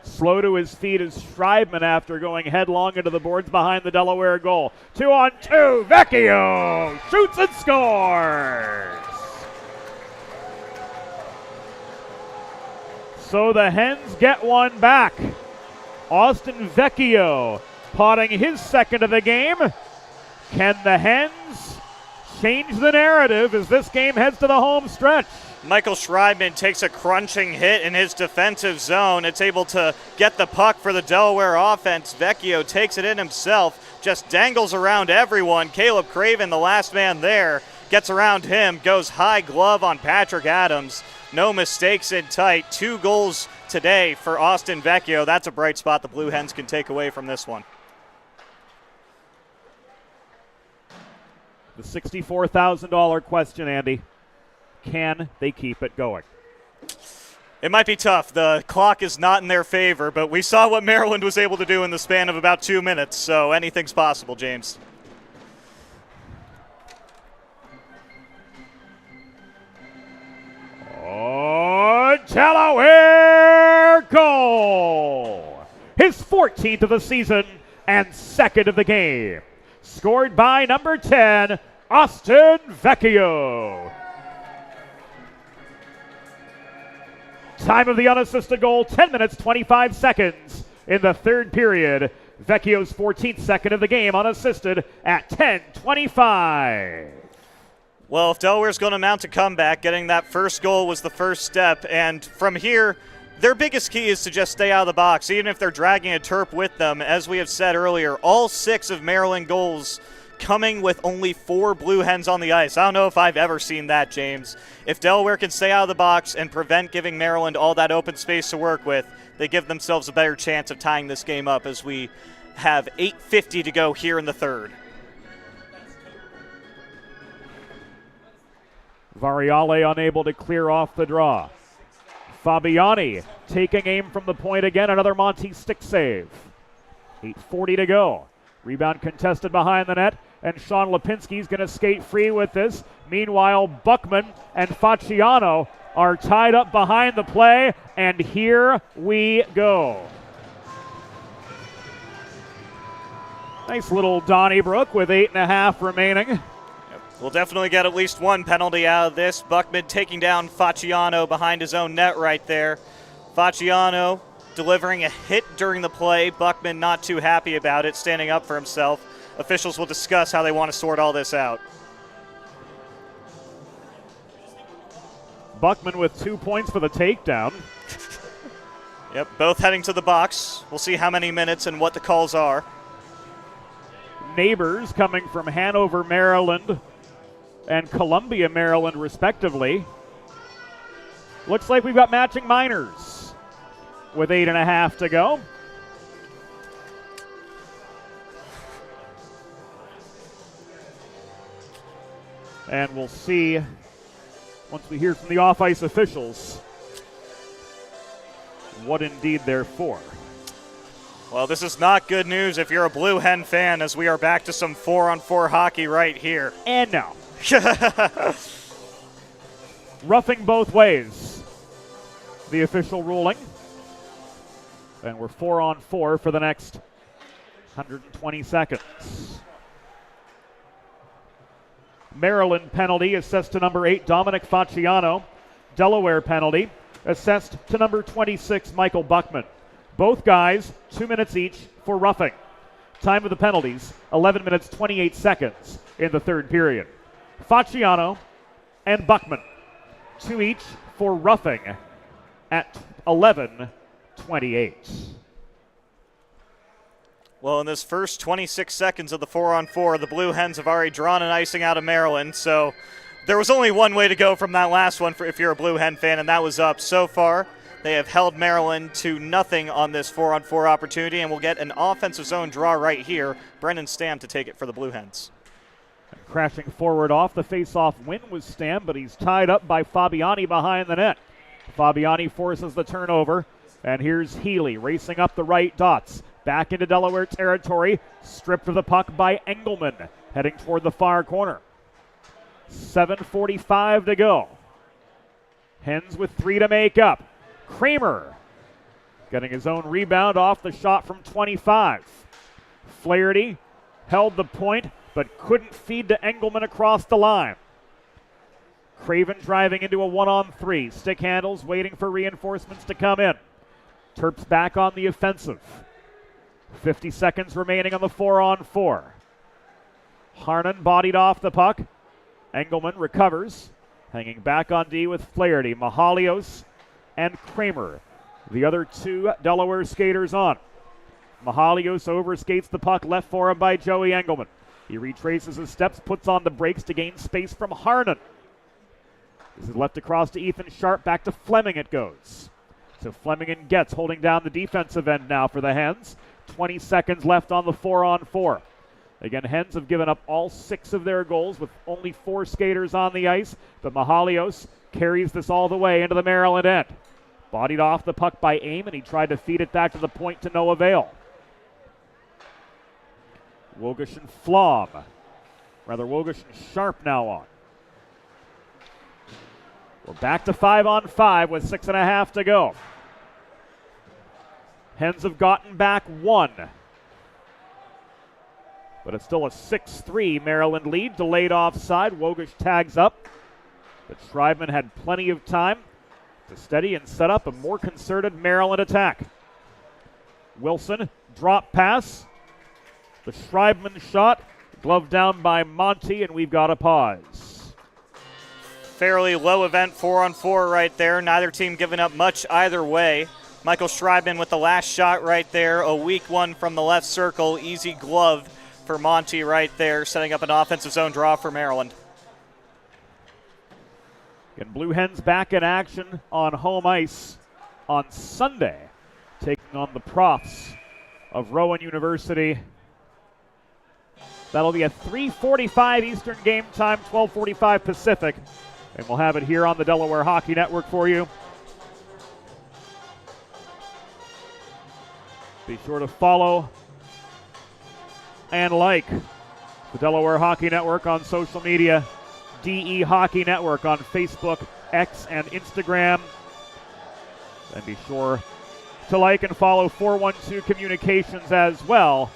Slow to his feet is Schreibman after going headlong into the boards behind the Delaware goal. 2-on-2, Vecchio shoots and scores! So the Hens get one back. Austin Vecchio potting his second of the game. Can the Hens change the narrative as this game heads to the home stretch? Michael Schreibman takes a crunching hit in his defensive zone. It's able to get the puck for the Delaware offense. Vecchio takes it in himself, just dangles around everyone. Caleb Craven, the last man there, gets around him, goes high glove on Patrick Adams. No mistakes in tight. 2 goals today for Austin Vecchio. That's a bright spot the Blue Hens can take away from this one. The $64,000 question, Andy. Can they keep it going? It might be tough. The clock is not in their favor, but we saw what Maryland was able to do in the span of about 2 minutes, so anything's possible, James. Oh, Delaware goal! His 14th of the season and second of the game. Scored by number 10, Austin Vecchio. Time of the unassisted goal, 10 minutes, 25 seconds in the third period. Vecchio's 14th second of the game unassisted at 10:25. Well, if Delaware's going to mount a comeback, getting that first goal was the first step. And from here, their biggest key is to just stay out of the box, even if they're dragging a Terp with them. As we have said earlier, all 6 of Maryland goals coming with only 4 Blue Hens on the ice. I don't know if I've ever seen that, James. If Delaware can stay out of the box and prevent giving Maryland all that open space to work with, they give themselves a better chance of tying this game up as we have 8:50 to go here in the third. Variale unable to clear off the draw. Fabiani taking aim from the point again. Another Monty stick save. 8:40 to go. Rebound contested behind the net, and Sean Lipinski's going to skate free with this. Meanwhile, Buckman and Facciano are tied up behind the play, and here we go. Nice little Donnybrook with 8.5 remaining. We'll definitely get at least one penalty out of this. Buckman taking down Facciano behind his own net right there. Facciano delivering a hit during the play. Buckman not too happy about it, standing up for himself. Officials will discuss how they want to sort all this out. Buckman with 2 points for the takedown. Yep, both heading to the box. We'll see how many minutes and what the calls are. Neighbors coming from Hanover, Maryland, and Columbia, Maryland, respectively. Looks like we've got matching minors with 8.5 to go. And we'll see once we hear from the off-ice officials what indeed they're for. Well, this is not good news if you're a Blue Hen fan, as we are back to some 4-on-4 hockey right here. And no. Roughing both ways, the official ruling. And we're 4-on-4 for the next 120 seconds. Maryland penalty assessed to number 8, Dominic Facciano. Delaware penalty assessed to number 26, Michael Buckman. Both guys, 2 minutes each for roughing. Time of the penalties, 11 minutes, 28 seconds in the third period. Facciano and Buckman, 2 each for roughing at 11:28. Well, in this first 26 seconds of the 4-on-4, the Blue Hens have already drawn an icing out of Maryland, so there was only one way to go from that last one if you're a Blue Hen fan, and that was up. So far, they have held Maryland to nothing on this 4-on-4 opportunity, and we'll get an offensive zone draw right here. Brendan Stam to take it for the Blue Hens. Crashing forward off the face-off win was Stam, but he's tied up by Fabiani behind the net. Fabiani forces the turnover, and here's Healy racing up the right dots. Back into Delaware territory, stripped of the puck by Engelman, heading toward the far corner. 7:45 to go. Hens with 3 to make up. Kramer getting his own rebound off the shot from 25. Flaherty held the point, but couldn't feed to Engelman across the line. Craven driving into a 1-on-3. Stick handles, waiting for reinforcements to come in. Terps back on the offensive. 50 seconds remaining on the 4-on-4. Harnan bodied off the puck. Engelman recovers, hanging back on D with Flaherty, Mahalios, and Kramer, the other 2 Delaware skaters on. Mahalios overskates the puck left for him by Joey Engelman. He retraces his steps, puts on the brakes to gain space from Harnan. This is left across to Ethan Sharp, back to Fleming it goes. So Fleming and Getz holding down the defensive end now for the Hens. 20 seconds left on the 4-on-4. Again, Hens have given up all 6 of their goals with only 4 skaters on the ice, but Mahalios carries this all the way into the Maryland end. Bodied off the puck by Aim, and he tried to feed it back to the point to no avail. Wogish and Flom. Rather, Wogish and Sharp now on. We're back to 5-on-5 with 6.5 to go. Hens have gotten back 1. But it's still a 6-3 Maryland lead. Delayed offside. Wogish tags up. But Schreibman had plenty of time to steady and set up a more concerted Maryland attack. Wilson, drop pass. The Schreibman shot, gloved down by Monty, and we've got a pause. Fairly low event 4-on-4 right there. Neither team giving up much either way. Michael Schreibman with the last shot right there. A weak one from the left circle. Easy glove for Monty right there, setting up an offensive zone draw for Maryland. And Blue Hens back in action on home ice on Sunday, taking on the Profs of Rowan University. That'll be a 3:45 Eastern game time, 12:45 Pacific, and we'll have it here on the Delaware Hockey Network for you. Be sure to follow and like the Delaware Hockey Network on social media. DE Hockey Network on Facebook, X, and Instagram. And be sure to like and follow 412 Communications as well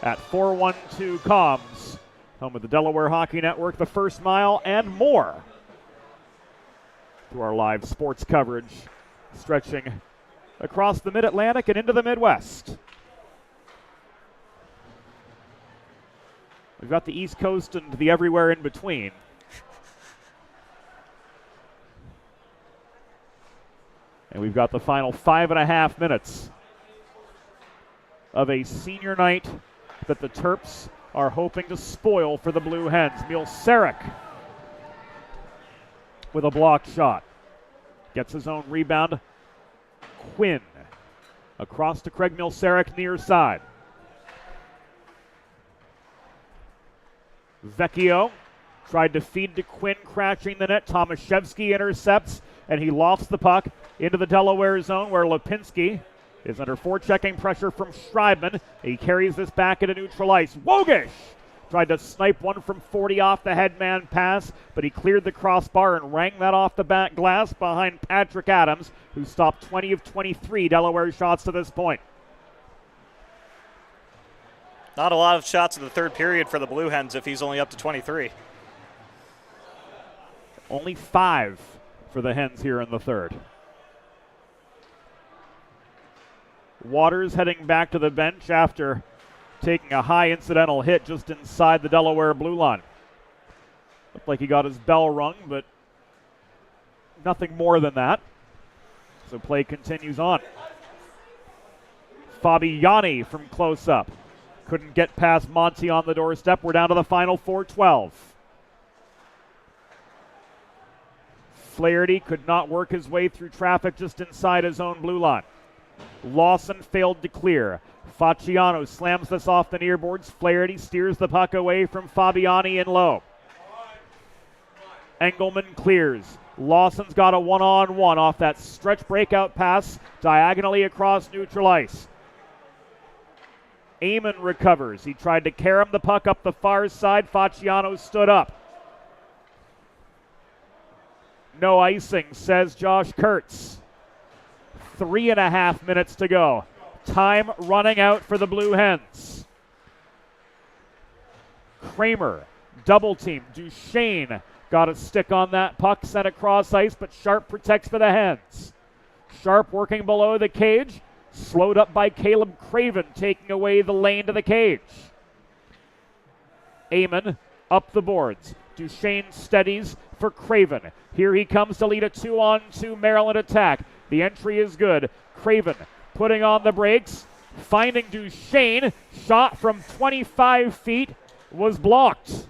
at 412 Comms, home of the Delaware Hockey Network, the First Mile, and more through our live sports coverage stretching across the Mid-Atlantic and into the Midwest. We've got the East Coast and the everywhere in between. And we've got the final 5.5 minutes of a senior night that the Terps are hoping to spoil for the Blue Hens. Milsarek with a blocked shot. Gets his own rebound. Quinn across to Craig Milsarek near side. Vecchio tried to feed to Quinn, crashing the net. Tomaszewski intercepts, and he lofts the puck into the Delaware zone where Lipinski is under forechecking pressure from Schreibman. He carries this back into neutral ice. Wogish tried to snipe one from 40 off the headman pass, but he cleared the crossbar and rang that off the back glass behind Patrick Adams, who stopped 20 of 23 Delaware shots to this point. Not a lot of shots in the third period for the Blue Hens if he's only up to 23. Only 5 for the Hens here in the third. Waters heading back to the bench after taking a high incidental hit just inside the Delaware blue line. Looked like he got his bell rung, but nothing more than that. So play continues on. Fabiani from close up. Couldn't get past Monty on the doorstep. We're down to the final 4:12. Flaherty could not work his way through traffic just inside his own blue line. Lawson failed to clear. Facciano slams this off the near boards. Flaherty steers the puck away from Fabiani in low. Engelman clears. Lawson's got a one-on-one off that stretch breakout pass diagonally across neutral ice. Amon recovers. He tried to carom the puck up the far side. Facciano stood up. No icing, says Josh Kurtz. 3.5 minutes to go. Time running out for the Blue Hens. Kramer, double team. Duchesne got a stick on that puck, sent across ice, but Sharp protects for the Hens. Sharp working below the cage, slowed up by Caleb Craven, taking away the lane to the cage. Amon up the boards. Duchesne steadies for Craven. Here he comes to lead a 2-on-2 Maryland attack. The entry is good. Craven putting on the brakes, finding Duchesne. Shot from 25 feet was blocked.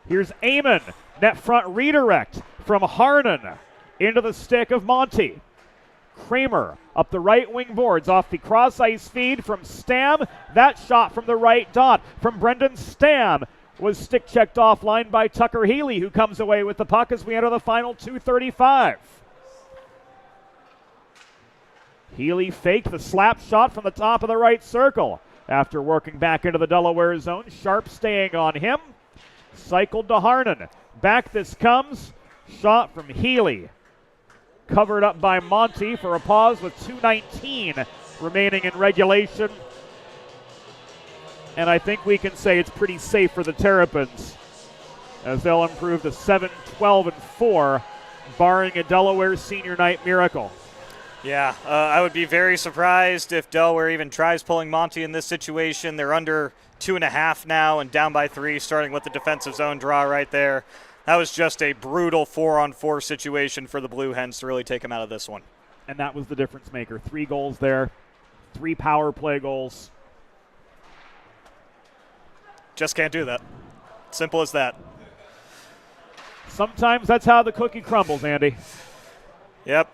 Here's Amon. Net front redirect from Harnan into the stick of Monty. Kramer up the right wing boards off the cross ice feed from Stam. That shot from the right dot from Brendan Stam was stick checked offline by Tucker Healy, who comes away with the puck as we enter the final 2:35. Healy faked the slap shot from the top of the right circle. After working back into the Delaware zone, Sharp staying on him. Cycled to Harnan. Back this comes. Shot from Healy. Covered up by Monty for a pause with 2:19 remaining in regulation. And I think we can say it's pretty safe for the Terrapins as they'll improve to 7-12-4, barring a Delaware senior night miracle. Yeah, I would be very surprised if Delaware even tries pulling Monty in this situation. They're under 2.5 now and down by 3, starting with the defensive zone draw right there. That was just a brutal 4-on-4 situation for the Blue Hens to really take them out of this one. And that was the difference maker. 3 goals there, 3 power play goals. Just can't do that. Simple as that. Sometimes that's how the cookie crumbles, Andy. Yep.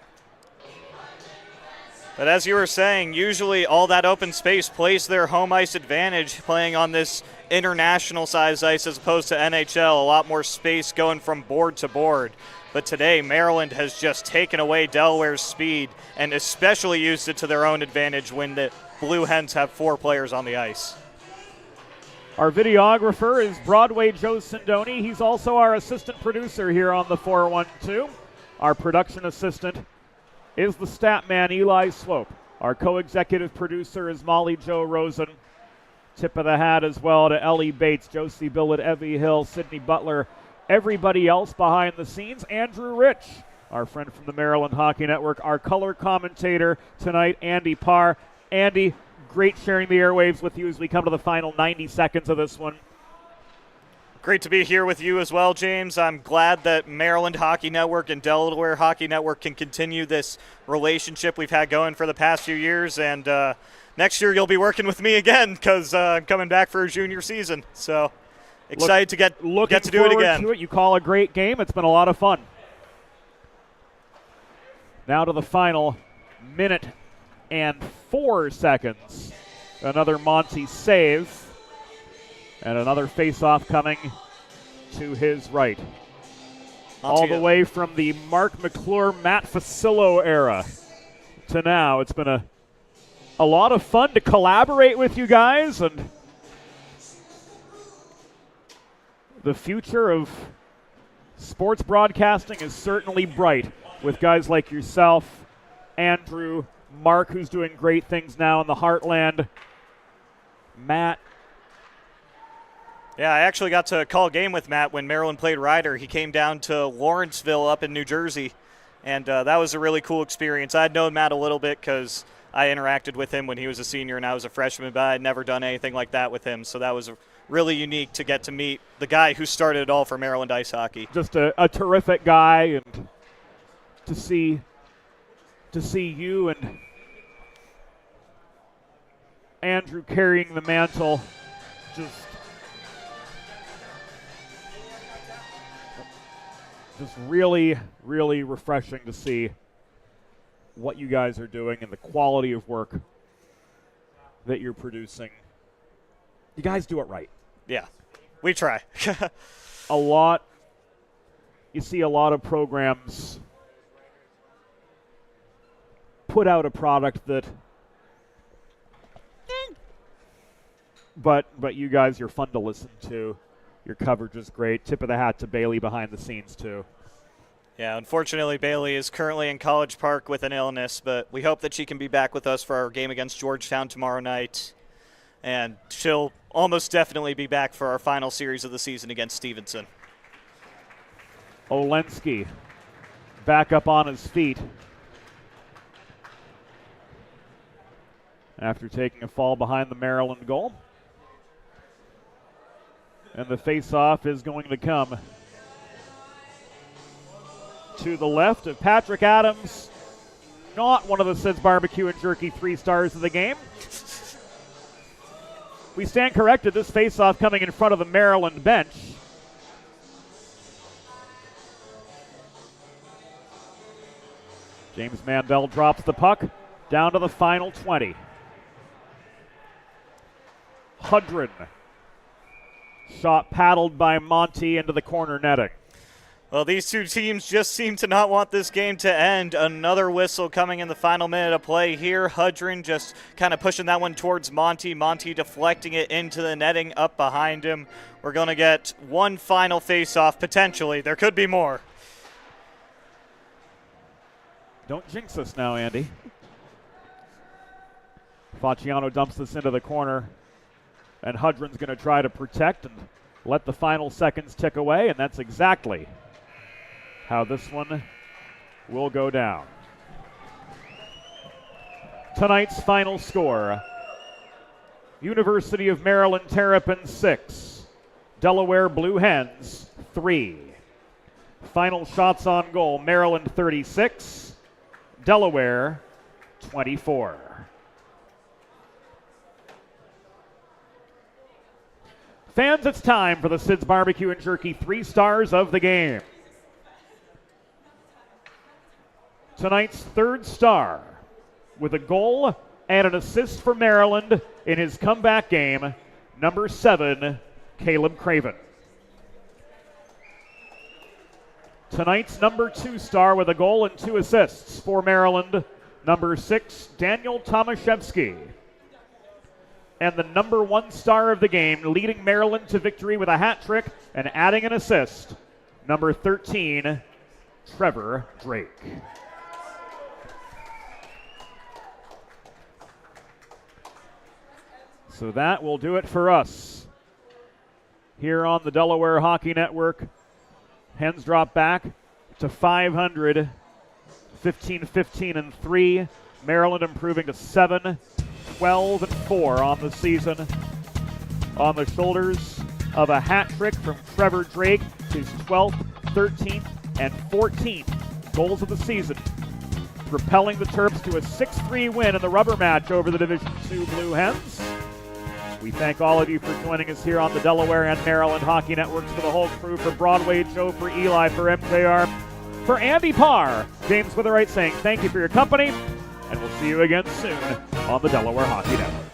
But as you were saying, usually all that open space plays their home ice advantage playing on this international size ice as opposed to NHL. A lot more space going from board to board. But today, Maryland has just taken away Delaware's speed and especially used it to their own advantage when the Blue Hens have 4 players on the ice. Our videographer is Broadway Joe Sindoni. He's also our assistant producer here on the 412. Our production assistant is the stat man Eli Slope. Our co-executive producer is Molly Jo Rosen. Tip of the hat as well to Ellie Bates, Josie Billett, Evie Hill, Sydney Butler, everybody else behind the scenes. Andrew Rich, our friend from the Maryland Hockey Network. Our color commentator tonight, Andy Parr. Andy, great sharing the airwaves with you as we come to the final 90 seconds of this one. Great to be here with you as well, James. I'm glad that Maryland Hockey Network and Delaware Hockey Network can continue this relationship we've had going for the past few years. And next year you'll be working with me again because I'm coming back for a junior season. So excited to get to do it again. To it. You call a great game. It's been a lot of fun. Now to the final minute and 4 seconds. Another Monty save. And another face-off coming to his right. All the way from the Mark McClure, Matt Facillo era to now. It's been a lot of fun to collaborate with you guys. And the future of sports broadcasting is certainly bright with guys like yourself, Andrew, Mark, who's doing great things now in the Heartland, Matt. Yeah, I actually got to call a game with Matt when Maryland played Ryder. He came down to Lawrenceville up in New Jersey, and that was a really cool experience. I'd known Matt a little bit because I interacted with him when he was a senior and I was a freshman, but I had never done anything like that with him, so that was really unique to get to meet the guy who started it all for Maryland ice hockey. Just a terrific guy, and to see you and Andrew carrying the mantle, just really, really refreshing to see what you guys are doing and the quality of work that you're producing. You guys do it right. Yeah, we try. you see a lot of programs put out a product that, but you guys, you're fun to listen to. Your coverage is great. Tip of the hat to Bailey behind the scenes, too. Yeah, unfortunately, Bailey is currently in College Park with an illness, but we hope that she can be back with us for our game against Georgetown tomorrow night. And she'll almost definitely be back for our final series of the season against Stevenson. Olensky back up on his feet after taking a fall behind the Maryland goal. And the face-off is going to come to the left of Patrick Adams, not one of the Sid's Barbecue and Jerky 3 stars of the game. We stand corrected, this face-off coming in front of the Maryland bench. James Mandel drops the puck down to the final 20. Hudrin. Shot paddled by Monty into the corner netting. Well, these two teams just seem to not want this game to end. Another whistle coming in the final minute of play here. Hudrin just kind of pushing that one towards Monty. Monty deflecting it into the netting up behind him. We're going to get one final face-off, potentially. There could be more. Don't jinx us now, Andy. Facciano dumps this into the corner, and Hudrin's going to try to protect and let the final seconds tick away, and that's exactly how this one will go down. Tonight's final score, University of Maryland Terrapins 6, Delaware Blue Hens 3. Final shots on goal, Maryland 36, Delaware 24. Fans, it's time for the Sid's Barbecue and Jerky 3 stars of the game. Tonight's third star, with a goal and an assist for Maryland in his comeback game, number 7, Caleb Craven. Tonight's number 2 star with a goal and 2 assists for Maryland, number 6, Daniel Tomaszewski. And the number 1 star of the game, leading Maryland to victory with a hat trick and adding an assist, number 13, Trevor Drake. So that will do it for us here on the Delaware Hockey Network. Hens drop back to 500, 15-15-3. Maryland improving to 7-12-4 on the season. On the shoulders of a hat trick from Trevor Drake, his 12th, 13th, and 14th goals of the season, propelling the Terps to a 6-3 win in the rubber match over the Division II Blue Hens. We thank all of you for joining us here on the Delaware and Maryland Hockey Networks. For the whole crew, for Broadway, Joe, for Eli, for MJR, for Andy Parr, James Witherite saying thank you for your company, and we'll see you again soon on the Delaware Hockey Network.